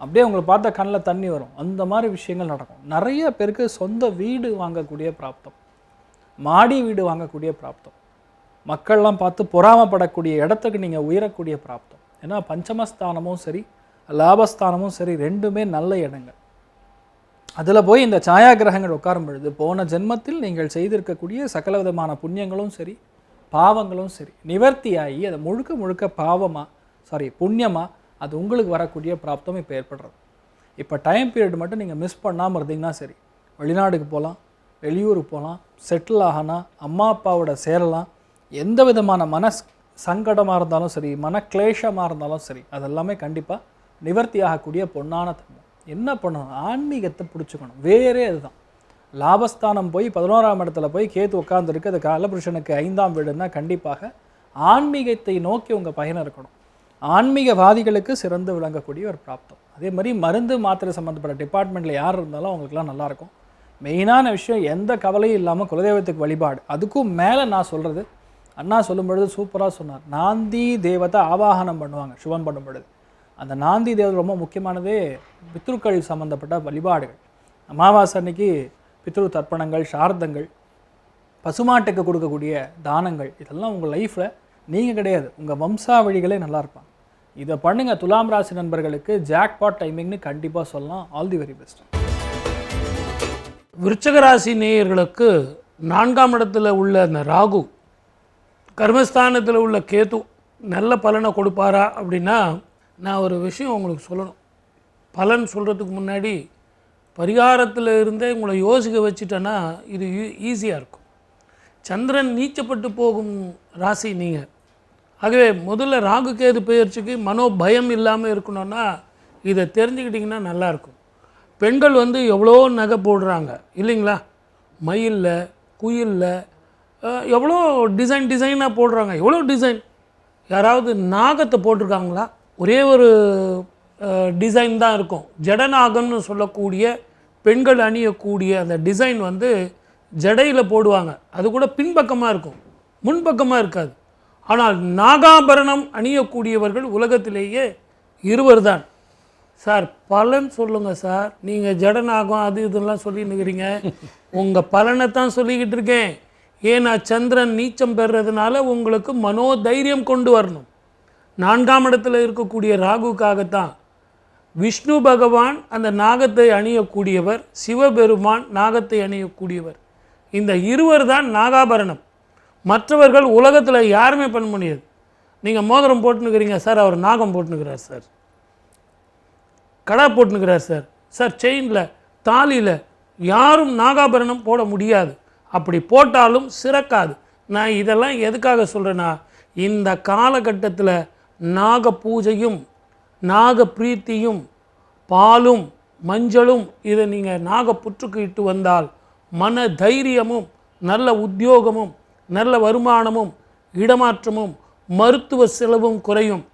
அப்படியே உங்களை பார்த்தா கண்ணில் தண்ணி வரும். அந்த மாதிரி விஷயங்கள் நடக்கும். நிறைய பேருக்கு சொந்த வீடு வாங்கக்கூடிய பிராப்தம், மாடி வீடு வாங்கக்கூடிய பிராப்தம், மக்கள்லாம் பார்த்து பொறாமப்படக்கூடிய இடத்துக்கு நீங்கள் உயரக்கூடிய பிராப்தம். ஏன்னா பஞ்சமஸ்தானமும் சரி லாபஸ்தானமும் சரி ரெண்டுமே நல்ல இடங்கள். அதில் போய் இந்த சாயா கிரகங்கள் உட்காரும் பொழுது போன ஜென்மத்தில் நீங்கள் செய்திருக்கக்கூடிய சகல விதமான புண்ணியங்களும் சரி பாவங்களும் சரி நிவர்த்தியாகி அதை முழுக்க முழுக்க புண்ணியமாக அது உங்களுக்கு வரக்கூடிய பிராப்தம் இப்போ ஏற்படுறது. இப்போ டைம் பீரியட் மட்டும் நீங்கள் மிஸ் பண்ணாமல் இருந்தீங்கன்னா சரி, வெளிநாடுக்கு போகலாம், வெளியூருக்கு போகலாம், செட்டில் ஆகலாம், அம்மா அப்பாவோட சேரலாம், எந்த விதமான சங்கடமாக இருந்தாலும் சரி, மனக்லேஷமாக இருந்தாலும் சரி, அதெல்லாமே கண்டிப்பாக நிவர்த்தி ஆகக்கூடிய பொன்னான தன்மை. என்ன பண்ணணும்? ஆன்மீகத்தை பிடிச்சிக்கணும். வேறே அதுதான். லாபஸ்தானம் போய் 11ஆம் இடத்துல போய் கேத்து உட்காந்துருக்கு. அது காலபுருஷனுக்கு 5ஆம் வீடுன்னா கண்டிப்பாக ஆன்மீகத்தை நோக்கி உங்கள் பயணம் இருக்கணும். ஆன்மீகவாதிகளுக்கு சிறந்து விளங்கக்கூடிய ஒரு பிராப்தம். அதே மாதிரி மருந்து மாத்திரை சம்மந்தப்பட்ட டிபார்ட்மெண்ட்டில் யார் இருந்தாலும் அவங்களுக்குலாம் நல்லாயிருக்கும். மெயினான விஷயம், எந்த கவலையும் இல்லாமல் குலதெய்வத்துக்கு வழிபாடு. அதுக்கும் மேலே நான் சொல்கிறது, அண்ணா சொல்லும் பொழுது சூப்பராக சொன்னார். நாந்தி தேவத்தை ஆவாகனம் பண்ணுவாங்க சிவன் பண்ணும் பொழுது. அந்த நாந்தி தேவதை ரொம்ப முக்கியமானதே பித்ருக்கள் சம்மந்தப்பட்ட வழிபாடுகள். அமாவாசை அன்னைக்கு பித்ரு தர்ப்பணங்கள், சார்த்தங்கள், பசுமாட்டுக்கு கொடுக்கக்கூடிய தானங்கள், இதெல்லாம் உங்கள் லைஃப்பில் நீங்கள் கிடையாது, உங்கள் வம்சாவழிகளே நல்லா இருப்பாங்க. இதை பண்ணுங்கள். துலாம் ராசி நண்பர்களுக்கு ஜாக்பாட் டைமிங்னு கண்டிப்பாக சொல்லலாம். All the very best. விருச்சிக ராசி நேயர்களுக்கு 4ஆம் இடத்துல உள்ள அந்த ராகு, கர்மஸ்தானத்தில் உள்ள கேது நல்ல பலனை கொடுப்பாரா அப்படின்னா, நான் ஒரு விஷயம் உங்களுக்கு சொல்லணும். பலன் சொல்கிறதுக்கு முன்னாடி பரிகாரத்தில் இருந்தே உங்களை யோசிக்க வச்சுட்டேன்னா இது ஈஸியாக இருக்கும். சந்திரன் நீச்சப்பட்டு போகும் ராசி நீங்கள். ஆகவே முதல்ல ராகு கேது பெயர்ச்சிக்கு பயம் இல்லாமல் இருக்கணும்னா இதை தெரிஞ்சுக்கிட்டிங்கன்னா நல்லாயிருக்கும். பெண்கள் எவ்வளோ நகை போடுறாங்க இல்லைங்களா? மயிலில், குயிலில் எவ்வளோ டிசைனாக போடுறாங்க. எவ்வளோ டிசைன். யாராவது நாகத்தை போட்டிருக்காங்களா? ஒரே ஒரு டிசைன் தான் இருக்கும். ஜடநாகம்னு சொல்லக்கூடிய பெண்கள் அணியக்கூடிய அந்த டிசைன் ஜடையில் போடுவாங்க. அது கூட பின்பக்கமாக இருக்கும், முன்பக்கமாக இருக்காது. ஆனால் நாகாபரணம் அணியக்கூடியவர்கள் உலகத்திலேயே 2 தான். சார் பலன் சொல்லுங்கள் சார், நீங்கள் ஜடநாகம் அது இதெல்லாம் சொல்லின்னுக்கிறீங்க. உங்கள் பலனை தான் சொல்லிக்கிட்டு இருக்கேன். ஏன்னா சந்திரன் நீச்சம் பெறுறதுனால உங்களுக்கு மனோதைரியம் கொண்டு வரணும். 4ஆம் இடத்துல இருக்கக்கூடிய ராகுக்காகத்தான் விஷ்ணு பகவான் அந்த நாகத்தை அணியக்கூடியவர், சிவபெருமான் நாகத்தை அணியக்கூடியவர். இந்த 2 தான் நாகாபரணம். மற்றவர்கள் உலகத்தில் யாருமே பண்ண முடியாது. நீங்கள் மோதிரம் போட்டுனுக்கிறீங்க சார், அவர் நாகம் போட்டுனுக்கிறார் சார், கடா போட்டுனுக்கிறார் சார், செயினில் தாலியில் யாரும் நாகாபரணம் போட முடியாது. அப்படி போட்டாலும் சிறக்காது. நான் இதெல்லாம் எதுக்காக சொல்கிறேன்னா, இந்த காலகட்டத்தில் நாக பூஜையும் நாக பிரீத்தியும் பாலும் மஞ்சளும் இதை நீங்கள் நாக புற்றுக்கு இட்டு வந்தால் மன தைரியமும் நல்ல உத்தியோகமும் நல்ல வருமானமும் இடமாற்றமும் மருத்துவ செலவும் குறையும்.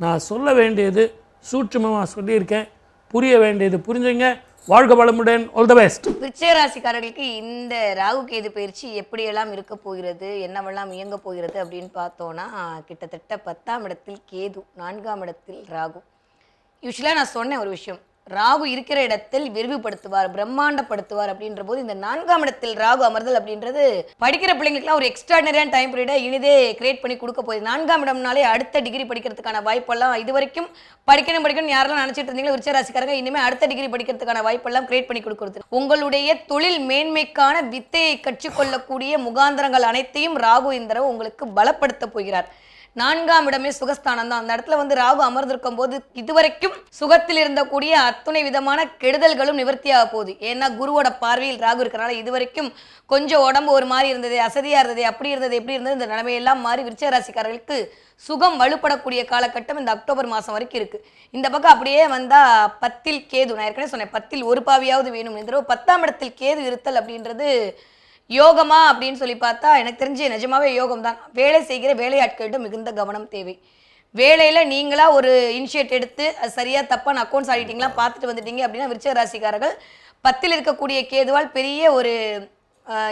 நான் சொல்ல வேண்டியது சூட்சுமமாக சொல்லியிருக்கேன், புரிய வேண்டியது புரிஞ்சுங்க. வாழ்க வளமுடன். All the best. விருச்சிக ராசிக்காரர்களுக்கு இந்த ராகு கேது பயிற்சி எப்படியெல்லாம் இருக்க போகிறது, என்னவெல்லாம் இயங்க போகிறது அப்படின்னு பார்த்தோன்னா, கிட்டத்தட்ட 10ஆம் இடத்தில் கேது, 4ஆம் இடத்தில் ராகு. யூஸ்வலாக நான் சொன்னேன் ஒரு விஷயம், ராகு இருக்கிற இடத்தில் விரிவுபடுத்துவார், பிரம்மாண்டப்படுத்துவார் அப்படின்ற போது இந்த 4ஆம் இடத்தில் ராகு அமர்தல் அப்படின்றது படிக்கிற பிள்ளைங்களுக்குலாம் ஒரு எக்ஸ்ட்ராடனரியான டைம் பீரியடை இனிதே கிரியேட் பண்ணி கொடுக்க போகுது. 4ஆம் இடம்னாலே அடுத்த டிகிரி படிக்கிறதுக்கான வாய்ப்பெல்லாம் இது வரைக்கும் படிக்கணும் யாரெல்லாம் நினைச்சிட்டு இருந்தீங்களோ விருச்சிக ராசிக்காரங்க, இனிமேல் அடுத்த டிகிரி படிக்கிறதுக்கான வாய்ப்பெல்லாம் கிரியேட் பண்ணி கொடுக்குறது. உங்களுடைய தொழில் மேன்மைக்கான வித்தையை கற்றுக்கொள்ளக்கூடிய முகாந்திரங்கள் அனைத்தையும் ராகு இந்த தடவை உங்களுக்கு பலப்படுத்த போகிறார். 4ஆம் இடமே சுகஸ்தானம் தான். அந்த இடத்துல ராகு அமர்ந்திருக்கும் போது இதுவரைக்கும் சுகத்தில் இருந்தக்கூடிய அத்துணை விதமான கெடுதல்களும் நிவர்த்தியாக போகுது. ஏன்னா குருவோட பார்வையில் ராகு இருக்கிறனால இதுவரைக்கும் கொஞ்சம் உடம்பு ஒரு மாதிரி இருந்தது, அசதியாக இருந்தது, அப்படி இருந்தது எப்படி இருந்தது, இந்த நிலைமையெல்லாம் மாறி விருச்சிக ராசிக்காரர்களுக்கு சுகம் வலுப்படக்கூடிய காலகட்டம் இந்த அக்டோபர் மாதம் வரைக்கும் இருக்குது. இந்த பக்கம் அப்படியே வந்தால் 10இல் கேது, நான் ஏற்கனவே சொன்னேன் 10இல் ஒரு பாவியாவது வேணும். இந்த 10ஆம் இடத்தில் கேது இருத்தல் அப்படின்றது யோகமா அப்படின்னு சொல்லி பார்த்தா எனக்கு தெரிஞ்சு நிஜமாவே யோகம் தான். வேலை செய்கிற வேலையாட்கள்கிட்ட மிகுந்த கவனம் தேவை. வேலையில் நீங்களாக ஒரு இனிஷியேட் எடுத்து அது சரியாக தப்பான அக்கௌண்ட்ஸ் ஆடிட்டிங்லாம் பார்த்துட்டு வந்துட்டீங்க அப்படின்னா விருச்சிக ராசிக்காரர்கள் 10இல் இருக்கக்கூடிய கேதுவால் பெரிய ஒரு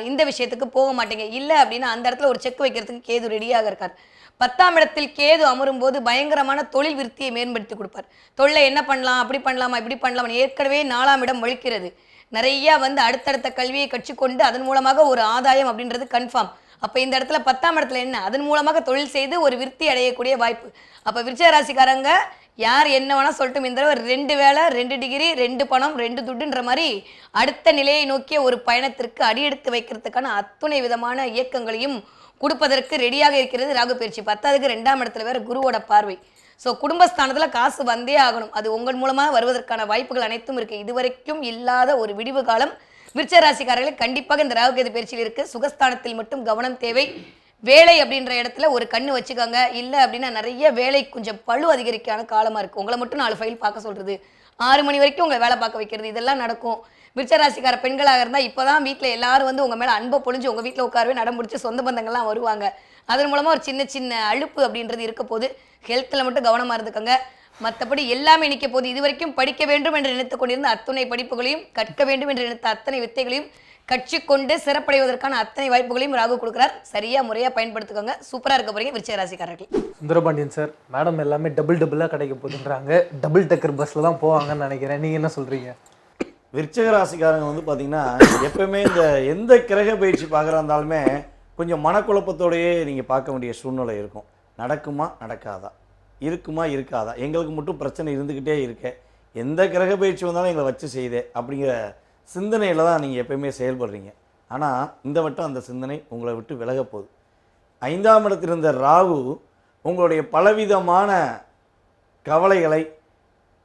இந்த விஷயத்துக்கு போக மாட்டீங்க. இல்லை அப்படின்னா அந்த இடத்துல ஒரு செக் வைக்கிறதுக்கு கேது ரெடியாக இருக்கார். 10ஆம் இடத்தில் கேது அமரும் போது பயங்கரமான தொழில் விருத்தியை மேம்படுத்தி கொடுப்பார். தொழிலை என்ன பண்ணலாம், அப்படி பண்ணலாமா, இப்படி பண்ணலாமா. ஏற்கனவே 4ஆம் இடம் வலிக்கிறது. நிறைய அடுத்தடுத்த கல்வியை கற்றுக்கொண்டு அதன் மூலமாக ஒரு ஆதாயம் அப்படின்றது கன்ஃபார்ம். அப்போ இந்த இடத்துல 10ஆம் இடத்துல என்ன, அதன் மூலமாக தொழில் செய்து ஒரு விருத்தி அடையக்கூடிய வாய்ப்பு. அப்போ விருச்சிக ராசிக்காரங்க யார் என்ன வேணால் சொல்லட்டும், இந்த தடவை 2 வேலை 2 டிகிரி 2 பணம் 2 துட்டுன்ற மாதிரி அடுத்த நிலையை நோக்கிய ஒரு பயணத்திற்கு அடியெடுத்து வைக்கிறதுக்கான அத்துணை விதமான இயக்கங்களையும் கொடுப்பதற்கு ரெடியாக இருக்கிறது ராகு பயிற்சி. 10க்கு 2ஆம் இடத்துல வேற குருவோட பார்வை. ஸோ குடும்பஸ்தானத்தில் காசு வந்தே ஆகணும், அது உங்கள் மூலமாக வருவதற்கான வாய்ப்புகள் அனைத்தும் இருக்குது. இதுவரைக்கும் இல்லாத ஒரு விடிவு காலம் விருச்சிக ராசிக்காரர்களுக்கு கண்டிப்பாக இந்த ராகு கேது பயிற்சியில் இருக்குது. சுகஸ்தானத்தில் மட்டும் கவனம் தேவை. வேலை அப்படின்ற இடத்துல ஒரு கண்ணு வச்சுக்கோங்க, இல்லை அப்படின்னா நிறைய வேலை கொஞ்சம் பழு அதிகரிக்கான காலமாக இருக்குது. உங்களை மட்டும் 4 ஃபைல் பார்க்க சொல்கிறது, 6 மணி வரைக்கும் உங்களை வேலை பார்க்க வைக்கிறது, இதெல்லாம் நடக்கும். விருச்சிக ராசிக்கார பெண்களாக இருந்தால் இப்போ தான் வீட்டில் எல்லாரும் வந்து உங்கள் மேலே அன்பை பொழிஞ்சு உங்கள் வீட்டில் உட்காரவே நடம் முடிச்சு சொந்த பந்தங்கள்லாம் வருவாங்க. அதன் மூலமாக ஒரு சின்ன சின்ன அழுப்பு அப்படின்றது இருக்க போது. ஹெல்த்தில் மட்டும் கவனமாக இருந்துக்கோங்க. மற்றபடி எல்லாமே நிற்க போது. இதுவரைக்கும் படிக்க வேண்டும் என்று நினைத்து கொண்டிருந்த அத்தனை படிப்புகளையும், கற்க வேண்டும் என்று நினைத்த அத்தனை வித்தைகளையும் கற்றுக்கொண்டு சிறப்படைவதற்கான அத்தனை வாய்ப்புகளையும் ராகு கொடுக்குறார். சரியா முறையாக பயன்படுத்திக்கோங்க. சூப்பராக இருக்க போறீங்க விருச்சிக ராசிக்காரர்கள். சுந்தரபாண்டியன் சார், மேடம் எல்லாமே டபுளாக கிடைக்க போகுதுன்றாங்க. டபுள் டக்கர் பஸ்ஸில் தான் போவாங்கன்னு நினைக்கிறேன். நீங்கள் என்ன சொல்கிறீங்க? விருச்சிக ராசிக்காரங்க வந்து பார்த்தீங்கன்னா எப்பவுமே இந்த எந்த கிரக பயிற்சி பார்க்குறா இருந்தாலுமே கொஞ்சம் மனக்குழப்பத்தோடையே நீங்கள் பார்க்க வேண்டிய சூழ்நிலை இருக்கும். நடக்குமா நடக்காதா, இருக்குமா இருக்காதா, எங்களுக்கு மட்டும் பிரச்சனை இருந்துக்கிட்டே இருக்கே, எந்த கிரக பயிற்சி வந்தாலும் எங்களை வச்சு செய்தே அப்படிங்கிற சிந்தனையில் தான் நீங்கள் எப்பயுமே செயல்படுறீங்க. ஆனால் இந்த வட்டம் அந்த சிந்தனை உங்களை விட்டு விலக போகுது. 5ஆம் இடத்தில் இருந்த ராகு உங்களுடைய பலவிதமான கவலைகளை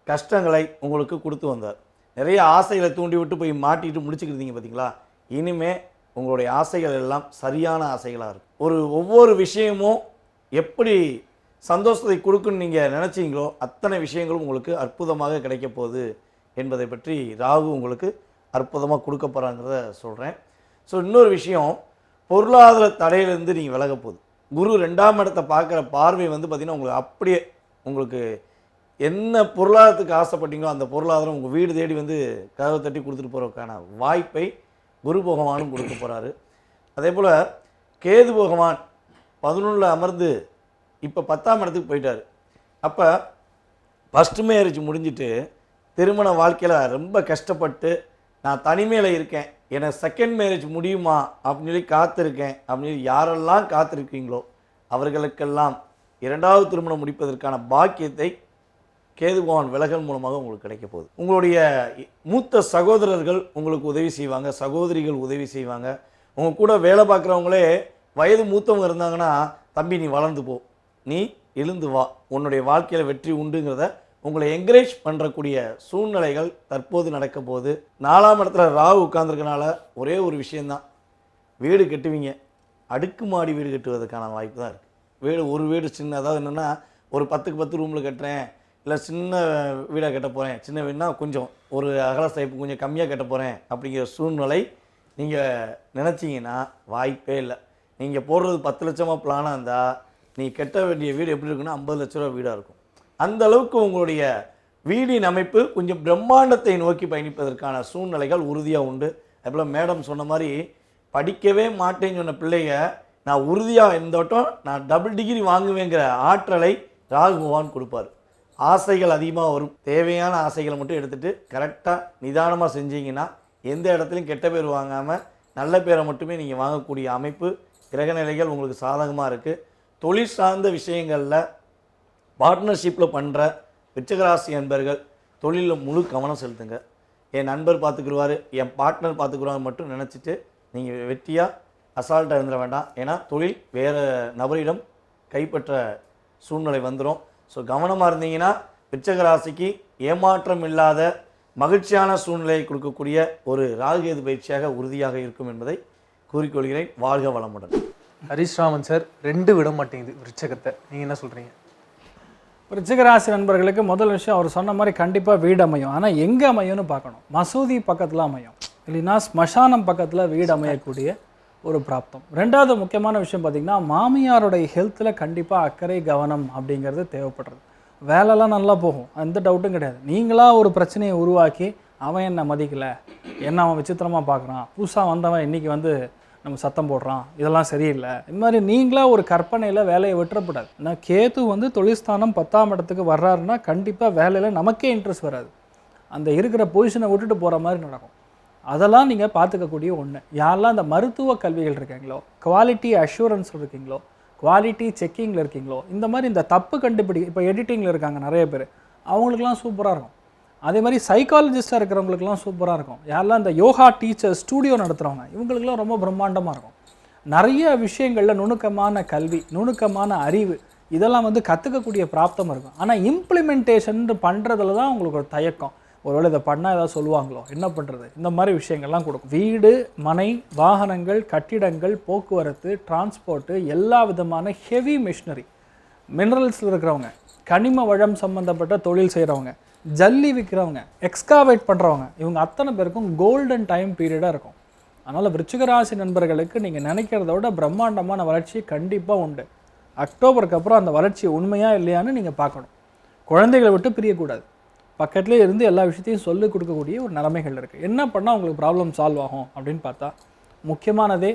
கஷ்டங்களை உங்களுக்கு கொடுத்து வந்தார். நிறைய ஆசைகளை தூண்டி விட்டு போய் மாட்டிட்டு முடிச்சுக்கிட்டீங்க பார்த்தீங்களா. இனிமே உங்களுடைய ஆசைகள் எல்லாம் சரியான ஆசைகளாக இருக்கும். ஒவ்வொரு விஷயமும் எப்படி சந்தோஷத்தை கொடுக்குன்னு நீங்கள் நினச்சிங்களோ அத்தனை விஷயங்களும் உங்களுக்கு அற்புதமாக கிடைக்க போகுது என்பதை பற்றி ராகு உங்களுக்கு அற்புதமாக கொடுக்க போகிறாங்கிறத சொல்கிறேன். ஸோ இன்னொரு விஷயம், பொருளாதார தடையிலேருந்து நீங்கள் விலக போகுது. குரு 2ஆம் இடத்தை பார்க்குற பார்வை வந்து பார்த்திங்கன்னா உங்களுக்கு அப்படியே உங்களுக்கு என்ன பொருளாதாரத்துக்கு ஆசைப்பட்டீங்களோ அந்த பொருளாதாரம் உங்கள் வீடு தேடி வந்து கதவை தட்டி கொடுத்துட்டு போகிறதுக்கான வாய்ப்பை குரு பகவானும் கொடுக்க போகிறாரு. அதே போல் கேது பகவான் 11ல் அமர்ந்து இப்போ 10ஆம் இடத்துக்கு போயிட்டார். அப்போ ஃபஸ்ட்டு மேரேஜ் முடிஞ்சிட்டு திருமண வாழ்க்கையில் ரொம்ப கஷ்டப்பட்டு நான் தனிமையில் இருக்கேன், எனக்கு செகண்ட் மேரேஜ் முடியுமா அப்படின்னு சொல்லி காத்திருக்கேன் அப்படின்னு சொல்லி யாரெல்லாம் காத்திருக்கீங்களோ அவர்களுக்கெல்லாம் 2வது திருமணம் முடிப்பதற்கான பாக்கியத்தை கேது பகவான் விலகல் மூலமாக உங்களுக்கு கிடைக்க போகுது. உங்களுடைய மூத்த சகோதரர்கள் உங்களுக்கு உதவி செய்வாங்க, சகோதரிகள் உதவி செய்வாங்க. உங்கள் கூட வேலை பார்க்குறவங்களே வயது மூத்தவங்க இருந்தாங்கன்னா, தம்பி நீ வளர்ந்து போ, நீ எழுந்து வா, உன்னுடைய வாழ்க்கையில் வெற்றி உண்டுங்கிறத உங்களை என்கரேஜ் பண்ணுறக்கூடிய சூழ்நிலைகள் தற்போது நடக்க போகுது. 4ஆம் இடத்துல ராகு உட்கார்ந்துருக்கனால ஒரே ஒரு விஷயந்தான், வீடு கட்டுவீங்க, அடுக்குமாடி வீடு கட்டுவதற்கான வாய்ப்பு தான் இருக்குது. ஒரு வீடு சின்ன, அதாவது என்னென்னா ஒரு 10க்கு 10 ரூமில் கட்டுறேன், இல்லை சின்ன வீடாக கட்ட போகிறேன், சின்ன வீடுனா கொஞ்சம் ஒரு அகல சைப்பு கொஞ்சம் கம்மியாக கட்ட போகிறேன் அப்படிங்கிற சூழ்நிலை நீங்கள் நினச்சிங்கன்னா வாய்ப்பே இல்லை. நீங்கள் போடுறது 10 லட்சமாக பிளானாக இருந்தால் நீ கட்ட வேண்டிய வீடு எப்படி இருக்குன்னா 50 லட்ச ரூபா வீடாக இருக்கும். அந்த அளவுக்கு உங்களுடைய வீடின் அமைப்பு கொஞ்சம் பிரம்மாண்டத்தை நோக்கி பயணிப்பதற்கான சூழ்நிலைகள் உறுதியாக உண்டு. அதுபோல் மேடம் சொன்ன மாதிரி படிக்கவே மாட்டேன்னு சொன்ன பிள்ளைங்க நான் உறுதியாக இந்த வட்டம் நான் டபுள் டிகிரி வாங்குவேங்கிற ஆற்றலை ராகு பகவான் கொடுப்பார். ஆசைகள் அதிகமாக வரும், தேவையான ஆசைகளை மட்டும் எடுத்துகிட்டு கரெக்டாக நிதானமாக செஞ்சீங்கன்னா எந்த இடத்துலையும் கெட்ட பேர் வாங்காமல் நல்ல பேரை மட்டுமே நீங்கள் வாங்கக்கூடிய அமைப்பு கிரகநிலைகள் உங்களுக்கு சாதகமாக இருக்குது. தொழில் சார்ந்த விஷயங்களில் பார்ட்னர்ஷிப்பில் பண்ணுற விருச்சிகராசி நண்பர்கள் தொழிலில் முழு கவனம் செலுத்துங்க. என் நண்பர் பார்த்துக்குருவார், என் பார்ட்னர் பார்த்துக்குருவார் மட்டும் நினச்சிட்டு நீங்கள் வெற்றியாக அசால்ட்டாக இருந்துட வேண்டாம். ஏன்னா தொழில் வேறு நபரிடம் கைப்பற்ற சூழ்நிலை வந்துடும். ஸோ கவனமாக இருந்தீங்கன்னா விருச்சிகராசிக்கு ஏமாற்றம் இல்லாத மகிழ்ச்சியான சூழ்நிலையை கொடுக்கக்கூடிய ஒரு ராகுகேது பயிற்சியாக உறுதியாக இருக்கும் என்பதை கூறிக்கொள்கிறேன். வாழ்க வளமுடன். ஹரிஷ் ராமன் சார், 2 விட மாட்டேங்குது விருச்சகத்தை, நீங்கள் என்ன சொல்கிறீங்க? விருச்சிகராசி நண்பர்களுக்கு முதல் விஷயம் அவர் சொன்ன மாதிரி கண்டிப்பாக வீடு அமையும். ஆனால் எங்கே அமையும்னு பார்க்கணும். மசூதி பக்கத்தில் அமையும், இல்லைன்னா ஸ்மசானம் பக்கத்தில் வீடு அமையக்கூடிய ஒரு பிராப்தம். 2வது முக்கியமான விஷயம் பார்த்திங்கன்னா மாமியாருடைய ஹெல்த்தில் கண்டிப்பாக அக்கறை கவனம் அப்படிங்கிறது தேவைப்படுறது. வேலைலாம் நல்லா போகும், எந்த டவுட்டும் கிடையாது. நீங்களாக ஒரு பிரச்சனையை உருவாக்கி அவன் என்னை மதிக்கலை, என்ன அவன் விசித்திரமாக பார்க்குறான், புதுசாக வந்தவன் இன்றைக்கி வந்து நம்ம சத்தம் போடுறான், இதெல்லாம் சரியில்லை, இது மாதிரி நீங்களாக ஒரு கற்பனையில் வேலையை விட்டுறப்படாது. ஏன்னா கேது வந்து தொழில்ஸ்தானம் 10ஆம் இடத்துக்கு வர்றாருன்னா கண்டிப்பாக வேலையில் நமக்கே இன்ட்ரெஸ்ட் வராது, அந்த இருக்கிற பொசிஷனை விட்டுட்டு போகிற மாதிரி நடக்கும். அதெல்லாம் நீங்கள் பார்த்துக்கக்கூடிய ஒன்று. யாரெல்லாம் இந்த மருத்துவ கல்விகள் இருக்கீங்களோ, குவாலிட்டி அஷூரன்ஸ் இருக்கீங்களோ, குவாலிட்டி செக்கிங்கில் இருக்கீங்களோ, இந்த மாதிரி இந்த தப்பு இப்போ எடிட்டிங்கில் இருக்காங்க நிறைய பேர், அவங்களுக்குலாம் சூப்பராக இருக்கும். அதே மாதிரி சைக்காலஜிஸ்டாக இருக்கிறவங்களுக்குலாம் சூப்பராக இருக்கும். யாரெல்லாம் இந்த யோகா டீச்சர் ஸ்டூடியோ நடத்துகிறவங்க, இவங்களுக்குலாம் ரொம்ப பிரம்மாண்டமாக இருக்கும். நிறைய விஷயங்களில் நுணுக்கமான கல்வி, நுணுக்கமான அறிவு, இதெல்லாம் வந்து கற்றுக்கக்கூடிய பிராப்தம் இருக்கும். ஆனால் இம்ப்ளிமெண்டேஷன் பண்ணுறதுல தான் உங்களுக்கு ஒரு தயக்கம். ஒருவேளை இதை பண்ணால் ஏதாவது சொல்லுவாங்களோ, என்ன பண்ணுறது, இந்த மாதிரி விஷயங்கள்லாம் கொடுக்கும். வீடு, மனை, வாகனங்கள், கட்டிடங்கள், போக்குவரத்து, டிரான்ஸ்போர்ட்டு, எல்லா விதமான ஹெவி மிஷினரி, மினரல்ஸில் இருக்கிறவங்க, கனிம வளம் சம்மந்தப்பட்ட தொழில் செய்கிறவங்க, ஜல்லி விற்கிறவங்க, எக்ஸ்காவேட் பண்ணுறவங்க, இவங்க அத்தனை பேருக்கும் கோல்டன் டைம் பீரியடாக இருக்கும். அதனால் விருச்சிக ராசி நண்பர்களுக்கு நீங்கள் நினைக்கிறத விட பிரம்மாண்டமான வளர்ச்சி கண்டிப்பாக உண்டு. அக்டோபருக்கு அப்புறம் அந்த வளர்ச்சி உண்மையாக இல்லையான்னு நீங்கள் பார்க்கணும். குழந்தைகளை விட்டு பிரியக்கூடாது. பக்கத்துலேயே இருந்து எல்லா விஷயத்தையும் சொல்லிக் கொடுக்கக்கூடிய ஒரு நிலைமைகள் இருக்குது. என்ன பண்ணால் உங்களுக்கு ப்ராப்ளம் சால்வ் ஆகும் அப்படின்னு பார்த்தா, முக்கியமானதே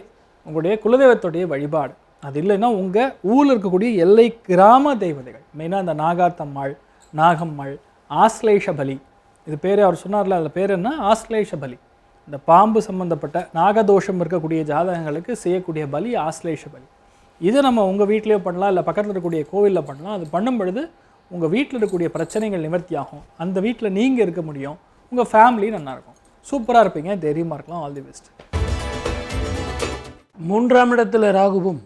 உங்களுடைய குலதெய்வத்துடைய வழிபாடு. அது இல்லைன்னா உங்கள் ஊரில் இருக்கக்கூடிய எல்லை கிராம தெய்வதைகள், மெயினாக இந்த நாகாத்தம்மாள், நாகம்மாள், ஆஸ்லேஷ பலி, இது பேர் அவர் சொன்னார்ல, அதில் பேர் என்ன, ஆஸ்லேஷ பலி. இந்த பாம்பு சம்மந்தப்பட்ட நாகதோஷம் இருக்கக்கூடிய ஜாதகங்களுக்கு செய்யக்கூடிய பலி ஆஸ்லேஷ பலி. இதை நம்ம உங்கள் வீட்டிலேயே பண்ணலாம், இல்லை பக்கத்தில் இருக்கக்கூடிய கோவிலில் பண்ணலாம். அது பண்ணும் பொழுது உங்கள் வீட்டில் இருக்கக்கூடிய பிரச்சனைகள் நிவர்த்தி ஆகும். அந்த வீட்டில் நீங்கள் இருக்க முடியும், உங்கள் ஃபேமிலி நல்லாயிருக்கும், சூப்பராக இருப்பீங்க, தைரியமாக இருக்கலாம். All the best. 3ஆம் இடத்துல ராகுவும்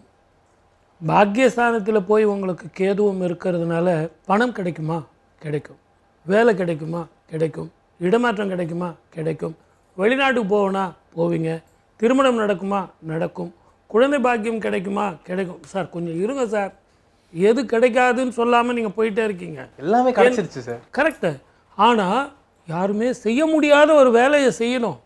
பாக்கியஸ்தானத்தில் போய் உங்களுக்கு கேதுவும் இருக்கிறதுனால பணம் கிடைக்குமா? கிடைக்கும். வேலை கிடைக்குமா? கிடைக்கும். இடமாற்றம் கிடைக்குமா? கிடைக்கும். வெளிநாட்டுக்கு போவேனா? போவீங்க. திருமணம் நடக்குமா? நடக்கும். குழந்தை பாக்கியம் கிடைக்குமா? கிடைக்கும். சார் கொஞ்சம் இருங்க சார், எது கிடைக்காதுன்னு சொல்லாமல் நீங்கள் போயிட்டே இருக்கீங்க. எல்லாமே கிடைச்சிருச்சு சார். கரெக்டு. ஆனால் யாருமே செய்ய முடியாத ஒரு வேலையை செய்யணும்.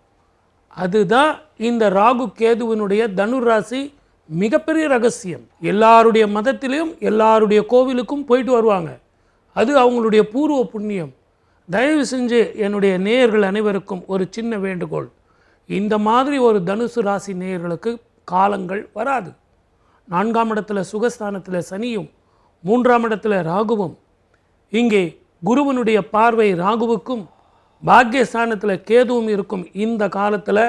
அதுதான் இந்த ராகு கேதுவினுடைய தனுர் ராசி மிகப்பெரிய ரகசியம். எல்லாருடைய மதத்திலையும் எல்லாருடைய கோவிலுக்கும் போயிட்டு வருவாங்க. அது அவங்களுடைய பூர்வ புண்ணியம். தயவு செஞ்சு என்னுடைய நேயர்கள் அனைவருக்கும் ஒரு சின்ன வேண்டுகோள், இந்த மாதிரி ஒரு தனுசு ராசி நேயர்களுக்கு காலங்கள் வராது. 4ஆம் இடத்துல சுகஸ்தானத்தில் சனியும் 3ஆம் இடத்துல ராகுவும், இங்கே குருவனுடைய பார்வை ராகுவுக்கும் பாக்கியஸ்தானத்தில் கேதுவும் இருக்கும் இந்த காலத்தில்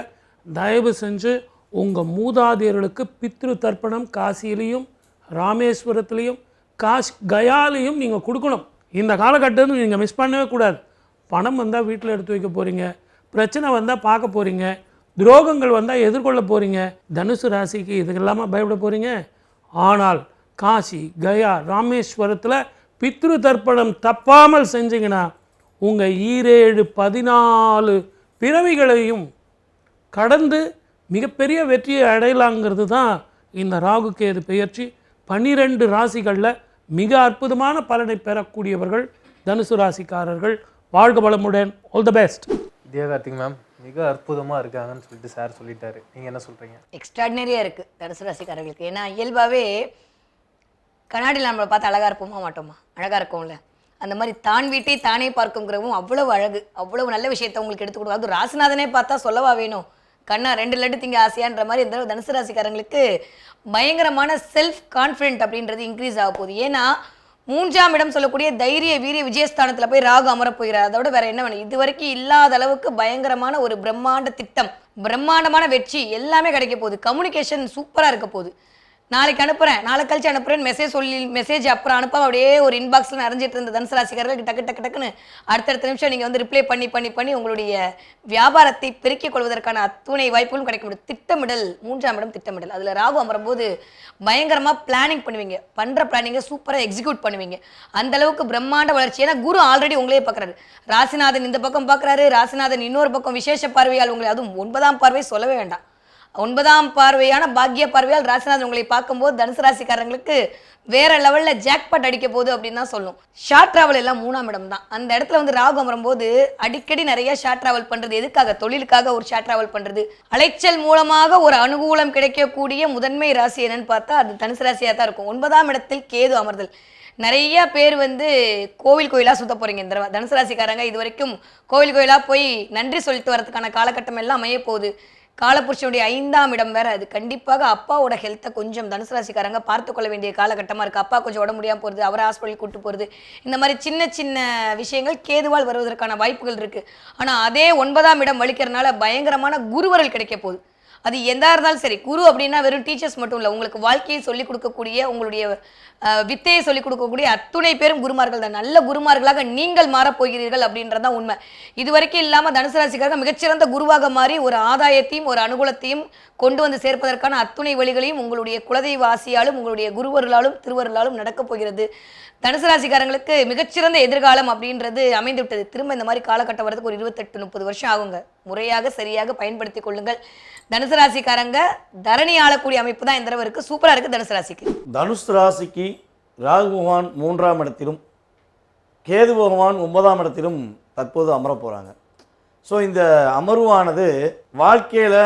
தயவு செஞ்சு உங்கள் மூதாதையர்களுக்கு பித்ரு தர்ப்பணம் காசியிலையும் ராமேஸ்வரத்துலேயும் கயாலையும் நீங்கள் கொடுக்கணும். இந்த காலகட்டத்தில் நீங்கள் மிஸ் பண்ணவே கூடாது. பணம் வந்தால் வீட்டில் எடுத்து வைக்க போகிறீங்க, பிரச்சனை வந்தால் பார்க்க போகிறீங்க, துரோகங்கள் வந்தால் எதிர்கொள்ள போகிறீங்க. தனுசு ராசிக்கு இதுக்கெல்லாமா பயப்பட போகிறீங்க? ஆனால் காசி, கயா, ராமேஸ்வரத்தில் பித்ரு தர்ப்பணம் தப்பாமல் செஞ்சீங்கன்னா உங்கள் 14 பிறவிகளையும் கடந்து மிகப்பெரிய வெற்றியை அடையலாங்கிறது தான் இந்த ராகு கேது பெயர்ச்சி. 12 ராசிகளில் மிக அற்புதமான பலனை பெறக்கூடியவர்கள் தனுசு ராசிக்காரர்கள். வாழ்க வளமுடன். All the best. Vidya Karthik ma'am மிக அற்புதமாக இருக்காங்கன்னு சொல்லிட்டு சார் சொல்லிட்டாரு. நீங்கள் என்ன சொல்கிறீங்க? எக்ஸ்ட்ராடினரியாக இருக்குது தனுசு ராசிக்காரர்களுக்கு. ஏன்னா இயல்பாகவே கண்ணாடியில் நம்மளை பார்த்து அழகாக இருப்போமா மாட்டோமா? அழகாக இருக்கும்ல. அந்த மாதிரி தான் வீட்டை தானே பார்க்குங்கிறவும் அவ்வளவு அழகு, அவ்வளவு நல்ல விஷயத்தை உங்களுக்கு எடுத்து கொடுக்கும். அது ராசிநாதனே பார்த்தா சொல்லவா வேணும், கண்ணா 2 லட்டு திங்க ஆசையான்ற மாதிரி இந்த தனுசு ராசிக்காரங்களுக்கு பயங்கரமான செல்ஃப் கான்ஃபிடென்ட் அப்படின்றது இன்க்ரீஸ் ஆக போகுது. ஏன்னா 3ஆம் இடம் சொல்லக்கூடிய தைரிய வீரிய விஜயஸ்தானத்தில் போய் ராகு அமரப் போகிறார். அதோட வேற என்ன வேணும்? இது வரைக்கும் இல்லாத அளவுக்கு பயங்கரமான ஒரு பிரம்மாண்ட திட்டம், பிரம்மாண்டமான வெற்றி எல்லாமே கிடைக்க போகுது. கம்யூனிகேஷன் சூப்பராக இருக்க போகுது. நாளைக்கு அனுப்புகிறேன், நாளை கழிச்சு அனுப்புகிறேன்னு மெசேஜ் அப்புறம் அனுப்ப அப்படியே ஒரு இன்பாக்ஸில் நிறைஞ்சிட்டு இருந்த தனுசு ராசிக்காரர்களுக்கு டக்குன்னு அடுத்தடுத்த நிமிஷம் நீங்கள் வந்து ரிப்ளை பண்ணி உங்களுடைய வியாபாரத்தை பெருக்கிக் கொள்வதற்கான அத்துணை வாய்ப்புகளும் கிடைக்க முடியும். திட்டமிடல், 3ஆம் இடம் திட்டமிடல். அதில் ராகு அமரும்போது பயங்கரமாக பிளானிங் பண்ணுவீங்க. பண்ணுற பிளானிங்கை சூப்பராக எக்ஸிக்யூட் பண்ணுவீங்க. அந்த அளவுக்கு பிரம்மாண்ட வளர்ச்சி. ஏன்னா குரு ஆல்ரெடி உங்களே பார்க்குறாரு. ராசிநாதன் இந்த பக்கம் பார்க்குறாரு, ராசிநாதன் இன்னொரு பக்கம் விசேஷ பார்வையால் உங்களை, அதுவும் 9ஆம் பார்வை சொல்லவே வேண்டாம், 9ஆம் பார்வையான பாக்கிய பார்வையால் ராசிநாதன் உங்களை பார்க்கும்போது தனுசு ராசிக்காரங்களுக்கு வேற லெவலில் ஜாக்பாட் அடிக்க போகுது அப்படின்னு தான் சொல்லும். ஷார்ட் டிராவல் எல்லாம் 3ஆம் இடம் தான். அந்த இடத்துல வந்து ராகு அமரும்போது அடிக்கடி நிறைய ஷார்ட் டிராவல் பண்ணுறது. எதுக்காக? தொழிலுக்காக ஒரு ஷார்ட் டிராவல் பண்ணுறது. அலைச்சல் மூலமாக ஒரு அனுகூலம் கிடைக்கக்கூடிய முதன்மை ராசி என்னன்னு பார்த்தா அது தனுசு ராசியாக தான் இருக்கும். 9ஆம் இடத்தில் கேது அமர்தல். நிறைய பேர் வந்து கோயிலாக சுத்த போகிறீங்க இந்த தனுசு ராசிக்காரங்க. இது வரைக்கும் கோயிலாக போய் நன்றி சொல்லிட்டு வரதுக்கான காலகட்டம் எல்லாம் அமைய போகுது. காலபுருஷனுடைய 5ஆம் இடம் வேற. அது கண்டிப்பாக அப்பாவோட ஹெல்த்தை கொஞ்சம் தனுசு ராசிக்காரங்க பார்த்து கொள்ள வேண்டிய காலகட்டமாக இருக்குது. அப்பா கொஞ்சம் உடம்பு முடியாமல் போகிறது, அவரை ஹாஸ்பிட்டல் கூட்டு போகிறது, இந்த மாதிரி சின்ன சின்ன விஷயங்கள் கேதுவால் வருவதற்கான வாய்ப்புகள் இருக்குது. ஆனால் அதே 9ஆம் இடம் வலிக்கிறதுனால பயங்கரமான குருவரல் கிடைக்க போகுது. அது எதா இருந்தாலும் சரி, குரு அப்படின்னா வெறும் டீச்சர்ஸ் மட்டும் இல்லை, உங்களுக்கு வாழ்க்கையை சொல்லிக் கொடுக்கக்கூடிய, உங்களுடைய வித்தையை சொல்லிக் கொடுக்கக்கூடிய அத்துணை பேரும் குருமார்கள் தான். நல்ல குருமார்களாக நீங்கள் மாறப்போகிறீர்கள் அப்படின்றதான் உண்மை. இதுவரைக்கும் இல்லாமல் தனுசு ராசிக்காரங்க மிகச்சிறந்த குருவாக மாறி ஒரு ஆதாயத்தையும் ஒரு அனுகூலத்தையும் கொண்டு வந்து சேர்ப்பதற்கான அத்துணை வழிகளையும் உங்களுடைய குலதெய்வ ஆசியாலும் உங்களுடைய குருவர்களாலும் திருவருளாலும் நடக்கப் போகிறது. தனுசு ராசிக்காரங்களுக்கு மிகச்சிறந்த எதிர்காலம் அப்படின்றது அமைந்து விட்டது. திரும்ப இந்த மாதிரி காலகட்டம் வரதுக்கு ஒரு 28-30 வருஷம் ஆகுங்க. முறையாக சரியாக பயன்படுத்தி கொள்ளுங்கள். தனுசு ராசிக்காரங்க தரணி ஆளக்கூடிய அமைப்பு தான் இந்த தடவை இருக்கு. சூப்பரா இருக்கு தனுசு ராசிக்கு. தனுசு ராசிக்கு ராகு பகவான் 3ஆம் இடத்திலும் கேது பகவான் 9ஆம் இடத்திலும் தற்போது அமர போகிறாங்க. ஸோ இந்த அமர்வானது வாழ்க்கையில்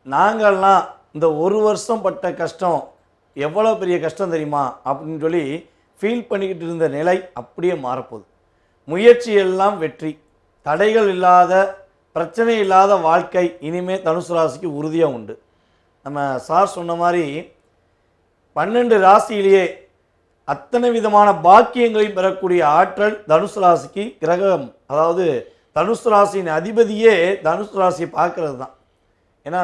நாங்கள்லாம் இந்த ஒரு வருஷம் பட்ட கஷ்டம் எவ்வளோ பெரிய கஷ்டம் தெரியுமா அப்படின்னு சொல்லி ஃபீல் பண்ணிக்கிட்டு இருந்த நிலை அப்படியே மாறப்போகுது. முயற்சி எல்லாம் வெற்றி, தடைகள் இல்லாத, பிரச்சனை இல்லாத வாழ்க்கை இனிமேல் தனுசு ராசிக்கு உறுதியாக உண்டு. நம்ம சார் சொன்ன மாதிரி 12 ராசியிலேயே அத்தனை விதமான பாக்கியங்களையும் பெறக்கூடிய ஆற்றல் தனுசு ராசிக்கு கிரகம், அதாவது தனுசு ராசியின் அதிபதியே தனுசு ராசியை பார்க்கறது தான். ஏன்னா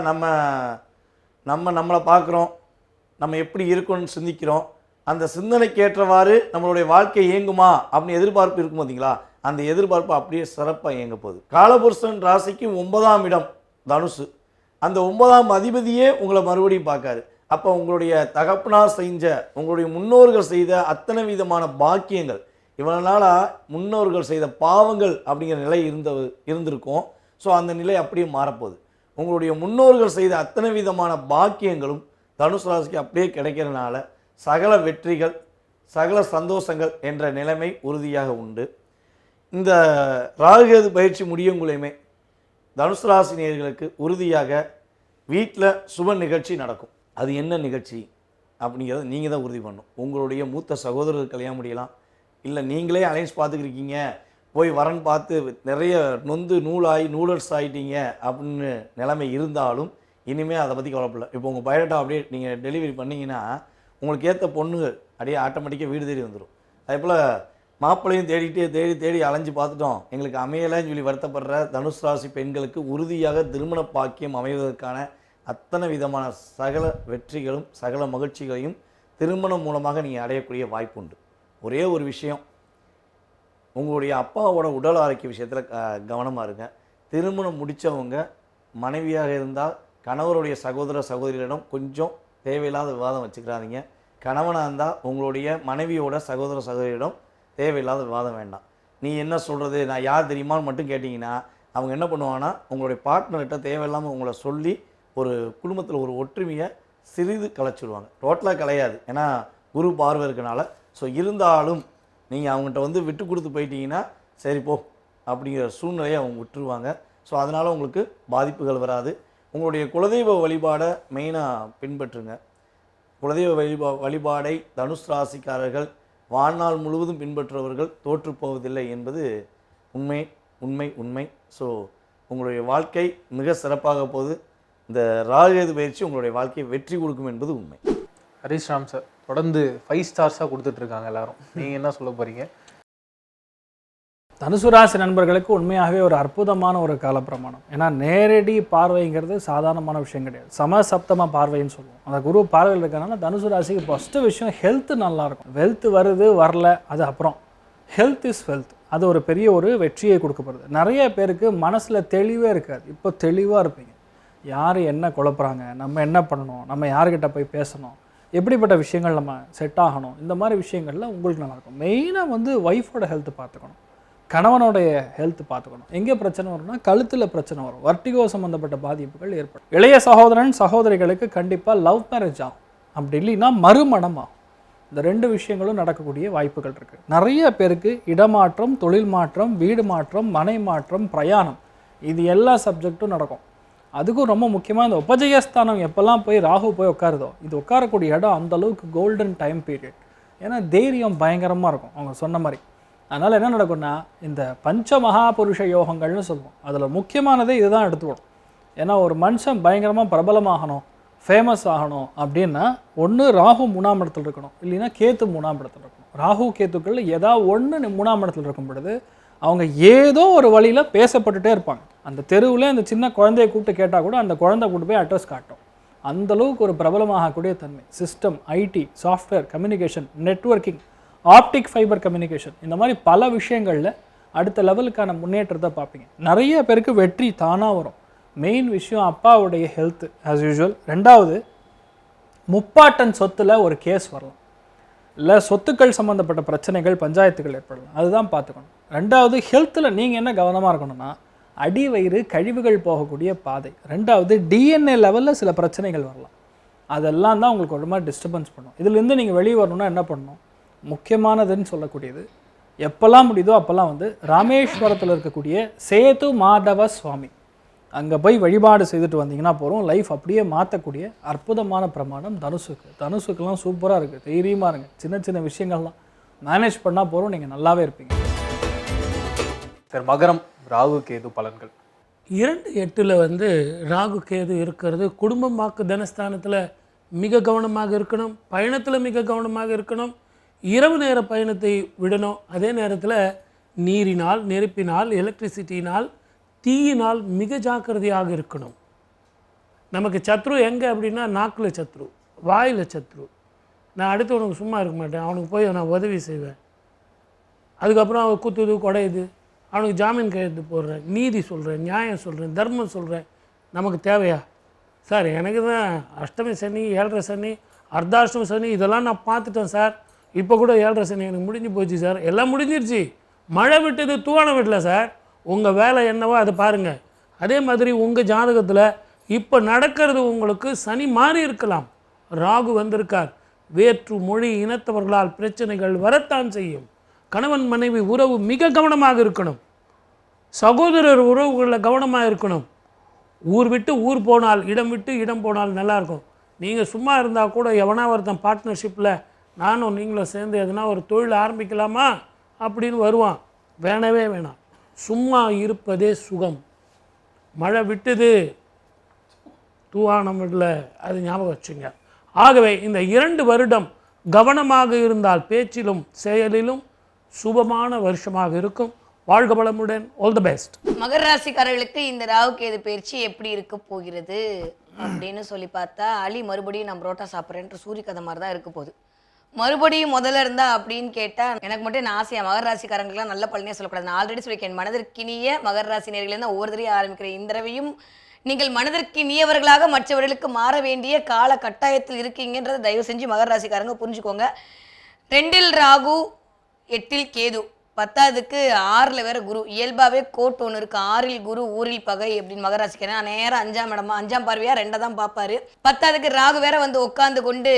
நம்மளை பார்க்குறோம், நம்ம எப்படி இருக்கணும்னு சிந்திக்கிறோம், அந்த சிந்தனைக்கு ஏற்றவாறு நம்மளுடைய வாழ்க்கை இயங்குமா அப்படின்னு எதிர்பார்ப்பு இருக்கும் பார்த்தீங்களா, அந்த எதிர்பார்ப்பு அப்படியே சிறப்பாக இயங்க போகுது. காலபுருஷன் ராசிக்கு 9ஆம் இடம் தனுசு, அந்த 9ஆம் அதிபதியே உங்களை மறுபடியும் பார்க்காரு. அப்போ உங்களுடைய தகப்பனார் செஞ்ச, உங்களுடைய முன்னோர்கள் செய்த அத்தனை விதமான பாக்கியங்கள், இவ்வளவு நாளாக முன்னோர்கள் செய்த பாவங்கள் அப்படிங்கிற நிலை இருந்திருக்கும். ஸோ அந்த நிலை அப்படியே மாறப்போகுது. உங்களுடைய முன்னோர்கள் செய்த அத்தனை விதமான பாக்கியங்களும் தனுசு ராசிக்கு அப்படியே கிடைக்கிறதுனால சகல வெற்றிகள், சகல சந்தோஷங்கள் என்ற நிலைமை உறுதியாக உண்டு. இந்த ராகுகேது பயிற்சி முடியுங்களையுமே தனுசு ராசி நேயர்களுக்கு உறுதியாக வீட்டில் சுப நிகழ்ச்சி நடக்கும். அது என்ன நிகழ்ச்சி அப்படிங்கிறத நீங்கள் தான் உறுதி பண்ணணும். உங்களுடைய மூத்த சகோதரர்கள் கல்யாணம் முடியலாம், இல்லை நீங்களே அலைன்ஸ் பார்த்துக்கிருக்கீங்க, போய் வரன் பார்த்து நிறைய நொந்து நூலாகி நூடல்ஸ் ஆகிட்டீங்க அப்படின்னு நிலைமை இருந்தாலும் இனிமேல் அதை பற்றி கவலைப்படல. இப்போ உங்கள் பயோடேட்டா அப்படியே நீங்கள் டெலிவரி பண்ணிங்கன்னா உங்களுக்கு ஏற்ற பொண்ணுகள் அப்படியே ஆட்டோமேட்டிக்காக வீடு தேடி வந்துடும். அதே போல் மாப்பிள்ளையும் தேடி அலைஞ்சு பார்த்துட்டோம், எங்களுக்கு அமையலைன்னு சொல்லி வருத்தப்படுற தனுசு ராசி பெண்களுக்கு உறுதியாக திருமண பாக்கியம் அமைவதற்கான அத்தனை விதமான சகல வெற்றிகளும் சகல மகிழ்ச்சிகளையும் திருமணம் மூலமாக நீங்கள் அடையக்கூடிய வாய்ப்பு உண்டு. ஒரே ஒரு விஷயம், உங்களுடைய அப்பாவோட உடல் ஆரோக்கிய விஷயத்தில் கவனமாக இருங்க. திருமணம் முடித்தவங்க மனைவியாக இருந்தால் கணவருடைய சகோதரிகளிடம் கொஞ்சம் தேவையில்லாத விவாதம் வச்சுக்கிறாதீங்க. கணவனாக இருந்தால் உங்களுடைய மனைவியோட சகோதரியிடம் தேவையில்லாத விவாதம் வேண்டாம். நீ என்ன சொல்கிறது, நான் யார் தெரியுமான்னு மட்டும் கேட்டிங்கன்னா அவங்க என்ன பண்ணுவாங்கன்னா உங்களுடைய பார்ட்னர்கிட்ட தேவையில்லாமல் உங்களை சொல்லி ஒரு குடும்பத்தில் ஒரு ஒற்றுமையை சிறிது கலைச்சிடுவாங்க. டோட்டலாக கலையாது, ஏன்னா குரு பார்வை இருக்கனால. ஸோ இருந்தாலும் நீங்கள் அவங்ககிட்ட விட்டு கொடுத்து போயிட்டீங்கன்னா சரி போ அப்படிங்கிற சூழ்நிலையை அவங்க விட்டுருவாங்க. ஸோ அதனால் உங்களுக்கு பாதிப்புகள் வராது. உங்களுடைய குலதெய்வ வழிபாடை மெயினாக பின்பற்றுங்க. குலதெய்வ வழிபாடை தனுசு ராசிக்காரர்கள் வாழ்நாள் முழுவதும் பின்பற்றுபவர்கள் தோற்று போவதில்லை என்பது உண்மை. ஸோ உங்களுடைய வாழ்க்கை மிக சிறப்பாக போகுது. இந்த ராகுகேது பயிற்சி உங்களுடைய வாழ்க்கையை வெற்றி கொடுக்கும் என்பது உண்மை. ஹரிஷ் ராம் சார் தொடர்ந்து 5 ஸ்டார்ஸாக கொடுத்துட்ருக்காங்க எல்லாரும், நீங்கள் என்ன சொல்ல போகிறீங்க? தனுசு ராசி நண்பர்களுக்கு உண்மையாகவே ஒரு அற்புதமான ஒரு காலப்பிரமாணம். ஏன்னா நேரடி பார்வைங்கிறது சாதாரணமான விஷயம் கிடையாது, சமசப்தம பார்வைன்னு சொல்லுவோம். அந்த குரு பார்வையில் இருக்கிறனால தனுசு ராசிக்கு ஃபஸ்ட்டு விஷயம் ஹெல்த்து நல்லாயிருக்கும். வெல்த் வருது வரல அது அப்புறம், ஹெல்த் இஸ் வெல்த். அது ஒரு பெரிய ஒரு வெற்றியை கொடுக்கப்படுது. நிறைய பேருக்கு மனசில் தெளிவே இருக்காது. இப்போ தெளிவாக இருப்பீங்க. யார் என்ன குழப்புறாங்க, நம்ம என்ன பண்ணணும், நம்ம யார்கிட்ட போய் பேசணும், எப்படிப்பட்ட விஷயங்கள் நம்ம செட் ஆகணும், இந்த மாதிரி விஷயங்களில் உங்களுக்கு நல்லாயிருக்கும். மெயினாக ஒய்ஃபோட ஹெல்த்து பார்த்துக்கணும், கணவனுடைய ஹெல்த் பார்த்துக்கணும். எங்கே பிரச்சனை வரும்னா கழுத்தில் பிரச்சனை வரும், வர்ட்டிகோ சம்மந்தப்பட்ட பாதிப்புகள் ஏற்படும். இளைய சகோதரிகளுக்கு கண்டிப்பாக லவ் மேரேஜ் ஆகும், அப்படி இல்லைன்னா மறுமணம் ஆகும். இந்த 2 விஷயங்களும் நடக்கக்கூடிய வாய்ப்புகள் இருக்குது. நிறைய பேருக்கு இடமாற்றம், தொழில் மாற்றம், வீடு மாற்றம், மனை மாற்றம், பிரயாணம், இது எல்லா சப்ஜெக்டும் நடக்கும். அதுக்கும் ரொம்ப முக்கியமாக இந்த உபஜயஸ்தானம் எப்போல்லாம் போய் ராகு போய் உட்காருதோ, இது உட்காரக்கூடிய இடம் அந்தளவுக்கு கோல்டன் டைம் பீரியட். ஏன்னா தைரியம் பயங்கரமாக இருக்கும் அவங்க சொன்ன மாதிரி. அதனால் என்ன நடக்கும்னா இந்த பஞ்ச மகாபுருஷ யோகங்கள்னு சொல்லுவோம், அதில் முக்கியமானதே இதுதான் எடுத்துக்கணும். ஏன்னா ஒரு மனுஷன் பயங்கரமாக பிரபலமாகணும், ஃபேமஸ் ஆகணும் அப்படின்னா ஒன்று ராகு 3ஆம் இடத்துல இருக்கணும், இல்லைன்னா கேத்து 3ஆம் இடத்துல இருக்கணும். ராகு கேத்துக்கள் ஏதாவது ஒன்று 3ஆம் இடத்துல இருக்கும் பொழுது அவங்க ஏதோ ஒரு வழியில் பேசப்பட்டுட்டே இருப்பாங்க. அந்த தெருவில் அந்த சின்ன குழந்தைய கூப்பிட்டு கேட்டால் கூட அந்த குழந்தை கூட்டு போய் அட்ரஸ் காட்டும். அந்தளவுக்கு ஒரு பிரபலமாகக்கூடிய தன்மை. System, IT, software, communication, networking, optic fibre communication, இந்த மாதிரி பல விஷயங்களில் அடுத்த லெவலுக்கான முன்னேற்றத்தை பார்ப்பீங்க. நிறைய பேருக்கு வெற்றி தானாக வரும். மெயின் விஷயம் அப்பாவுடைய ஹெல்த் ஆஸ் யூஷுவல். ரெண்டாவது, முப்பாட்டன் சொத்தில் ஒரு கேஸ் வரலாம், இல்லை சொத்துக்கள் சம்மந்தப்பட்ட பிரச்சனைகள் பஞ்சாயத்துகள் ஏற்படலாம், அதுதான் பார்த்துக்கணும். ரெண்டாவது, ஹெல்த்தில் நீங்கள் என்ன கவனமாக இருக்கணும்னா அடி வயிறு கழிவுகள் போகக்கூடிய பாதை. ரெண்டாவது, டிஎன்ஏ லெவலில் சில பிரச்சனைகள் வரலாம், அதெல்லாம் தான் உங்களுக்கு ஒரு மாதிரி டிஸ்டர்பன்ஸ் பண்ணும். இதுலேருந்து நீங்கள் வெளியே வரணும்னா என்ன பண்ணணும்? முக்கியமானதுன்னு சொல்லக்கூடியது எப்போல்லாம் முடியுதோ அப்போல்லாம் ராமேஸ்வரத்தில் இருக்கக்கூடிய சேது மாதவ சுவாமி அங்கே போய் வழிபாடு செய்துட்டு வந்தீங்கன்னா போகிறோம். லைஃப் அப்படியே மாற்றக்கூடிய அற்புதமான பிரமாணம் தனுசுக்கு. தனுசுக்கெல்லாம் சூப்பராக இருக்குது, தைரியமாக இருங்க. சின்ன சின்ன விஷயங்கள்லாம் மேனேஜ் பண்ணால் போகிறோம், நீங்கள் நல்லாவே இருப்பீங்க. சார், மகரம் ராகு கேது பலன்கள். 2-8 ராகு கேது இருக்கிறது. குடும்பம் வாக்கு தனஸ்தானத்தில் மிக கவனமாக இருக்கணும், பயணத்தில் மிக கவனமாக இருக்கணும். இரவு நேர பயணத்தை விடணும். அதே நேரத்தில் நீரினால், நெருப்பினால், எலக்ட்ரிசிட்டினால், தீயினால் மிக ஜாக்கிரதையாக இருக்கணும். நமக்கு சத்ரு எங்கே அப்படின்னா நாக்கில் சத்ரு, வாயில் சத்ரு. நான் அடுத்தவனுக்கு சும்மா இருக்க மாட்டேன், அவனுக்கு போய் நான் உதவி செய்வேன். அதுக்கப்புறம் அவன் குத்துது குடையுது, அவனுக்கு ஜாமீன் கையெழுத்து போடுறேன், நீதி சொல்கிறேன், நியாயம் சொல்கிறேன், தர்மம் சொல்கிறேன். நமக்கு தேவையா சார்? எனக்கு தான் அஷ்டமி சனி, 7.5 சனி, அர்த்தாஷ்டம சனி இதெல்லாம் நான் பார்த்துட்டேன் சார். இப்போ கூட 7.5 சனி எனக்கு முடிஞ்சு போச்சு சார். எல்லாம் முடிஞ்சிருச்சு, மழை விட்டது தூவானம் விடல சார். உங்கள் வேலை என்னவோ அதை பாருங்கள். அதே மாதிரி உங்கள் ஜாதகத்தில் இப்போ நடக்கிறது உங்களுக்கு சனி மாறி இருக்கலாம், ராகு வந்திருக்கார். வேற்று மொழி இனத்தவர்களால் பிரச்சனைகள் வரத்தான் செய்யும். கணவன் மனைவி உறவு மிக கவனமாக இருக்கணும். சகோதரர் உறவுகளில் கவனமாக இருக்கணும். ஊர் விட்டு ஊர் போனால், இடம் விட்டு இடம் போனால் நல்லாயிருக்கும். நீங்கள் சும்மா இருந்தால் கூட எவனா ஒருத்தன் பார்ட்னர்ஷிப்பில் நானும் நீங்களும் சேர்ந்து எதுனா ஒரு தொழில் ஆரம்பிக்கலாமா அப்படின்னு வருவான். வேணவே வேணாம், சும்மா இருப்பதே சுகம். மழை விட்டுது தூவானம் இல்லை, அது ஞாபகம் வச்சுங்க. ஆகவே இந்த 2 வருடம் கவனமாக இருந்தால் பேச்சிலும் செயலிலும் சுபமான வருஷமாக இருக்கும். வாழ்க வளமுடன். All the best. மகர ராசிக்காரர்களுக்கு இந்த ராகு கேது பயிற்சி எப்படி இருக்க போகிறது அப்படின்னு சொல்லி பார்த்தா, அலி மறுபடியும் நான் புரோட்டா சாப்பிட்றேன்ற சூரிய கதை மாதிரி தான் இருக்க போகுது. மறுபடியும் முதல்ல இருந்தா அப்படின்னு கேட்டால் எனக்கு மட்டும் என்ன ஆசையா, மகர ராசிக்காரங்களுக்குலாம் நல்ல பலனே சொல்லக்கூடாது. நான் ஆல்ரெடி சொல்லியிருக்கேன், மனதிற்கினிய மகர ராசி நேயர்களே தான் ஒவ்வொரு தடவையும் ஆரம்பிக்கிறேன். இந்த தடவையும் நீங்கள் மனதிற்கினியவர்களாக மற்றவர்களுக்கு மாற வேண்டிய கால கட்டாயத்தில் இருக்கீங்கன்றதை தயவு செஞ்சு மகர ராசிக்காரங்க புரிஞ்சுக்கோங்க. 2இல் ராகு, 8இல் கேது, 10க்கு 6ல் வேற குரு. இயல்பாகவே கோட் ஒன்று இருக்குது, 6இல் குரு ஊரில் பகை அப்படின்னு மகர ராசிக்காரன். நான் நேரம் 5ஆம் இடமா, 5ஆம் பார்வையா 2 தான் பார்ப்பாரு. 10க்கு ராகு வேற உட்காந்து கொண்டு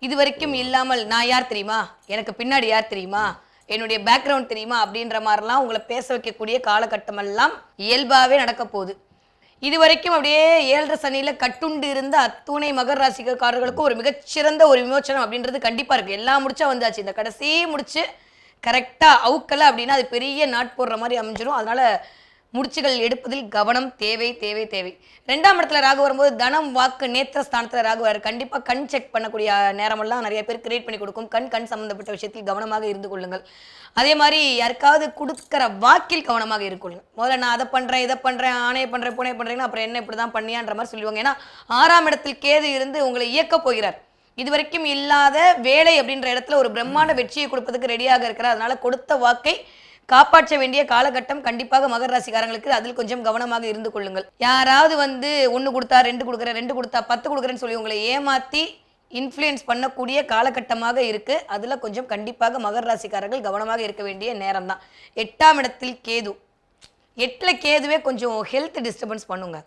இது வரைக்கும் இல்லாமல் நான் யார் தெரியுமா, எனக்கு பின்னாடி யார் தெரியுமா, என்னுடைய பேக்ரவுண்ட் தெரியுமா அப்படின்ற மாதிரிலாம் உங்களை பேச வைக்கக்கூடிய காலகட்டமெல்லாம் இயல்பாகவே நடக்க போகுது. இது வரைக்கும் அப்படியே 7.5 சனியில் கட்டுண்டு இருந்த அத்துணை மகர ராசிக்காரர்களுக்கும் ஒரு மிகச்சிறந்த ஒரு விமோச்சனம் அப்படின்றது கண்டிப்பாக இருக்குது. எல்லாம் முடிச்சா வந்தாச்சு. இந்த கடைசி முடிச்சு கரெக்டாக அவுக்கலை அப்படின்னா அது பெரிய நாட் போடுற மாதிரி அமைஞ்சிடும். அதனால் முடிச்சுகள் எடுப்பதில் கவனம் தேவை தேவை தேவை. 2ஆம் இடத்துல ராகு வரும்போது தனம், வாக்கு, நேத்திர ஸ்தானத்தில் ராகு வர கண்டிப்பாக கண் செக் பண்ணக்கூடிய நேரமெல்லாம் நிறைய பேர் கிரியேட் பண்ணி கொடுக்கும். கண் சம்மந்தப்பட்ட விஷயத்தில் கவனமாக இருந்து கொள்ளுங்கள். அதே மாதிரி யாருக்காவது கொடுக்குற வாக்கில் கவனமாக இருக்கொள்ளுங்கள். முதல்ல நான் அதை பண்ணுறேன், இதை பண்ணுறேன், ஆணையை பண்ணுறேன், பூனை பண்ணுறேன்னா அப்புறம் என்ன இப்படி தான் பண்ணியான்ற மாதிரி சொல்லுவாங்க. ஏன்னா 6ஆம் இடத்தில் கேது இருந்து உங்களை இயக்கப் போகிறார். இது வரைக்கும் இல்லாத வேலை அப்படின்ற இடத்துல ஒரு பிரம்மாண்ட வெற்றியை கொடுப்பதுக்கு ரெடியாக இருக்கிறார். அதனால கொடுத்த வாக்கை காப்பாற்ற வேண்டிய காலகட்டம் கண்டிப்பாக மகர ராசிக்காரங்களுக்கு. அதில் கொஞ்சம் கவனமாக இருந்து கொள்ளுங்கள். யாராவது 1 கொடுத்தா 2 கொடுக்குறேன், 2 கொடுத்தா 10 கொடுக்குறேன்னு சொல்லி உங்களை ஏமாற்றி இன்ஃப்ளூயன்ஸ் பண்ணக்கூடிய காலகட்டமாக இருக்குது. அதில் கொஞ்சம் கண்டிப்பாக மகர ராசிக்காரர்கள் கவனமாக இருக்க வேண்டிய நேரம் தான். 8ஆம் இடத்தில் கேது. 8ல் கேதுவே கொஞ்சம் ஹெல்த் டிஸ்டர்பன்ஸ் பண்ணுங்க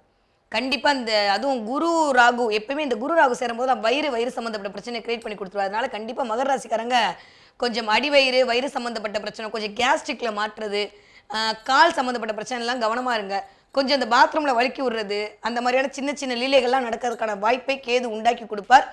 கண்டிப்பாக. இந்த அதுவும் குரு ராகு, எப்பயுமே இந்த குரு ராகு சேரும்போது வயிறு சம்மந்தப்பட்ட பிரச்சனை கிரியேட் பண்ணி கொடுத்துருவாரு. அதனால கண்டிப்பாக மகர ராசிக்காரங்க கொஞ்சம் அடிவயிறு, வயிறு சம்மந்தப்பட்ட பிரச்சனை, கொஞ்சம் கேஸ்ட்ரிக்கில் மாற்றுறது, கால் சம்மந்தப்பட்ட பிரச்சனைலாம் கவனமாக இருங்க. கொஞ்சம் இந்த பாத்ரூமில் வழுக்கி விடுறது, அந்த மாதிரியான சின்ன சின்ன லீலைகள்லாம் நடக்கிறதுக்கான வாய்ப்பை கேது உண்டாக்கி கொடுப்பார்.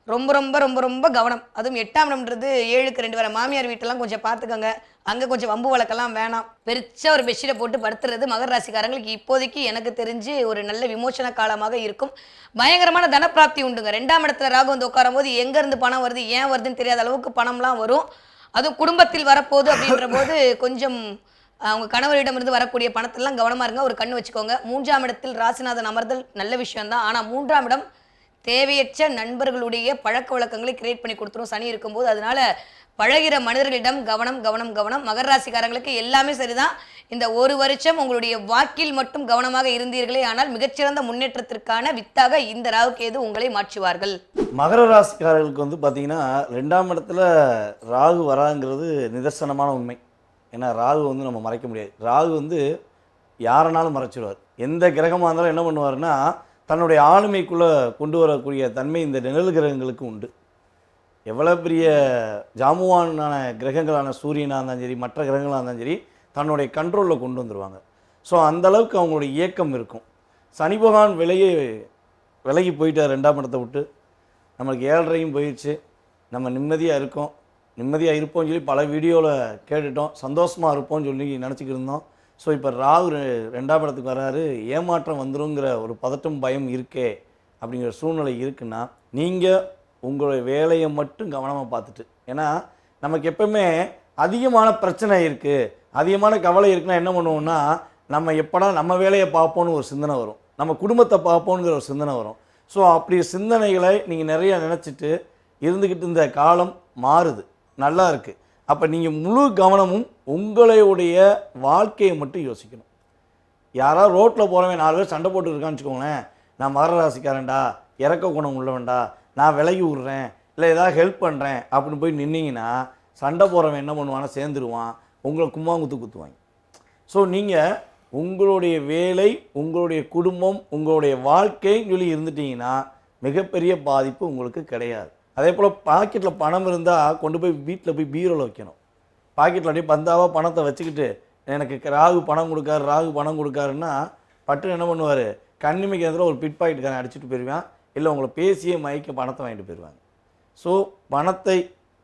ரொம்ப ரொம்ப ரொம்ப ரொம்ப கவனம். அதுவும் 8ஆம் இடம்ன்றது 7க்கு 2 வர மாமியார் வீட்டெல்லாம் கொஞ்சம் பார்த்துக்கோங்க. அங்கே கொஞ்சம் வம்பு வழக்கெல்லாம் வேணாம். பெருசாக ஒரு பெட்ஷீட்டை போட்டு படுத்துறது மகர ராசிக்காரங்களுக்கு இப்போதைக்கு எனக்கு தெரிஞ்சு ஒரு நல்ல விமோசன காலமாக இருக்கும். பயங்கரமான தனப்பிராப்தி உண்டுங்க. 2ஆம் இடத்துல ராகு வந்து உட்காரும் போது எங்கேருந்து பணம் வருது, ஏன் வருதுன்னு தெரியாத அளவுக்கு பணம்லாம் வரும். அதுவும் குடும்பத்தில் வரப்போகுது அப்படின்ற போது கொஞ்சம் அவங்க கணவரிடமிருந்து வரக்கூடிய பணத்தெல்லாம் கவனமாக இருங்க, ஒரு கண்ணு வச்சுக்கோங்க. 3ஆம் இடத்தில் ராசிநாதன் அமர்தல் நல்ல விஷயம்தான். ஆனால் 3ஆம் இடம் தேவையற்ற நண்பர்களுடைய பழக்க வழக்கங்களை கிரியேட் பண்ணி கொடுத்துரும் சனி இருக்கும்போது. அதனால பழகிற மனிதர்களிடம் கவனம் கவனம் கவனம். மகர ராசிக்காரங்களுக்கு எல்லாமே சரிதான். இந்த ஒரு வருஷம் உங்களுடைய வாக்கில் மட்டும் கவனமாக இருந்தீர்களே ஆனால் மிகச்சிறந்த முன்னேற்றத்திற்கான வித்தாக இந்த ராகு கேது உங்களை மாற்றுவார்கள். மகர ராசிக்காரர்களுக்கு வந்து பார்த்தீங்கன்னா 2ஆம் இடத்துல ராகு வராங்கிறது நிதர்சனமான உண்மை. ஏன்னா ராகு வந்து நம்ம மறைக்க முடியாது. ராகு வந்து யாரனாலும் மறைச்சிடுவார். எந்த கிரகமாக இருந்தாலும் என்ன பண்ணுவார்னா தன்னுடைய ஆளுமைக்குள்ளே கொண்டு வரக்கூடிய தன்மை இந்த நிழல் கிரகங்களுக்கு உண்டு. எவ்வளோ பெரிய ஜாமுவானான கிரகங்களான சூரியனாக இருந்தாலும் சரி, மற்ற கிரகங்களாக இருந்தாலும் சரி, தன்னுடைய கண்ட்ரோலில் கொண்டு வந்துடுவாங்க. ஸோ அந்தளவுக்கு அவங்களுடைய இயக்கம் இருக்கும். சனி பகவான் விலகி போயிட்டார் 2ஆம் இடத்தை விட்டு. நம்மளுக்கு 7.5 போயிடுச்சு. நம்ம நிம்மதியாக இருக்கோம், நிம்மதியாக இருப்போம்னு சொல்லி பல வீடியோவில் கேட்டுட்டோம். சந்தோஷமாக இருப்போம்னு சொல்லி நினச்சிக்கிட்டு இருந்தோம். ஸோ இப்போ ராகு 2ஆம் இடத்துக்கு வராரு, ஏமாற்றம் வந்துருங்கிற ஒரு பதட்டம் பயம் இருக்கே அப்படிங்கிற சூழ்நிலை இருக்குன்னா நீங்கள் உங்களுடைய வேலையை மட்டும் கவனமாக பார்த்துட்டு. ஏன்னா நமக்கு எப்பவுமே அதிகமான பிரச்சனை இருக்குது, அதிகமான கவலை இருக்குன்னா என்ன பண்ணுவோம்னா நம்ம எப்படா நம்ம வேலையை பார்ப்போன்னு ஒரு சிந்தனை வரும், நம்ம குடும்பத்தை பார்ப்போங்கிற ஒரு சிந்தனை வரும். ஸோ அப்படி சிந்தனைகளை நீங்கள் நிறையா நினச்சிட்டு இருந்துக்கிட்டு இந்த காலம் மாறுது, நல்லா இருக்குது. அப்போ நீங்கள் முழு கவனமும் உங்களுடைய வாழ்க்கையை மட்டும் யோசிக்கணும். யாராவது ரோட்டில் போகிறவன் 4 பேர் சண்டை போட்டு இருக்கான்னு வச்சுக்கோங்களேன், நான் மகர ராசிக்காரன்டா, இறக்க குணம் உள்ளவன்டா, நான் விலகி விட்றேன், இல்லை ஏதாவது ஹெல்ப் பண்ணுறேன் அப்படின்னு போய் நின்னீங்கன்னா சண்டை போகிறவன் என்ன பண்ணுவான்னா சேர்ந்துருவான், உங்களை கும்மாங்குத்து குத்துவாங்க. ஸோ நீங்கள் உங்களுடைய வேலை, உங்களுடைய குடும்பம், உங்களுடைய வாழ்க்கைன்னு சொல்லி இருந்துட்டீங்கன்னா மிகப்பெரிய பாதிப்பு உங்களுக்கு கிடையாது. அதே போல் பாக்கெட்டில் பணம் இருந்தால் கொண்டு போய் வீட்டில் போய் பீரோவில் வைக்கணும். பாக்கெட்டில் அப்படியே பந்தாவாக பணத்தை வச்சுக்கிட்டு எனக்கு ராகு பணம் கொடுக்காரு, ராகு பணம் கொடுக்காருன்னா பட்டு என்ன பண்ணுவார், கண்ணிமைக்கு எதிராக ஒரு பிட் பாக்கெட்டுக்காரன் அடிச்சுட்டு போயிடுவான், இல்லை உங்களை பேசியே மயக்க பணத்தை வாங்கிட்டு போயிடுவாங்க. ஸோ பணத்தை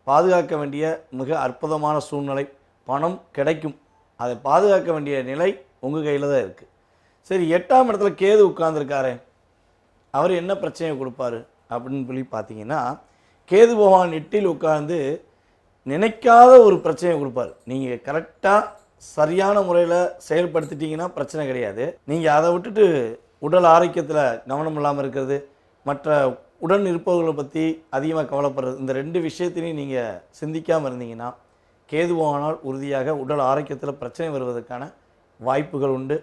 பாதுகாக்க வேண்டிய மிக அற்புதமான சூழ்நிலை. பணம் கிடைக்கும், அதை பாதுகாக்க வேண்டிய நிலை உங்கள் கையில் தான் இருக்குது. சரி, 8ஆம் இடத்துல கேது உட்கார்ந்துருக்காரு, அவர் என்ன பிரச்சனையை கொடுப்பாரு அப்படின்னு சொல்லி பார்த்தீங்கன்னா, கேது பகவான் 8இல் உட்கார்ந்து நினைக்காத ஒரு பிரச்சனையை கொடுப்பார். நீங்கள் கரெக்டாக சரியான முறையில் செயல்படுத்திட்டீங்கன்னா பிரச்சனை கிடையாது. நீங்கள் அதை விட்டுட்டு உடல் ஆரோக்கியத்தில் கவனம் இல்லாமல் இருக்கிறது, மற்ற உடன் இருப்பவர்களை பற்றி அதிகமாக கவலைப்படுறது, இந்த 2 விஷயத்திலையும் நீங்கள் சிந்திக்காமல் இருந்தீங்கன்னா கேது பகவானால் உறுதியாக உடல் ஆரோக்கியத்தில் பிரச்சனை வருவதற்கான வாய்ப்புகள் உண்டு.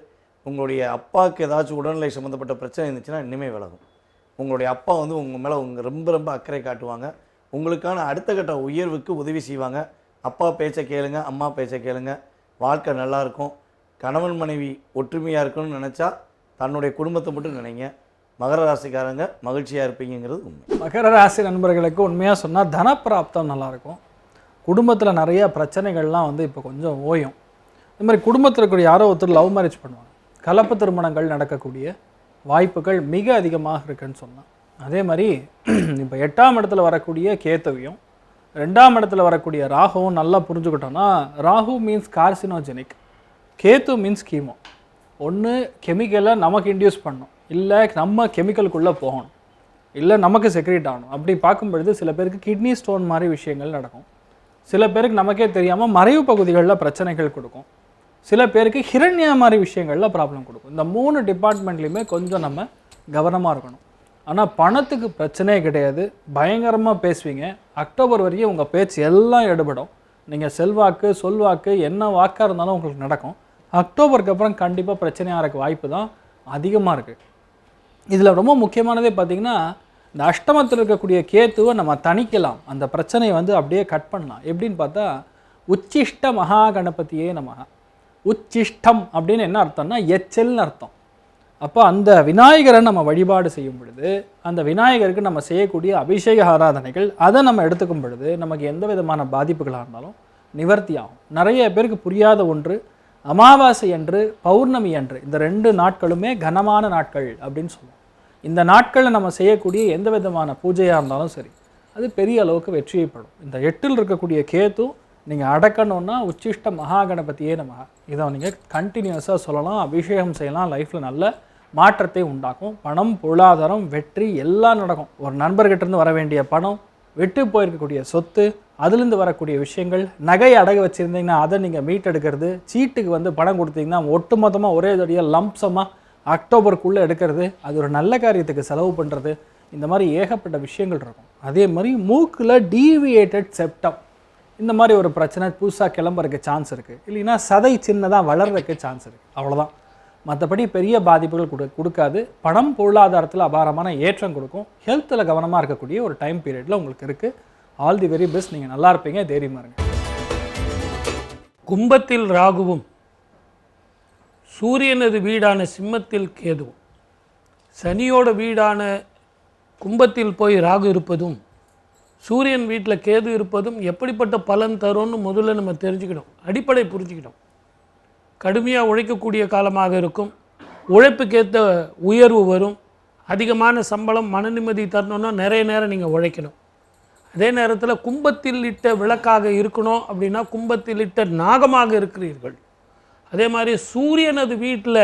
உங்களுடைய அப்பாவுக்கு ஏதாச்சும் உடல்நிலை சம்மந்தப்பட்ட பிரச்சனை இருந்துச்சுன்னா இனிமே விலகும். உங்களுடைய அப்பா வந்து உங்கள் மேலே ரொம்ப ரொம்ப அக்கறை காட்டுவாங்க, உங்களுக்கான அடுத்த கட்ட உயர்வுக்கு உதவி செய்வாங்க. அப்பா பேச்சை கேளுங்க, அம்மா பேச்சை கேளுங்க, வாழ்க்கை நல்லாயிருக்கும். கணவன் மனைவி ஒற்றுமையாக இருக்கணும்னு நினச்சா தன்னுடைய குடும்பத்தை மட்டும் நினைங்க. மகர ராசிக்காரங்க மகிழ்ச்சியாக இருப்பீங்கிறது உண்மை. மகர ராசி நண்பர்களுக்கு உண்மையாக சொன்னால் தனப்பிராப்தம் நல்லாயிருக்கும். குடும்பத்தில் நிறைய பிரச்சனைகள்லாம் வந்து இப்போ கொஞ்சம் ஓயும். இந்த மாதிரி குடும்பத்தில் இருக்கக்கூடிய யாரோ ஒருத்தர் லவ் மேரேஜ் பண்ணுவாங்க, கலப்பு திருமணங்கள் நடக்கக்கூடிய வாய்ப்புகள் மிக அதிகமாக இருக்குன்னு சொன்னான். அதே மாதிரி இப்போ 8ஆம் இடத்துல வரக்கூடிய கேத்துவையும் 2ஆம் இடத்துல வரக்கூடிய ராகுவும் நல்லா புரிஞ்சுக்கிட்டோன்னா, Rahu means carcinogenic, Ketu means chemo. ஒன்று கெமிக்கலை நமக்கு இன்டியூஸ் பண்ணணும், இல்லை நம்ம கெமிக்கலுக்குள்ளே போகணும், இல்லை நமக்கு செக்ரேட் ஆகணும். அப்படி பார்க்கும்பொழுது சில பேருக்கு கிட்னி ஸ்டோன் மாதிரி விஷயங்கள் நடக்கும், சில பேருக்கு நமக்கே தெரியாமல் மறைவு பகுதிகளில் பிரச்சனைகள் கொடுக்கும், சில பேருக்கு ஹிரண்யா மாதிரி விஷயங்களில் ப்ராப்ளம் கொடுக்கும். இந்த 3 டிபார்ட்மெண்ட்லேயுமே கொஞ்சம் நம்ம கவனமாக இருக்கணும். ஆனால் பணத்துக்கு பிரச்சனையே கிடையாது, பயங்கரமாக பேசுவீங்க. அக்டோபர் வரையும் உங்கள் பேச்சு எல்லாம் எடுபடும். நீங்கள் செல்வாக்கு சொல்வாக்கு என்ன வாக்காக இருந்தாலும் உங்களுக்கு நடக்கும். அக்டோபருக்கு அப்புறம் கண்டிப்பாக பிரச்சனையாக இருக்க வாய்ப்பு தான் அதிகமாக இருக்குது. இதில் ரொம்ப முக்கியமானதே பார்த்திங்கன்னா, இந்த அஷ்டமத்தில் இருக்கக்கூடிய கேத்துவை நம்ம தணிக்கலாம், அந்த பிரச்சனையை வந்து அப்படியே கட் பண்ணலாம். எப்படின்னு பார்த்தா, உச்சிஷ்ட மகா கணபதியே நமக. உச்சிஷ்டம் அப்படின்னு என்ன அர்த்தம்னா எச்சல்னு அர்த்தம். அப்போ அந்த விநாயகரை நம்ம வழிபாடு செய்யும் பொழுது, அந்த விநாயகருக்கு நம்ம செய்யக்கூடிய அபிஷேக ஆராதனைகள் அதை நம்ம எடுத்துக்கும் பொழுது நமக்கு எந்த விதமான பாதிப்புகளாக இருந்தாலும் நிவர்த்தி ஆகும். நிறைய பேருக்கு புரியாத ஒன்று, அமாவாசை அன்று பௌர்ணமி அன்று இந்த 2 நாட்களுமே கனமான நாட்கள் அப்படின்னு சொல்லுவோம். இந்த நாட்களில் நம்ம செய்யக்கூடிய எந்த விதமான பூஜையாக இருந்தாலும் சரி, அது பெரிய அளவுக்கு வெற்றியை பெறும். இந்த 8ல் இருக்கக்கூடிய கேது நீங்கள் அடக்கணும்னா உச்சிஷ்ட மகாகணபதியே நமக, இதை நீங்கள் கண்டினியூஸாக சொல்லலாம், அபிஷேகம் செய்யலாம், லைஃப்பில் நல்ல மாற்றத்தை உண்டாக்கும். பணம், பொருளாதாரம், வெற்றி எல்லாம் நடக்கும். ஒரு நண்பர்கிட்ட இருந்து வர வேண்டிய பணம், விட்டு போயிருக்கக்கூடிய சொத்து, அதுலேருந்து வரக்கூடிய விஷயங்கள், நகை அடகு வச்சுருந்தீங்கன்னா அதை நீங்கள் மீட்டெடுக்கிறது, சீட்டுக்கு வந்து பணம் கொடுத்தீங்கன்னா ஒட்டுமொத்தமாக ஒரே தடியாக லம்சமாக அக்டோபருக்குள்ளே எடுக்கிறது, அது ஒரு நல்ல காரியத்துக்கு செலவு பண்ணுறது, இந்த மாதிரி ஏகப்பட்ட விஷயங்கள் இருக்கும். அதே மாதிரி மூக்கில் டீவியேட்டட் செப்டம், இந்த மாதிரி ஒரு பிரச்சனை புதுசாக கிளம்புறதுக்கு சான்ஸ் இருக்குது. இல்லைன்னா சதை சின்னதாக வளர்றதுக்கு சான்ஸ் இருக்குது. அவ்வளோதான். மற்றபடி பெரிய பாதிப்புகள் கொடுக்காது. பணம், பொருளாதாரத்தில் அபாரமான ஏற்றம் கொடுக்கும். ஹெல்த்தில் கவனமாக இருக்கக்கூடிய ஒரு டைம் பீரியடில் உங்களுக்கு இருக்குது. All the very best. நீங்கள் நல்லா இருப்பீங்க, தைரியமாக இருங்க. கும்பத்தில் ராகுவும் சூரியனது வீடான சிம்மத்தில் கேதுவும் சனியோட வீடான கும்பத்தில் போய் ராகு இருப்பதும் சூரியன் வீட்டில் கேது இருப்பதும் எப்படிப்பட்ட பலன் தரும்னு முதல்ல நம்ம தெரிஞ்சுக்கணும், அடிப்படை புரிஞ்சுக்கணும். கடுமையாக உழைக்கக்கூடிய காலமாக இருக்கும். உழைப்புக்கேற்ற உயர்வு வரும். அதிகமான சம்பளம், மன நிம்மதி தரணுன்னா நிறைய நேரம் நீங்கள் உழைக்கணும். அதே நேரத்தில் கும்பத்தில் இட்ட விளக்காக இருக்கணும் அப்படின்னா கும்பத்தில் இட்ட நாகமாக இருக்கிறீர்கள். அதே மாதிரி சூரியனது வீட்டில்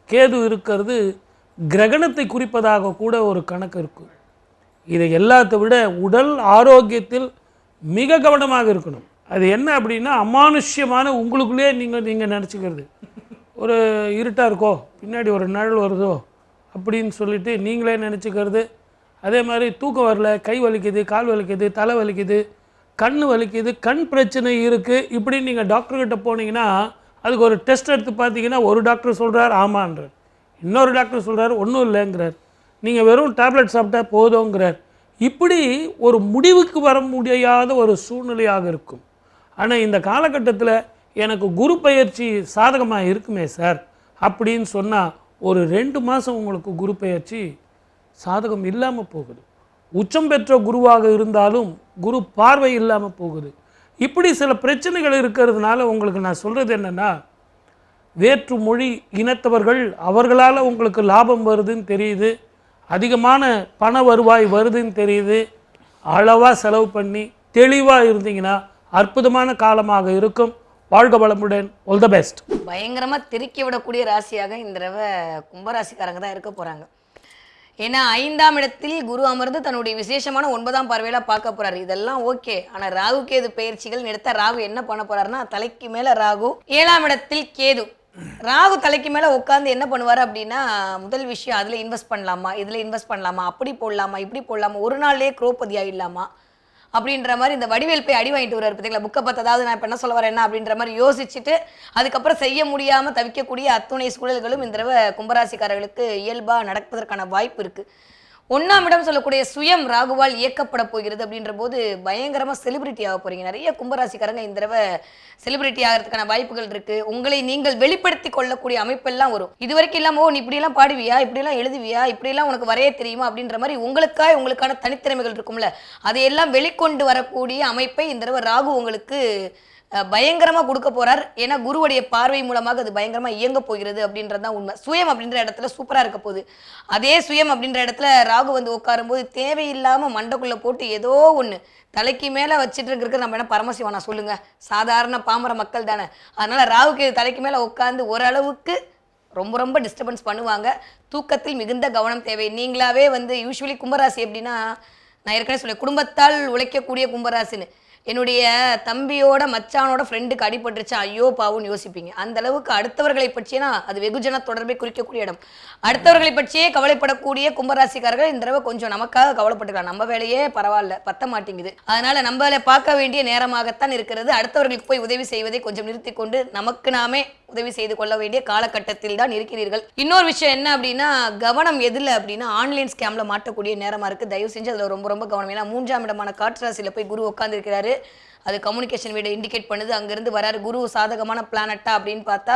கேது இருக்கிறது கிரகணத்தை குறிப்பதாக கூட ஒரு கணக்கு இருக்கும். இதை எல்லாத்தை விட உடல் ஆரோக்கியத்தில் மிக கவனமாக இருக்கணும். அது என்ன அப்படின்னா அமானுஷ்யமான உங்களுக்குள்ளே நீங்கள் நினச்சிக்கிறது, ஒரு இருட்டாக இருக்கோ பின்னாடி ஒரு நிழல் வருதோ அப்படின்னு சொல்லிட்டு நீங்களே நினச்சிக்கிறது. அதே மாதிரி தூக்கம் வரல, கை வலிக்குது, கால் வலிக்குது, தலை வலிக்குது, கண் வலிக்குது, கண் பிரச்சனை இருக்குது இப்படின்னு நீங்கள் டாக்டர்கிட்ட போனீங்கன்னா அதுக்கு ஒரு டெஸ்ட் எடுத்து பார்த்தீங்கன்னா ஒரு டாக்டர் சொல்கிறார் ஆமான்றார், இன்னொரு டாக்டர் சொல்கிறார் ஒன்றும் இல்லைங்கிறார், நீங்கள் வெறும் டேப்லெட் சாப்பிட்டா போதுங்கிறார். இப்படி ஒரு முடிவுக்கு வர முடியாத ஒரு சூழ்நிலையாக இருக்கும். ஆனால் இந்த காலகட்டத்தில் எனக்கு குரு பயிற்சி சாதகமாக இருக்குமே சார் அப்படின்னு சொன்னால் ஒரு 2 மாதம் உங்களுக்கு குரு பயிற்சி சாதகம் இல்லாமல் போகுது. உச்சம் பெற்ற குருவாக இருந்தாலும் குரு பார்வை இல்லாமல் போகுது. இப்படி சில பிரச்சனைகள் இருக்கிறதுனால உங்களுக்கு நான் சொல்கிறது என்னென்னா, வேற்று மொழி இனத்தவர்கள் அவர்களால் உங்களுக்கு லாபம் வருதுன்னு தெரியுது, அதிகமான பண வருவாய் வருதுன்னு தெரியுது. அளவாக செலவு பண்ணி தெளிவாக இருந்தீங்கன்னா அற்புதமான காலமாக இருக்கும். வாழ்க வளமுடன். All the best. பயங்கரமாக திருக்கி விடக்கூடிய ராசியாக இந்த தடவை கும்பராசிக்காரங்க தான் இருக்க போகிறாங்க. ஏன்னா 5ஆம் இடத்தில் குரு அமர்ந்து தன்னுடைய விசேஷமான 9ஆம் பார்வையில் பார்க்க போறாரு. இதெல்லாம் ஓகே. ஆனால் ராகு கேது பயிற்சிகள் எடுத்த ராகு என்ன பண்ண போறாருன்னா, தலைக்கு மேலே ராகு, 7ஆம் இடத்தில் கேது. ராகு தலைக்கு மேலே உட்காந்து என்ன பண்ணுவார் அப்படின்னா, முதல் விஷயம் அதில் இன்வெஸ்ட் பண்ணலாமா, இதில் இன்வெஸ்ட் பண்ணலாமா, அப்படி போடலாமா, இப்படி போடலாமா, ஒரு நாள்லேயே குரோபதி ஆகிடலாமா அப்படின்ற மாதிரி இந்த வடிவேல் போய் அடி வாங்கிட்டு வர்றாரு பார்த்தீங்களா, புக்கை பார்த்து அதாவது நான் இப்போ என்ன சொல்ல வரேன் அப்படின்ற மாதிரி யோசிச்சுட்டு அதுக்கப்புறம் செய்ய முடியாமல் தவிக்கக்கூடிய அத்துணை சூழல்களும் இந்த தடவை கும்பராசிக்காரர்களுக்கு இயல்பாக நடப்பதற்கான வாய்ப்பு இருக்குது. 1ஆம் இடம் சொல்லக்கூடிய சுயம் ராகுவால் இயக்கப்பட போகிறது அப்படின்ற போது பயங்கரமாக செலிபிரிட்டி ஆக போகிறீங்க. நிறைய கும்பராசிக்காரங்க இந்த தடவை செலிபிரிட்டி ஆகிறதுக்கான வாய்ப்புகள் இருக்குது. உங்களை நீங்கள் வெளிப்படுத்தி கொள்ளக்கூடிய அமைப்பெல்லாம் வரும். இது வரைக்கும் இல்லாமல் நீ இப்படியெல்லாம் பாடுவியா, இப்படியெல்லாம் எழுதுவியா, இப்படியெல்லாம் உனக்கு வரைய தெரியுமா அப்படின்ற மாதிரி உங்களுக்கான தனித்திறமைகள் இருக்கும்ல, அதையெல்லாம் வெளிக்கொண்டு வரக்கூடிய அமைப்பை இந்த தடவை ராகு உங்களுக்கு பயங்கரமாக கொடுக்க போறார். ஏன்னா குருவுடைய பார்வை மூலமாக அது பயங்கரமாக இயங்க போகிறது அப்படின்றது தான் உண்மை. சுயம் அப்படின்ற இடத்துல சூப்பராக இருக்க போகுது. அதே சுயம் அப்படின்ற இடத்துல ராகு வந்து உட்காரும்போது தேவையில்லாமல் மண்டைக்குள்ளே போட்டு ஏதோ ஒன்று தலைக்கு மேலே வச்சுட்டு இருக்கிறது நம்ம என்ன பரமசிவனா சொல்லுங்க, சாதாரண பாமர மக்கள் தானே. அதனால ராகுக்கு தலைக்கு மேலே உட்காந்து ஓரளவுக்கு ரொம்ப ரொம்ப டிஸ்டர்பன்ஸ் பண்ணுவாங்க. தூக்கத்தில் மிகுந்த கவனம் தேவை. நீங்களாவே வந்து யூஸ்வலி கும்பராசி எப்படின்னா, நான் ஏற்கனவே சொல்ல குடும்பத்தால் உழைக்கக்கூடிய கும்பராசின்னு, என்னுடைய தம்பியோட மச்சானோட ஃப்ரெண்டுக்கு அடிபட்டுருச்சு ஐயோ பாவுன்னு யோசிப்பீங்க. அந்த அளவுக்கு அடுத்தவர்களை பற்றியனா அது வெகுஜன தொடர்பை குறிக்கக்கூடிய இடம். அடுத்தவர்களை பற்றியே கவலைப்படக்கூடிய கும்பராசிக்காரர்கள் இந்த தடவை கொஞ்சம் நமக்காக கவலைப்பட்டுக்கலாம். நம்ம வேலையே பரவாயில்ல, பத்த மாட்டேங்குது, அதனால நம்மளை பார்க்க வேண்டிய நேரமாகத்தான் இருக்கிறது. அடுத்தவர்களுக்கு போய் உதவி செய்வதை கொஞ்சம் நிறுத்தி கொண்டு நமக்கு நாமே உதவி செய்து கொள்ள வேண்டிய காலகட்டத்தில் தான் இருக்கிறீர்கள். இன்னொரு விஷயம் என்ன அப்படின்னா, கவனம் எதில் அப்படின்னா ஆன்லைன் ஸ்கேம்ல மாட்டக்கூடிய நேரமா இருக்கு. தயவு செஞ்சு அதில் ரொம்ப ரொம்ப கவனம். ஏன்னா 3ஆம் இடமான காற்று ராசியில போய் குரு உட்கார்ந்து இருக்கிறாரு. அது கம்யூனிகேஷன் வீடை இண்டிகேட் பண்ணுது. அங்கிருந்து வராரு. குரு சாதகமான பிளானட்டா அப்படின்னு பார்த்தா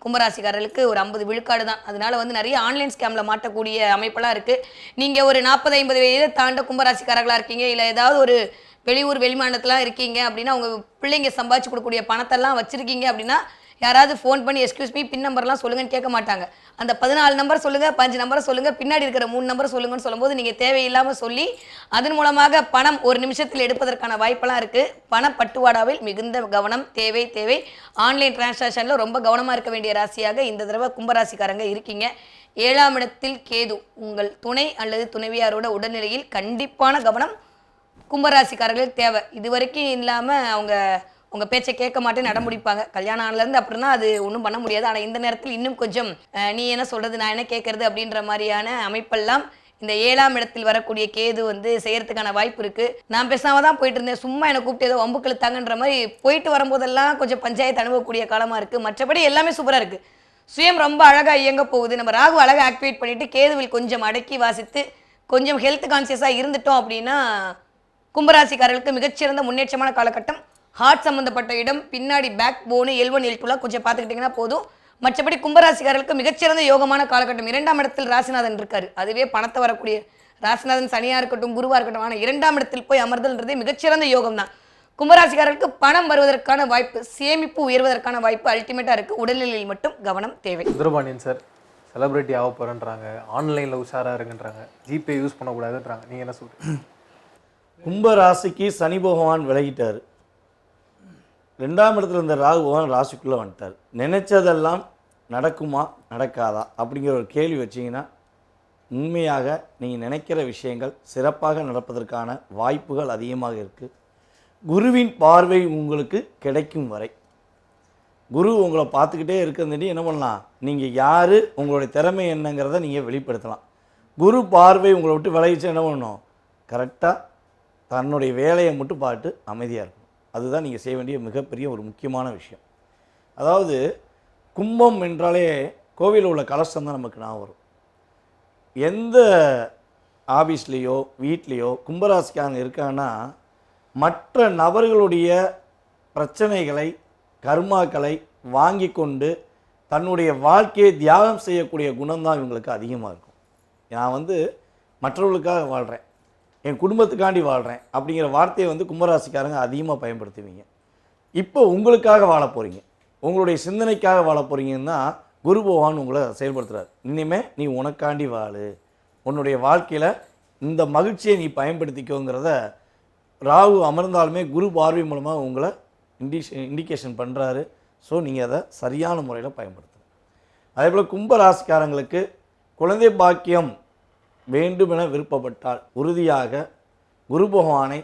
கும்பராசிக்காரர்களுக்கு ஒரு 50 விழுக்காடு தான். அதனால வந்து நிறைய ஆன்லைன் ஸ்கேம்ல மாட்டக்கூடிய அமைப்பெல்லாம் இருக்கு. நீங்க ஒரு 40-50 வயதை தாண்ட கும்பராசிக்காரர்களா இருக்கீங்க, இல்லை ஏதாவது ஒரு வெளியூர் வெளிமாநிலத்திலாம் இருக்கீங்க அப்படின்னா, உங்க பிள்ளைங்க சம்பாதிச்சு கொடுக்கக்கூடிய பணத்தெல்லாம் வச்சிருக்கீங்க அப்படின்னா யாராவது ஃபோன் பண்ணி எக்ஸ்கியூஸ் மீ பின் நம்பர்லாம் சொல்லுங்கன்னு கேட்க மாட்டாங்க. அந்த 14 நம்பர் சொல்லுங்கள், 15 நம்பர் சொல்லுங்கள், பின்னாடி இருக்கிற 3 நம்பர் சொல்லுங்கன்னு சொல்லும்போது நீங்கள் தேவையில்லாமல் சொல்லி அதன் மூலமாக பணம் ஒரு நிமிஷத்தில் எடுப்பதற்கான வாய்ப்பெல்லாம் இருக்குது. பணப்பட்டுவாடாவில் மிகுந்த கவனம் தேவை. ஆன்லைன் டிரான்சாக்ஷனில் ரொம்ப கவனமாக இருக்க வேண்டிய ராசியாக இந்த தடவை கும்பராசிக்காரங்க இருக்கீங்க. 7ஆம் இடத்தில் கேது. உங்கள் துணை அல்லது துணைவியாரோட உடல்நிலையில் கண்டிப்பான கவனம் கும்பராசிக்காரர்களுக்கு தேவை. இது வரைக்கும் இல்லாமல் அவங்க உங்கள் பேச்சை கேட்க மாட்டேன்னு நடமுடிப்பாங்க. கல்யாணம் ஆனதுலேருந்து அப்படின்னா அது ஒன்றும் பண்ண முடியாது. ஆனால் இந்த நேரத்தில் இன்னும் கொஞ்சம் நீ என்ன சொல்கிறது நான் என்ன கேட்குறது அப்படின்ற மாதிரியான அமைப்பெல்லாம் இந்த 7ஆம் இடத்தில் வரக்கூடிய கேது வந்து செய்யறதுக்கான வாய்ப்பு இருக்குது. நான் பேசாமல் தான் போயிட்டு இருந்தேன், சும்மா என்னை கூப்பிட்டு ஏதோ வம்பு கழுத்தாங்கன்ற மாதிரி போயிட்டு வரும்போதெல்லாம் கொஞ்சம் பஞ்சாயத்து அனுபவக்கூடிய காலமாக இருக்குது. மற்றபடி எல்லாமே சூப்பராக இருக்குது. சுயம் ரொம்ப அழகாக இயங்க போகுது. நம்ம ராகு அழகாக ஆக்டிவேட் பண்ணிவிட்டு கேதுவில் கொஞ்சம் அடக்கி வாசித்து கொஞ்சம் ஹெல்த் கான்சியஸாக இருந்துட்டோம் அப்படின்னா கும்பராசிக்காரர்களுக்கு மிகச்சிறந்த முன்னேற்றமான காலகட்டம். ஹார்ட் சம்மந்தப்பட்ட இடம், பின்னாடி பேக் போனு, L1 L2லாம் கொஞ்சம் பார்த்துக்கிட்டிங்கன்னா போதும். மற்றபடி கும்பராசிக்காரர்களுக்கு மிகச்சிறந்த யோகமான காலகட்டம். 2ஆம் இடத்தில் ராசிநாதன் இருக்காரு. அதுவே பணத்தை வரக்கூடிய ராசிநாதன் சனியாக இருக்கட்டும் குருவாக இருக்கட்டும். ஆனால் 2ஆம் இடத்தில் போய் அமர்தல்ன்றதே மிகச்சிறந்த யோகம் தான். கும்பராசிக்காரர்களுக்கு பணம் வருவதற்கான வாய்ப்பு, சேமிப்பு உயர்வதற்கான வாய்ப்பு அல்டிமேட்டாக இருக்குது. உடல்நிலையில் மட்டும் கவனம் தேவை. சுந்தரபாண்டியன் சார் செலிபிரிட்டி ஆக போகிறேன்றாங்க, ஆன்லைனில் உஷாராக இருக்குன்றாங்க, ஜிபே யூஸ் பண்ணக்கூடாதுன்றாங்க. நீங்கள் என்ன சொல்கிறீங்க? கும்பராசிக்கு சனி பகவான் விலகிட்டார். 2ஆம் இடத்துல இருந்த ராகு பகவான் ராசிக்குள்ளே வந்துட்டார். நினைச்சதெல்லாம் நடக்குமா நடக்காதா அப்படிங்கிற ஒரு கேள்வி வச்சிங்கன்னா உண்மையாக நீங்கள் நினைக்கிற விஷயங்கள் சிறப்பாக நடப்பதற்கான வாய்ப்புகள் அதிகமாக இருக்குது. குருவின் பார்வை உங்களுக்கு கிடைக்கும் வரை குரு உங்களை பார்த்துக்கிட்டே இருக்கிறதுட்டி என்ன பண்ணலாம், நீங்கள் யார், உங்களுடைய திறமை என்னங்கிறத நீங்கள் வெளிப்படுத்தலாம். குரு பார்வை உங்களை விட்டு விலகிச்சு என்ன பண்ணணும், கரெக்டாக தன்னுடைய வேலையை மட்டும் பார்த்து அமைதியாக இருக்கும். அதுதான் நீங்கள் செய்ய வேண்டிய மிகப்பெரிய ஒரு முக்கியமான விஷயம். அதாவது கும்பம் என்றாலே கோவிலில் உள்ள கலசம் தான் நமக்கு நான் வரும். எந்த ஆஃபீஸ்லேயோ வீட்லேயோ கும்பராசிக்காரங்க இருக்காங்கன்னா மற்ற நபர்களுடைய பிரச்சனைகளை கர்மாக்களை வாங்கி கொண்டு தன்னுடைய வாழ்க்கையை தியாகம் செய்யக்கூடிய குணம்தான் இவங்களுக்கு அதிகமாக இருக்கும். நான் மற்றவர்களுக்காக வாழ்கிறேன், என் குடும்பத்துக்காண்டி வாழ்கிறேன் அப்படிங்கிற வார்த்தையை கும்பராசிக்காரங்க அதிகமாக பயன்படுத்துவீங்க. இப்போ உங்களுக்காக வாழ போகிறீங்க, உங்களுடைய சிந்தனைக்காக வாழ போகிறீங்கன்னா குரு பகவான் உங்களை செயல்படுத்துகிறார். இனிமேல் நீ உனக்காண்டி வாழு, உன்னுடைய வாழ்க்கையில் இந்த மகிழ்ச்சியை நீ பயன்படுத்திக்கோங்கிறத ராகு அமர்ந்தாலுமே குரு பார்வை மூலமாக உங்களை இண்டிகேஷன் பண்ணுறாரு. ஸோ நீங்கள் அதை சரியான முறையில் பயன்படுத்தணும். அதே போல் கும்பராசிக்காரங்களுக்கு குழந்தை பாக்கியம் வேண்டுமென விருப்பப்பட்டால் உறுதியாக குரு பகவானை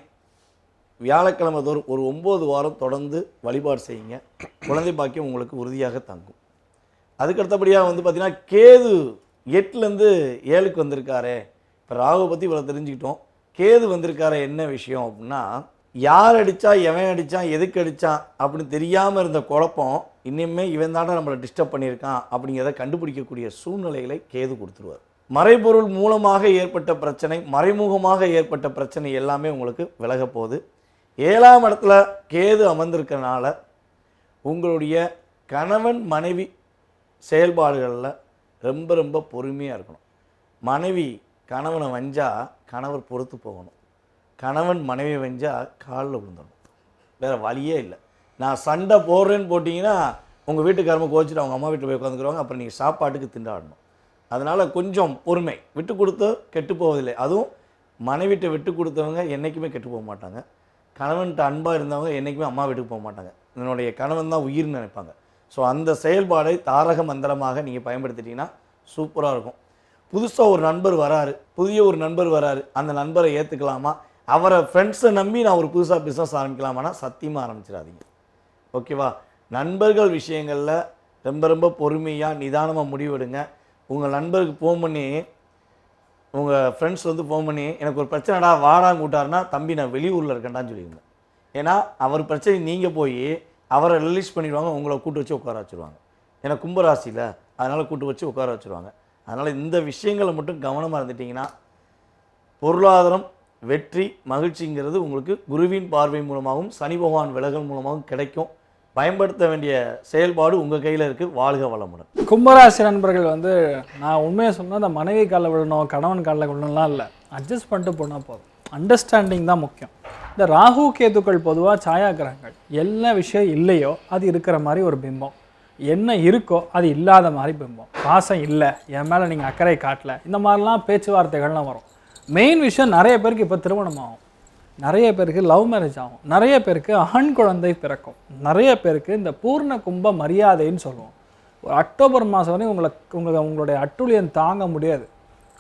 வியாழக்கிழமை தோறும் ஒரு 9 வாரம் தொடர்ந்து வழிபாடு செய்யுங்க. குழந்தை பாக்கியம் உங்களுக்கு உறுதியாக தங்கும். அதுக்கடுத்தபடியாக பார்த்திங்கன்னா கேது 8லேருந்து 7க்கு வந்திருக்காரே. இப்போ ராகுவை பற்றி இவ்வளோ தெரிஞ்சுக்கிட்டோம். கேது வந்திருக்காரு என்ன விஷயம் அப்படின்னா, யார் அடித்தா எவன் அடித்தான் எதுக்கு அடித்தான் அப்படின்னு தெரியாமல் இருந்த குழப்பம் இன்னுமே இவன் தானே நம்மளை டிஸ்டர்ப் பண்ணியிருக்கான் அப்படிங்கிறத கண்டுபிடிக்கக்கூடிய சூழ்நிலைகளை கேது கொடுத்துருவார். மறைபொருள் மூலமாக ஏற்பட்ட பிரச்சனை, மறைமுகமாக ஏற்பட்ட பிரச்சனை எல்லாமே உங்களுக்கு விலக போகுது. 7ஆம் இடத்துல கேது அமர்ந்திருக்கிறனால உங்களுடைய கணவன் மனைவி செயல்பாடுகளில் ரொம்ப ரொம்ப பொறுமையாக இருக்கணும். மனைவி கணவனை வஞ்சா கணவர் பொறுத்து போகணும். கணவன் மனைவி வஞ்சா காலில் விழுந்துடணும். வேறு வழியே இல்லை. நான் சண்டை போடுறேன்னு போட்டிங்கன்னா உங்கள் வீட்டுக்காரமாக கோச்சிட்டு அவங்க அம்மா வீட்டில் போய் உட்காந்துக்கிறவங்க, அப்புறம் நீங்கள் சாப்பாட்டுக்கு திண்டாடணும். அதனால் கொஞ்சம் பொறுமை. விட்டு கொடுத்து கெட்டு போவதில்லை. அதுவும் மனைவிட்ட விட்டு கொடுத்தவங்க என்றைக்குமே கெட்டு போக மாட்டாங்க. கணவன்கிட்ட அன்பாக இருந்தவங்க என்றைக்குமே அம்மா வீட்டுக்கு போக மாட்டாங்க. என்னுடைய கணவன் தான் உயிர்னு நினைப்பாங்க. ஸோ அந்த செயல்பாடை தாரக மந்திரமாக நீங்கள் பயன்படுத்திட்டீங்கன்னா சூப்பராக இருக்கும். புதுசாக ஒரு நண்பர் வராரு, புதிய ஒரு நண்பர் வராரு, அந்த நண்பரை ஏற்றுக்கலாமா, அவரை ஃப்ரெண்ட்ஸை நம்பி நான் ஒரு புதுசாக பிஸ்னஸ் ஆரம்பிக்கலாமான்னா சத்தியமாக ஆரம்பிச்சிடாதீங்க. ஓகேவா? நண்பர்கள் விஷயங்களில் ரொம்ப ரொம்ப பொறுமையாக நிதானமாக முடிவெடுங்க. உங்கள் நண்பருக்கு ஃபோன் பண்ணி, உங்கள் ஃப்ரெண்ட்ஸ் ஃபோன் பண்ணி எனக்கு ஒரு பிரச்சனைடா வாடான்னு கூட்டாருன்னா, தம்பி நான் வெளியூரில் இருக்கேன்டான்னு சொல்லிடுங்க. ஏன்னா அவர் பிரச்சனை நீங்கள் போய் அவரை ரிலீஸ் பண்ணிடுவாங்க, உங்களை கூட்டு வச்சு உட்கார வச்சுருவாங்க. ஏன்னா கும்பராசியில் அதனால் கூட்டு வச்சு உட்கார வச்சுருவாங்க. அதனால் இந்த விஷயங்களை மட்டும் கவனமாக இருந்துட்டிங்கன்னா பொருளாதாரம், வெற்றி, மகிழ்ச்சிங்கிறது உங்களுக்கு குருவின் பார்வை மூலமாகவும் சனி பகவான் விலகல் மூலமாகவும் கிடைக்கும். பயன்படுத்த வேண்டிய செயல்பாடு உங்கள் கையில் இருக்குது. வாழ்க வளமுடன். கும்பராசி நண்பர்கள் நான் உண்மையை சொன்னால் அந்த மனைவி காலில் விழணும், கணவன் காலில் விழணும்லாம் இல்லை. அட்ஜஸ்ட் பண்ணிட்டு போனால் போதும். அண்டர்ஸ்டாண்டிங் தான் முக்கியம். இந்த ராகு கேதுக்கள் பொதுவாக சாயா கிரகங்கள். என்ன விஷயம் இல்லையோ அது இருக்கிற மாதிரி ஒரு பிம்பம். என்ன இருக்கோ அது இல்லாத மாதிரி பிம்பம். பாசம் இல்லை, என் மேலே நீங்கள் அக்கறை காட்டல, இந்த மாதிரிலாம் பேச்சுவார்த்தைகள்லாம் வரும். மெயின் விஷயம், நிறைய பேருக்கு இப்போ திருமணம் ஆகும், நிறைய பேருக்கு லவ் மேரேஜ் ஆகும், நிறைய பேருக்கு ஆண் குழந்தை பிறக்கும், நிறைய பேருக்கு இந்த பூர்ண கும்ப மரியாதைன்னு சொல்லுவோம். ஒரு அக்டோபர் மாதம் வரையும் உங்களுடைய அட்டுழியம் தாங்க முடியாது.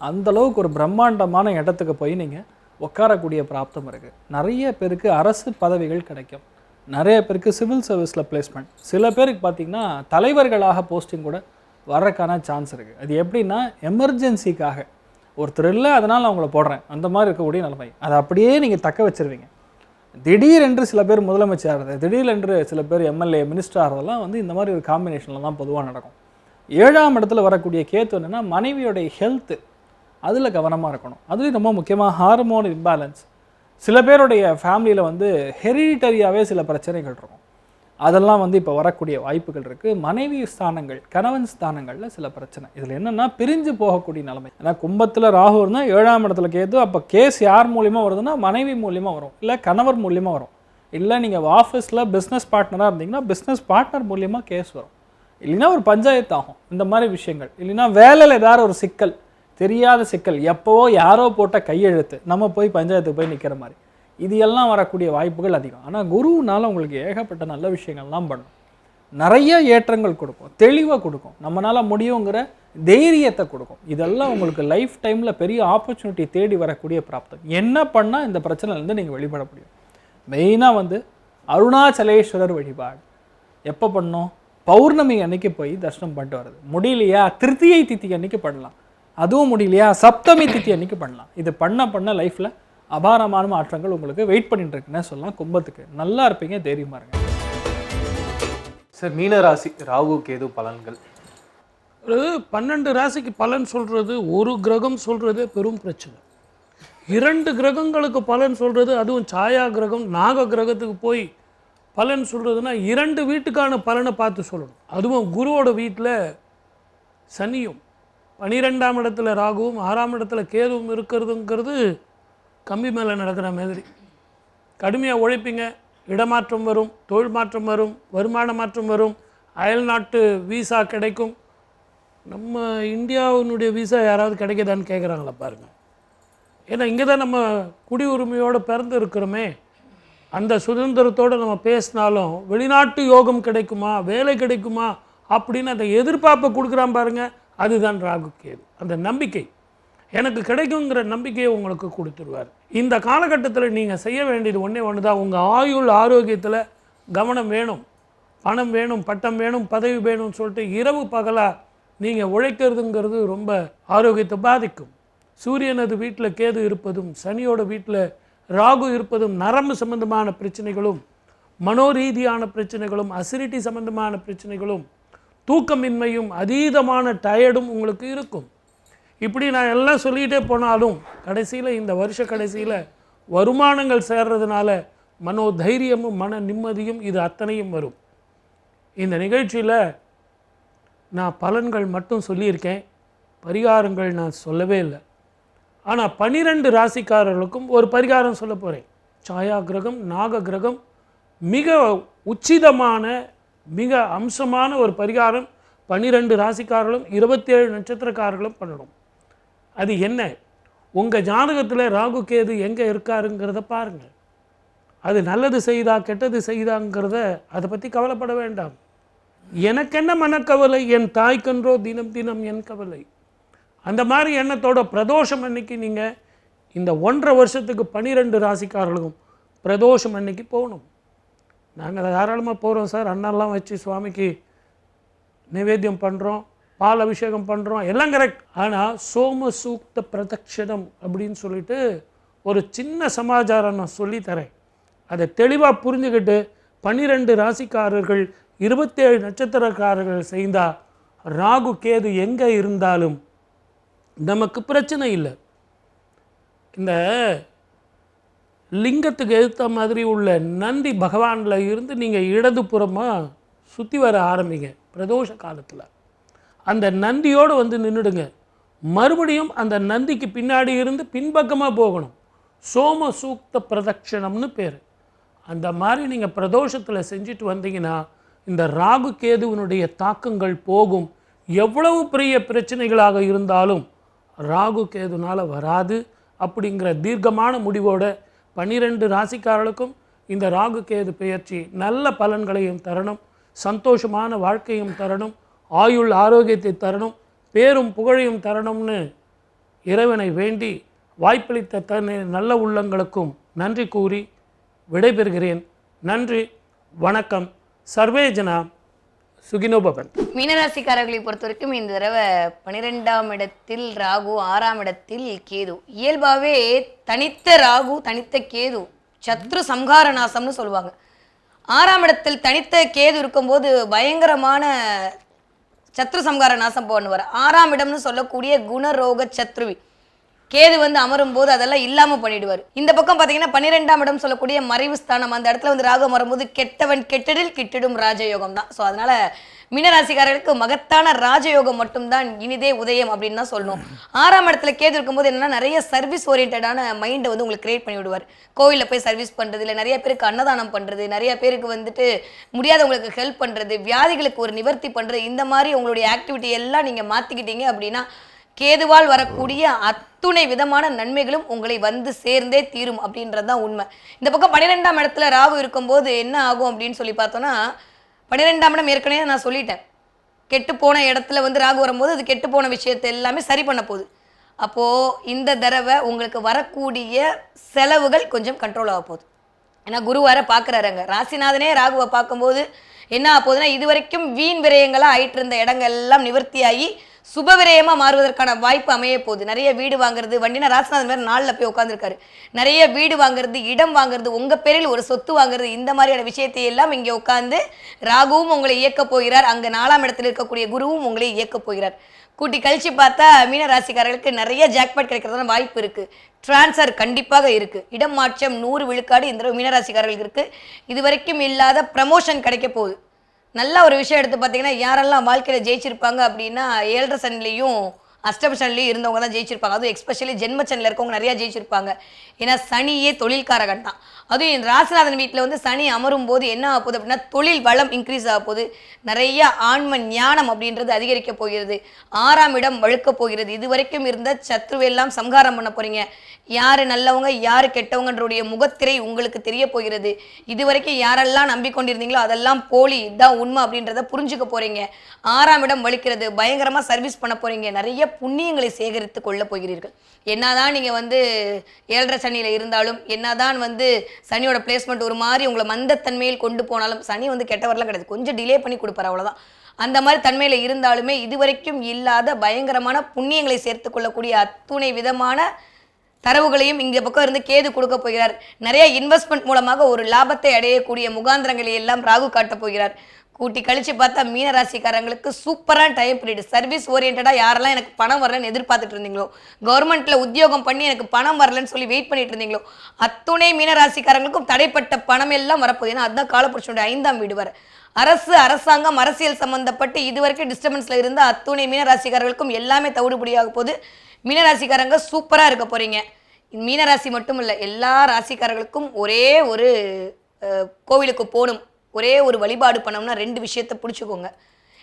அந்தளவுக்கு ஒரு பிரம்மாண்டமான இடத்துக்கு போய் நீங்கள் உட்காரக்கூடிய பிராப்தம் இருக்குது. நிறைய பேருக்கு அரசு பதவிகள் கிடைக்கும், நிறைய பேருக்கு சிவில் சர்வீஸில் பிளேஸ்மெண்ட், சில பேருக்கு பார்த்திங்கன்னா தலைவர்களாக போஸ்டிங் கூட வர்றதுக்கான சான்ஸ் இருக்குது. அது எப்படின்னா எமர்ஜென்சிக்காக ஒருத்தர் இல்லை அதனால் அவங்கள போடுறேன், அந்த மாதிரி இருக்கக்கூடிய நிலைமை. அதை அப்படியே நீங்கள் தக்க வச்சுருவீங்க. திடீரென்று சில பேர் முதலமைச்சர் ஆகிறது, திடீரென்று சில பேர் எம்எல்ஏ மினிஸ்டர் ஆகிறதெல்லாம் இந்த மாதிரி ஒரு காம்பினேஷனில் தான் பொதுவாக நடக்கும். 7ஆம் இடத்துல வரக்கூடிய கேத்து என்னென்னா மனைவியோடைய ஹெல்த்து, அதில் கவனமாக இருக்கணும். அதுலேயும் ரொம்ப முக்கியமாக ஹார்மோன் இம்பேலன்ஸ். சில பேருடைய ஃபேமிலியில் ஹெரிடிட்டரியாகவே சில பிரச்சனைகள் இருக்கும், அதெல்லாம் இப்போ வரக்கூடிய வாய்ப்புகள் இருக்குது. மனைவி ஸ்தானங்கள், கணவன் ஸ்தானங்களில் சில பிரச்சனை. இதில் என்னென்னா பிரிஞ்சு போகக்கூடிய நிலைமை. ஏன்னா கும்பத்தில் ராகு இருந்தால் 7ஆம் இடத்துல கேது, அப்போ கேஸ் யார் மூலியமாக வருதுன்னா மனைவி மூலியமாக வரும், இல்லை கணவர் மூலியமாக வரும், இல்லை நீங்கள் ஆஃபீஸில் பிஸ்னஸ் பார்ட்னராக இருந்தீங்கன்னா பிஸ்னஸ் பார்ட்னர் மூலியமாக கேஸ் வரும், இல்லைன்னா ஒரு பஞ்சாயத்து ஆகும், இந்த மாதிரி விஷயங்கள். இல்லைன்னா வேலையில் ஏதாவது ஒரு சிக்கல், தெரியாத சிக்கல், எப்போவோ யாரோ போட்ட கையெழுத்து நம்ம போய் பஞ்சாயத்துக்கு போய் நிற்கிற மாதிரி, இது எல்லாம் வரக்கூடிய வாய்ப்புகள் அதிகம். ஆனால் குருவுனால உங்களுக்கு ஏகப்பட்ட நல்ல விஷயங்கள்லாம் பண்ணும், நிறைய ஏற்றங்கள் கொடுக்கும், தெளிவாக கொடுக்கும், நம்மளால் முடியுங்கிற தைரியத்தை கொடுக்கும். இதெல்லாம் உங்களுக்கு லைஃப் டைமில் பெரிய ஆப்பர்ச்சுனிட்டி தேடி வரக்கூடிய பிராப்தம். என்ன பண்ணால் இந்த பிரச்சனைலேருந்து நீங்கள் வெளிப்பட முடியும்? மெயினாக அருணாச்சலேஸ்வரர் வழிபாடு எப்போ பண்ணோம்? பௌர்ணமி அன்னைக்கு போய் தரிசனம் பண்ணிட்டு வர்றது. முடியலையா திருத்தியை தித்தி அன்னைக்கு பண்ணலாம், அதுவும் முடியலையா சப்தமி தித்தி அன்னைக்கு பண்ணலாம். இது பண்ண லைஃப்பில் அபாரமான மாற்றங்கள் உங்களுக்கு வெயிட் பண்ணிட்டு இருக்குன்னு சொல்லலாம். கும்பத்துக்கு நல்லா இருப்பீங்க, தைரியமாக இருங்க. சார், மீனராசி ராகு கேது பலன்கள். ஒரு 12 ராசிக்கு பலன் சொல்கிறது, ஒரு கிரகம் சொல்கிறது பெரும் பிரச்சனை. 2 கிரகங்களுக்கு பலன் சொல்கிறது, அதுவும் சாயா கிரகம் நாக கிரகத்துக்கு போய் பலன் சொல்கிறதுனா 2 வீட்டுக்கான பலனை பார்த்து சொல்லணும். அதுவும் குருவோட வீட்டில் சனியும் 12ஆம் இடத்துல ராகுவும் 6ஆம் இடத்துல கேதுவும் இருக்கிறதுங்கிறது கம்பி மேலே நடக்கிற மாதிரி. கடுமையாக உழைப்பீங்க, இடமாற்றம் வரும், தொழில் மாற்றம் வரும், வருமான மாற்றம் வரும், அயல் நாட்டு வீசா கிடைக்கும். நம்ம இந்தியாவினுடைய வீசா யாராவது கிடைக்குதான்னு கேட்குறாங்களா பாருங்கள். ஏன்னா இங்கே தான் நம்ம குடியுரிமையோடு பிறந்து இருக்கிறோமே, அந்த சுதந்திரத்தோடு நம்ம பேசினாலும் வெளிநாட்டு யோகம் கிடைக்குமா, வேலை கிடைக்குமா அப்படின்னு அந்த எதிர்பார்ப்பை கொடுக்குறான் பாருங்கள், அதுதான் ராகு கேது. அந்த நம்பிக்கை எனக்கு கிடைக்குங்கிற நம்பிக்கையை உங்களுக்கு கொடுத்துருவார். இந்த காலகட்டத்தில் நீங்கள் செய்ய வேண்டியது ஒன்று தான், உங்கள் ஆயுள் ஆரோக்கியத்தில் கவனம் வேணும். பணம் வேணும், பட்டம் வேணும், பதவி வேணும்னு சொல்லிட்டு இரவு பகலாக நீங்கள் உழைக்கிறதுங்கிறது ரொம்ப ஆரோக்கியத்தை பாதிக்கும். சூரியனது வீட்டில் கேது இருப்பதும் சனியோட வீட்டில் ராகு இருப்பதும் நரம்பு சம்பந்தமான பிரச்சனைகளும், மனோரீதியான பிரச்சனைகளும், அசிடிட்டி சம்பந்தமான பிரச்சனைகளும், தூக்கமின்மையும், அதீதமான டயர்டும் உங்களுக்கு இருக்கும். இப்படி நான் எல்லாம் சொல்லிகிட்டே போனாலும் கடைசியில் இந்த வருஷ கடைசியில் வருமானங்கள் சேர்றதுனால மனோதைரியமும் மன நிம்மதியும் இது அத்தனையும் வரும். இந்த நிகழ்ச்சியில் நான் பலன்கள் மட்டும் சொல்லியிருக்கேன், பரிகாரங்கள் நான் சொல்லவே இல்லை. ஆனால் 12 ராசிக்காரர்களுக்கும் ஒரு பரிகாரம் சொல்ல போகிறேன். சாயா கிரகம் நாக கிரகம் மிக உச்சிதமான மிக அம்சமான ஒரு பரிகாரம் 12 ராசிக்காரர்களும் 27 நட்சத்திரக்காரர்களும் பண்ணணும். அது என்ன? உங்கள் ஜாதகத்தில் ராகு கேது எங்கே இருக்காருங்கிறத பாருங்கள். அது நல்லது செய்தா கெட்டது செய்தாங்கிறத அதை பற்றி கவலைப்பட வேண்டாம். எனக்கென்ன மனக்கவலை, என் தாய்க்கன்றோ தினம் தினம் என் கவலை. அந்த மாதிரி எண்ணத்தோட பிரதோஷம் அன்னைக்கு நீங்கள் இந்த 1.5 வருஷத்துக்கு 12 ராசிக்காரர்களுக்கும் பிரதோஷம் அன்னைக்கு போகணும். நாங்கள் தாராளமாக போகிறோம் சார், அன்னெல்லாம் வச்சு சுவாமிக்கு நைவேத்தியம் பண்ணுறோம், பால் அபிஷேகம் பண்ணுறோம், எல்லாம் கரெக்ட். ஆனால் சோம சூக்த பிரதட்சணம் அப்படின்னு சொல்லிட்டு ஒரு சின்ன சமாச்சாரம் நான் சொல்லித்தரேன். அதை தெளிவாக புரிஞ்சுக்கிட்டு 12 ராசிக்காரர்கள் 27 நட்சத்திரக்காரர்கள் செய்தால் ராகு கேது எங்கே இருந்தாலும் நமக்கு பிரச்சனை இல்லை. இந்த லிங்கத்துக்கு எதிர்த்த மாதிரி உள்ள நந்தி பகவானில் இருந்து நீங்கள் இடதுபுறமாக சுற்றி வர ஆரம்பிங்க. பிரதோஷ காலத்தில் அந்த நந்தியோடு வந்து நின்றுடுங்க. மறுபடியும் அந்த நந்திக்கு பின்னாடி இருந்து பின்பக்கமாக போகணும். சோம சூக்த பிரதட்சணம்னு பேர். அந்த மாதிரி நீங்கள் பிரதோஷத்தில் செஞ்சுட்டு வந்தீங்கன்னா இந்த ராகு கேதுவினுடைய தாக்கங்கள் போகும். எவ்வளவு பெரிய பிரச்சனைகளாக இருந்தாலும் ராகு கேதுனால வராது அப்படிங்கிற தீர்க்கமான முடிவோட 12 ராசிக்காரர்களுக்கும் இந்த ராகு கேது பெயர்ச்சி நல்ல பலன்களையும் தரணும், சந்தோஷமான வாழ்க்கையும் தரணும், ஆயுள் ஆரோக்கியத்தை தரணும், பேரும் புகழையும் தரணும்னு இறைவனை வேண்டி வாய்ப்பளித்த நல்ல உள்ளங்களுக்கும் நன்றி கூறி விடைபெறுகிறேன். நன்றி, வணக்கம். சர்வே ஜனா சுகினோ பவன். மீனராசிக்காரர்களை பொறுத்த வரைக்கும் இந்த தடவை 12ஆம் இடத்தில் ராகு, 6ஆம் இடத்தில் கேது. இயல்பாகவே தனித்த ராகு, தனித்த கேது சத்ரு சம்ஹார நாசம்னு சொல்லுவாங்க. 6ஆம் இடத்தில் தனித்த கேது இருக்கும்போது பயங்கரமான சத்ரு சம்ஹார நாசம் பண்ணுவார். 6ஆம் இடம்னு சொல்லக்கூடிய குணரோக சத்ருவி கேது அமரும் போது அதெல்லாம் இல்லாம பண்ணிடுவார். இந்த பக்கம் பாத்தீங்கன்னா 12ஆம் இடம் சொல்லக்கூடிய மறைவு ஸ்தானம், அந்த இடத்துல ராகு வரும்போது கெட்டவன் கெட்டடில் கிட்டிடும் ராஜயோகம் தான். ஸோ அதனால மீனராசிக்காரர்களுக்கு மகத்தான ராஜயோகம் மட்டும்தான் இனிதே உதயம் அப்படின்னு தான் சொல்லணும். 6ஆம் இடத்துல கேது இருக்கும்போது என்னன்னா நிறைய சர்வீஸ் ஓரியன்டான மைண்டை உங்களுக்கு கிரியேட் பண்ணி விடுவார். கோவிலில் போய் சர்வீஸ் பண்றது, இல்லை நிறைய பேருக்கு அன்னதானம் பண்றது, நிறைய பேருக்கு முடியாதவங்களுக்கு ஹெல்ப் பண்றது, வியாதிகளுக்கு ஒரு நிவர்த்தி பண்றது, இந்த மாதிரி உங்களுடைய ஆக்டிவிட்டி எல்லாம் நீங்க மாத்திக்கிட்டீங்க அப்படின்னா கேதுவால் வரக்கூடிய அத்துணை விதமான நன்மைகளும் உங்களை சேர்ந்தே தீரும் அப்படின்றது தான் உண்மை. இந்த பக்கம் 12ஆம் இடத்துல ராகு இருக்கும்போது என்ன ஆகும் அப்படின்னு சொல்லி பார்த்தோம்னா, 12ஆம் இடம் ஏற்கனவே நான் சொல்லிட்டேன், கெட்டு போன இடத்துல ராகு வரும்போது அது கெட்டு போன விஷயத்தை எல்லாமே சரி பண்ண போகுது. அப்போது இந்த தடவை உங்களுக்கு வரக்கூடிய செலவுகள் கொஞ்சம் கண்ட்ரோல் ஆக போகுது. ஏன்னா குரு வர பார்க்குறாருங்க, ராசிநாதனே ராகுவை பார்க்கும்போது என்ன ஆக போகுதுன்னா, இது வரைக்கும் வீண் விரயங்களாக ஆயிட்டு இருந்த இடங்கள் எல்லாம் நிவர்த்தியாகி சுப விரயமா மாறுவதற்கான வாய்ப்பு அமைய போகுது. நிறைய வீடு வாங்குறது, வண்டினா ராசிநாதன் வேறு நாளில் போய் உட்காந்துருக்காரு, நிறைய வீடு வாங்குறது, இடம் வாங்குறது, உங்கள் பேரில் ஒரு சொத்து வாங்குறது, இந்த மாதிரியான விஷயத்தை எல்லாம் இங்கே உட்காந்து ராகுவும் உங்களை இயக்க போகிறார். அங்கே 4ஆம் இடத்தில் இருக்கக்கூடிய குருவும் உங்களை இயக்க போகிறார். கூட்டி கழிச்சு பார்த்தா மீன ராசிக்காரர்களுக்கு நிறைய ஜாக்பாட் கிடைக்கிறதான வாய்ப்பு இருக்குது. டிரான்ஸ்ஃபர் கண்டிப்பாக இருக்குது. இடம் மாற்றம் 100 விழுக்காடு இந்த மீனராசிக்காரர்களுக்கு இருக்குது. இது வரைக்கும் இல்லாத ப்ரமோஷன் கிடைக்க போகுது. நல்ல ஒரு விஷயம் எடுத்து பார்த்தீங்கன்னா, யாரெல்லாம் வாழ்க்கையில் ஜெயிச்சிருப்பாங்க அப்படின்னா 7.5 சனிலையும் அஷ்டம சனிலையும் இருந்தவங்க தான் ஜெயிச்சிருப்பாங்க. அதுவும் எஸ்பெஷலி ஜென்ம சனியில் இருக்கவங்க நிறையா ஜெயிச்சிருப்பாங்க. ஏன்னா சனியே தொழில்காரகன் தான். அதுவும் என் ராசிநாதன் வீட்டில் சனி அமரும் போது என்ன ஆக போகுது அப்படின்னா, தொழில் வளம் இன்க்ரீஸ் ஆக போகுது, நிறைய ஆன்ம ஞானம் அப்படின்றது அதிகரிக்க போகிறது, 6ஆம் இடம் வழுக்க போகிறது, இது வரைக்கும் இருந்த சத்ருவெல்லாம் சம்ஹாரம் பண்ண போறீங்க. யாரு நல்லவங்க யாரு கெட்டவங்கன்றடைய முகத்திரை உங்களுக்கு தெரிய போகிறது. இது வரைக்கும் யாரெல்லாம் நம்பிக்கொண்டிருந்தீங்களோ அதெல்லாம் போலி, இதுதான் உண்மை அப்படின்றத புரிஞ்சுக்க போறீங்க. 6ஆம் இடம் வலிக்கிறது, பயங்கரமா சர்வீஸ் பண்ண போறீங்க, நிறைய புண்ணியங்களை சேகரித்து கொள்ள போகிறீர்கள். என்னதான் நீங்க 7.5 சனியில இருந்தாலும், என்னதான் சனியோட பிளேஸ்மெண்ட் ஒரு மாதிரி உங்களை மந்தத்தன்மையில் கொண்டு போனாலும், சனி கெட்டவரெல்லாம் கிடையாது, கொஞ்சம் டிலே பண்ணி கொடுப்பாரு, அவ்வளவுதான். அந்த மாதிரி தன்மையில இருந்தாலுமே இதுவரைக்கும் இல்லாத பயங்கரமான புண்ணியங்களை சேர்த்து கொள்ளக்கூடிய அத்துணை விதமான தரவுகளையும் இந்த பக்கம் இருந்து கேது கொடுக்க போகிறார். நிறைய இன்வெஸ்ட்மெண்ட் மூலமாக ஒரு லாபத்தை அடையக்கூடிய முகாந்திரங்களை எல்லாம் ராகு காட்டப் போகிறார். கூட்டி கழிச்சு பார்த்தா மீனராசிக்காரங்களுக்கு சூப்பரான டைம் பீரியட். சர்வீஸ் ஓரியன்டா யாரெல்லாம் எனக்கு பணம் வரலன்னு எதிர்பார்த்துட்டு இருந்தீங்களோ, கவர்மெண்ட்ல உத்தியோகம் பண்ணி எனக்கு பணம் வரலன்னு சொல்லி வெயிட் பண்ணிட்டு இருந்தீங்களோ, அத்துணை மீனராசிக்காரங்களுக்கும் தடைப்பட்ட பணம் எல்லாம் வரப்போகுது. ஏன்னா அதுதான் காலப்புருஷனுடைய 5ஆம் வீடு வர. அரசு, அரசாங்கம், அரசியல் சம்பந்தப்பட்டு இதுவரைக்கும் டிஸ்டர்பன்ஸ்ல இருந்த அத்துணை மீனராசிக்காரர்களுக்கும் எல்லாமே தவிடுபடியாக போது. மீனராசிக்காரங்க சூப்பராக இருக்க போறீங்க. மீனராசி மட்டும் இல்லை, எல்லா ராசிக்காரர்களுக்கும் ஒரே ஒரு கோவிலுக்கு போகணும், ஒரே ஒரு வழிபாடு பண்ணோம்னா 2 விஷயத்தை பிடிச்சிக்கோங்க.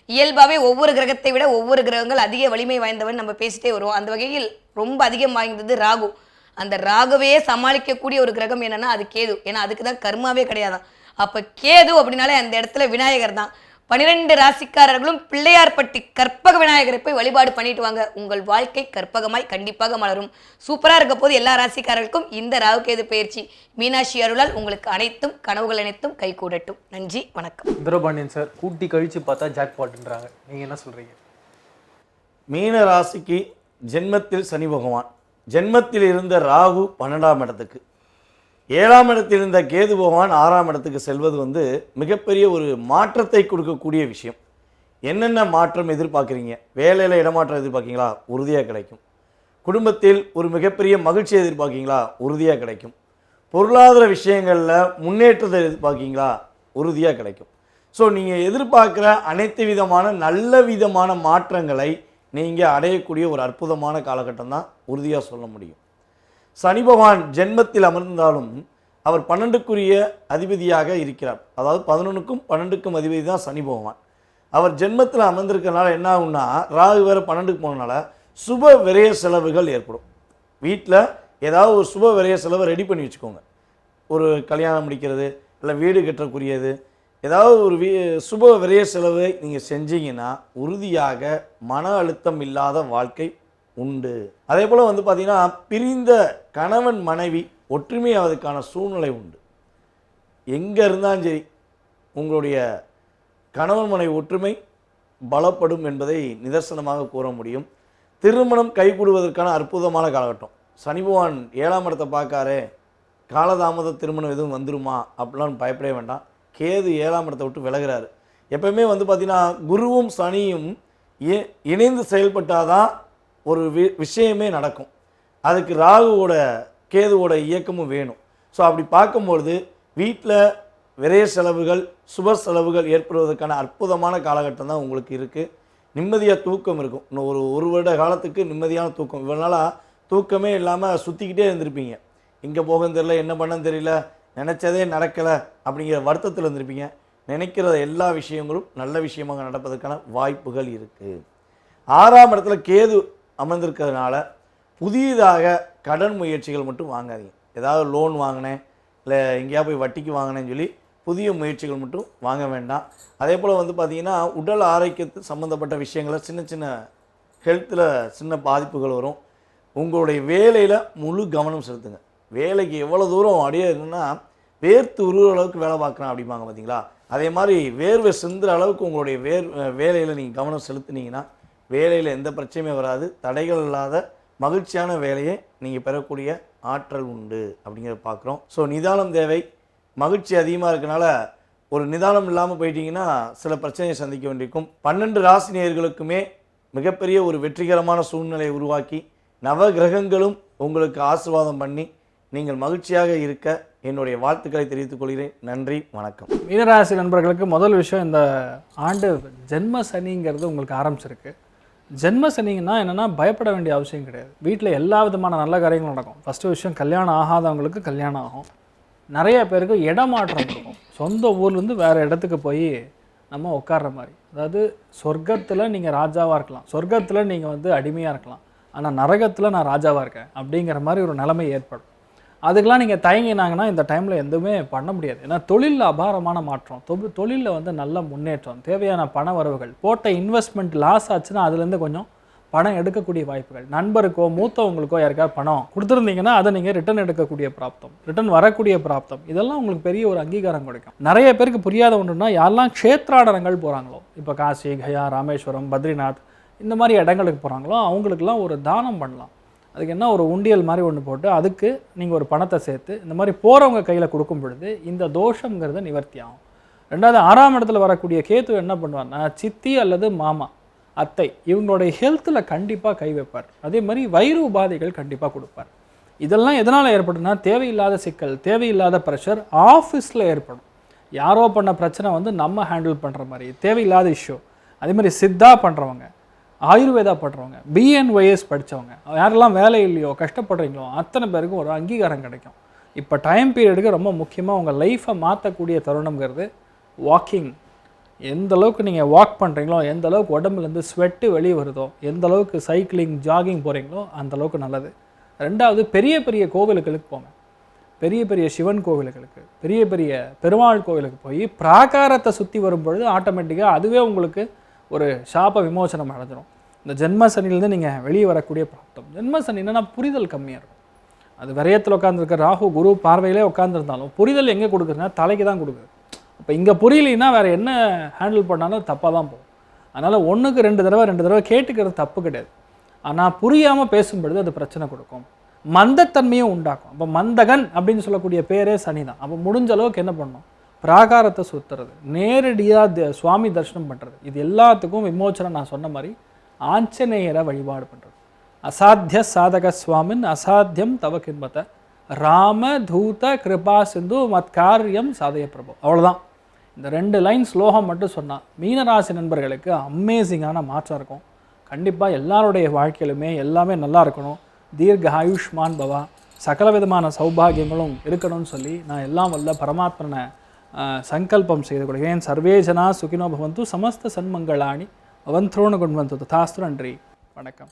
இயல்பாகவே ஒவ்வொரு கிரகத்தை விட ஒவ்வொரு கிரகங்கள் அதிக வலிமை வாய்ந்தவன் நம்ம பேசிட்டே வருவோம். அந்த வகையில் ரொம்ப அதிகம் வாய்ந்தது ராகு. அந்த ராகுவையே சமாளிக்கக்கூடிய ஒரு கிரகம் என்னன்னா அது கேது. ஏன்னா அதுக்கு தான் கர்மாவே கிடையாதான். அப்போ கேது அப்படின்னாலே அந்த இடத்துல விநாயகர் தான். 12 ராசிக்காரர்களும் பிள்ளையார்பட்டி கற்பக விநாயகரை போய் வழிபாடு பண்ணிட்டு வாங்க. உங்கள் வாழ்க்கை கற்பகமாய் கண்டிப்பாக மலரும். சூப்பரா இருக்க போது எல்லா ராசிக்காரர்களுக்கும் இந்த ராகுகேது பயிற்சி மீனாட்சி அருளால் உங்களுக்கு அனைத்தும் கனவுகள் அனைத்தும் கை கூடட்டும். நன்றி, வணக்கம். இந்திரபாண்டியன் சார், கூட்டி கழிச்சு பார்த்தா ஜாக்பாட்ன்றாங்க, நீங்க என்ன சொல்றீங்க? மீன ராசிக்கு ஜென்மத்தில் சனி பகவான், ஜென்மத்தில் இருந்த ராகு 12ஆம் இடத்துக்கு, 7ஆம் இடத்தில் இருந்த கேது பகவான் 6ஆம் இடத்துக்கு செல்வது மிகப்பெரிய ஒரு மாற்றத்தை கொடுக்கக்கூடிய விஷயம். என்னென்ன மாற்றம் எதிர்பார்க்குறீங்க? வேலையில் இடமாற்றம் எதிர்பார்க்கீங்களா? உறுதியாக கிடைக்கும். குடும்பத்தில் ஒரு மிகப்பெரிய மகிழ்ச்சியை எதிர்பார்க்கீங்களா? உறுதியாக கிடைக்கும். பொருளாதார விஷயங்களில் முன்னேற்றத்தை எதிர்பார்க்கீங்களா? உறுதியாக கிடைக்கும். ஸோ நீங்கள் எதிர்பார்க்குற அனைத்து விதமான நல்ல விதமான மாற்றங்களை நீங்கள் அடையக்கூடிய ஒரு அற்புதமான காலகட்டம் தான் உறுதியாக சொல்ல முடியும். சனி பகவான் ஜென்மத்தில் அமர்ந்தாலும் அவர் 12க்குரிய அதிபதியாக இருக்கிறார். அதாவது 11க்கும் 12க்கும் அதிபதி தான் சனி பகவான். அவர் ஜென்மத்தில் அமர்ந்திருக்கிறனால என்ன ஆகும்னா, ராகு வேறு 12க்கு போனனால சுப விரய செலவுகள் ஏற்படும். வீட்டில் ஏதாவது ஒரு சுப விரய செலவை ரெடி பண்ணி வச்சுக்கோங்க. ஒரு கல்யாணம் முடிக்கிறது, இல்லை வீடு கட்டக்கூடியது, ஏதாவது ஒரு சுப விரய செலவை நீங்கள் செஞ்சீங்கன்னா உறுதியாக மன அழுத்தம் இல்லாத வாழ்க்கை உண்டு. அதே போல் வந்து பார்த்திங்கன்னா, பிரிந்த கணவன் மனைவி ஒற்றுமையாவதுக்கான சூழ்நிலை உண்டு. எங்கே இருந்தாலும் சரி உங்களுடைய கணவன் மனைவி ஒற்றுமை பலப்படும் என்பதை நிதர்சனமாக கூற முடியும். திருமணம் கைகூடுவதற்கான அற்புதமான காலகட்டம். சனி பகவான் 7ஆம் இடத்தை பார்க்காரே, காலதாமத திருமணம் எதுவும் வந்துருமா அப்படிலாம் பயப்படவே வேண்டாம். கேது 7ஆம் இடத்தை விட்டு விலகிறாரு. எப்பவுமே வந்து பார்த்திங்கன்னா, குருவும் சனியும் இணைந்து செயல்பட்டாதான் ஒரு விஷயமே நடக்கும். அதுக்கு ராகுவோட கேதுவோட இயக்கமும் வேணும். ஸோ அப்படி பார்க்கும்பொழுது வீட்டில் விரைய செலவுகள் சுப செலவுகள் ஏற்படுவதற்கான அற்புதமான காலகட்டம் தான் உங்களுக்கு இருக்குது. நிம்மதியாக தூக்கம் இருக்கும். இன்னும் ஒரு வருட காலத்துக்கு நிம்மதியான தூக்கம். இவ்வளோ நாளாக தூக்கமே இல்லாமல் சுற்றிக்கிட்டே இருந்திருப்பீங்க. இங்கே போகன்னு தெரியல, என்ன பண்ணன்னு தெரியல, நினச்சதே நடக்கலை அப்படிங்கிற வருத்தத்தில் இருந்திருப்பீங்க. நினைக்கிற எல்லா விஷயங்களும் நல்ல விஷயமாக நடப்பதற்கான வாய்ப்புகள் இருக்குது. 6ஆம் இடத்துல கேது அமர்ந்திருக்கிறதுனால புதிதாக கடன் முயற்சிகள் மட்டும் வாங்காதீங்க. ஏதாவது லோன் வாங்கினேன், இல்லை எங்கேயா போய் வட்டிக்கு வாங்கினேன்னு சொல்லி புதிய முயற்சிகள் மட்டும் வாங்க வேண்டாம். அதே போல் வந்து பார்த்திங்கன்னா, உடல் ஆரோக்கியத்து சம்மந்தப்பட்ட விஷயங்களை சின்ன சின்ன ஹெல்த்தில் சின்ன பாதிப்புகள் வரும். உங்களுடைய வேலையில் முழு கவனம் செலுத்துங்க. வேலைக்கு எவ்வளோ தூரம் அப்படியே இருக்குன்னா, வேர்த்து உருகிற அளவுக்கு வேலை பார்க்குறேன் அப்படிம்பாங்க பார்த்தீங்களா, அதே மாதிரி வேர்வை சிந்துற அளவுக்கு உங்களுடைய வேலையில் நீங்கள் கவனம் செலுத்துனீங்கன்னா வேலையில் எந்த பிரச்சனையுமே வராது. தடைகள் இல்லாத மகிழ்ச்சியான வேலையை நீங்கள் பெறக்கூடிய ஆற்றல் உண்டு அப்படிங்கிறத பார்க்குறோம். ஸோ நிதானம் தேவை. மகிழ்ச்சி அதிகமாக இருக்கனால ஒரு நிதானம் இல்லாமல் போயிட்டீங்கன்னா சில பிரச்சனையை சந்திக்க வேண்டியிருக்கும். 12 ராசி நேயர்களுக்குமே மிகப்பெரிய ஒரு வெற்றிகரமான சூழ்நிலையை உருவாக்கி நவ கிரகங்களும் உங்களுக்கு ஆசீர்வாதம் பண்ணி நீங்கள் மகிழ்ச்சியாக இருக்க என்னுடைய வாழ்த்துக்களை தெரிவித்துக் கொள்கிறேன். நன்றி, வணக்கம். மீனராசி நண்பர்களுக்கு முதல் விஷயம், இந்த ஆண்டு ஜென்ம சனிங்கிறது உங்களுக்கு ஆரம்பிச்சிருக்கு. ஜென்ம சனிங்கன்னா என்னென்னா, பயப்பட வேண்டிய அவசியம் கிடையாது. வீட்டில் எல்லா விதமான நல்ல காரியங்களும் நடக்கும். ஃபஸ்ட்டு விஷயம், கல்யாணம் ஆகாதவங்களுக்கு கல்யாணம் ஆகும். நிறைய பேருக்கு இடமாற்றம் இருக்கும். சொந்த ஊர்லேருந்து வேறு இடத்துக்கு போய் நம்ம உட்கார்ற மாதிரி. அதாவது சொர்க்கத்தில் நீங்கள் ராஜாவாக இருக்கலாம், சொர்க்கத்தில் நீங்கள் வந்து அடிமையாக இருக்கலாம், ஆனால் நரகத்தில் நான் ராஜாவாக இருக்கேன் அப்படிங்கிற மாதிரி ஒரு நிலைமை ஏற்படும். அதுக்கெலாம் நீங்கள் தயங்கினாங்கன்னா இந்த டைமில் எதுவுமே பண்ண முடியாது. ஏன்னா தொழிலில் அபாரமான மாற்றம், தொழிலில் வந்து நல்ல முன்னேற்றம், தேவையான பண வரவுகள், போட்ட இன்வெஸ்ட்மெண்ட் லாஸ் ஆச்சுன்னா அதுலேருந்து கொஞ்சம் பணம் எடுக்கக்கூடிய வாய்ப்புகள், நண்பருக்கோ மூத்தவங்களுக்கோ யாருக்காவது பணம் கொடுத்துருந்தீங்கன்னா அதை நீங்கள் ரிட்டர்ன் எடுக்கக்கூடிய பிராப்தம், ரிட்டர்ன் வரக்கூடிய பிராப்தம், இதெல்லாம் உங்களுக்கு பெரிய ஒரு அங்கீகாரம் கிடைக்கும். நிறைய பேருக்கு புரியாத ஒன்றுனா, யாரெல்லாம் க்ஷேத்ராடனங்கள் போகிறாங்களோ, இப்போ காசி, கயா, ராமேஸ்வரம், பத்ரிநாத் இந்த மாதிரி இடங்களுக்கு போகிறாங்களோ அவங்களுக்கெல்லாம் ஒரு தானம் பண்ணலாம். அதுக்கு என்ன, ஒரு உண்டியல் மாதிரி ஒன்று போட்டு அதுக்கு நீங்கள் ஒரு பணத்தை சேர்த்து இந்த மாதிரி போகிறவங்க கையில் கொடுக்கும் பொழுது இந்த தோஷங்கிறது நிவர்த்தி ஆகும். ரெண்டாவது, 6ஆம் இடத்துல வரக்கூடிய கேத்து என்ன பண்ணுவார்னா, சித்தி அல்லது மாமா, அத்தை இவங்களுடைய ஹெல்த்தில் கண்டிப்பாக கை வைப்பார். அதே மாதிரி வயிறு உபாதைகள் கண்டிப்பாக கொடுப்பார். இதெல்லாம் எதனால் ஏற்படும்னா, தேவையில்லாத சிக்கல், தேவையில்லாத ப்ரெஷர் ஆஃபீஸில் ஏற்படும். யாரோ பண்ண பிரச்சனை வந்து நம்ம ஹேண்டில் பண்ணுற மாதிரி தேவையில்லாத இஷ்யூ. அதே மாதிரி சித்தா பண்ணுறவங்க, ஆயுர்வேதா பண்ணுறவங்க, பிஎன்ஒய்எஸ் படித்தவங்க, யாரெல்லாம் வேலை இல்லையோ கஷ்டப்படுறீங்களோ அத்தனை பேருக்கும் ஒரு அங்கீகாரம் கிடைக்கும். இப்போ டைம் பீரியடுக்கு ரொம்ப முக்கியமாக உங்கள் லைஃப்பை மாற்றக்கூடிய தருணங்கிறது வாக்கிங். எந்த அளவுக்கு நீங்கள் வாக் பண்ணுறீங்களோ, எந்த அளவுக்கு உடம்புலேருந்து ஸ்வெட்டு வெளியே வருதோ, எந்த அளவுக்கு சைக்கிளிங் ஜாகிங் போகிறீங்களோ அந்தளவுக்கு நல்லது. ரெண்டாவது, பெரிய பெரிய கோவிலுகளுக்கு போங்க. பெரிய பெரிய சிவன் கோவில்களுக்கு, பெரிய பெரிய பெருமாள் கோவிலுக்கு போய் பிராகாரத்தை சுற்றி வரும்பொழுது ஆட்டோமேட்டிக்காக அதுவே உங்களுக்கு ஒரு சாப விமோசனம் அடைஞ்சிடும். இந்த ஜென்ம சனிலேருந்து நீங்கள் வெளியே வரக்கூடிய பிராப்தம். ஜென்ம சனி என்னென்னா புரிதல் கம்மியாக இருக்கும். அது விரயத்தில் உட்காந்துருக்க ராகு குரு பார்வையிலே உட்காந்துருந்தாலும் புரிதல் எங்கே கொடுக்குறதுனா தலைக்கு தான் கொடுக்குது. அப்போ இங்கே புரியலைன்னா வேறு என்ன ஹேண்டில் பண்ணாலும் தப்பாக தான் போகும். அதனால் 1க்கு 2 தடவை கேட்டுக்கிறது தப்பு கிடையாது. ஆனால் புரியாமல் பேசும்பொழுது அது பிரச்சனை கொடுக்கும், மந்தத்தன்மையும் உண்டாக்கும். அப்போ மந்தகன் அப்படின்னு சொல்லக்கூடிய பேரே சனி தான். அப்போ முடிஞ்ச அளவுக்கு என்ன பண்ணணும், பிராகாரத்தை சுற்றுறது, நேரடியாக சுவாமி தரிசனம் பண்ணுறது, இது எல்லாத்துக்கும் விமோச்சனம் நான் சொன்ன மாதிரி ஆஞ்சநேயரை வழிபாடு பண்ணுறது. அசாத்திய சாதக சுவாமின் அசாத்தியம் தவ கிண்மத ராம தூத கிருபா சிந்து மத்காரியம் சாதய பிரபு. அவ்வளோதான். இந்த 2 லைன் ஸ்லோகம் மட்டும் சொன்னால் மீனராசி நண்பர்களுக்கு அமேசிங்கான மாற்றம் இருக்கும். கண்டிப்பாக எல்லாருடைய வாழ்க்கையிலுமே எல்லாமே நல்லா இருக்கணும். தீர்க்க ஆயுஷ்மான் பவா, சகல விதமான சௌபாகியங்களும் இருக்கணும்னு சொல்லி நான் எல்லாம் வல்ல பரமாத்மனை சங்கல்பம் செய்து கொள்கிறேன். சர்வே ஜனா சுகினோ பவந்து, சமஸ்த சன்மங்களாணி அவந்தோணு கொண்டு வந்து ததாஸ்து. நன்றி, வணக்கம்.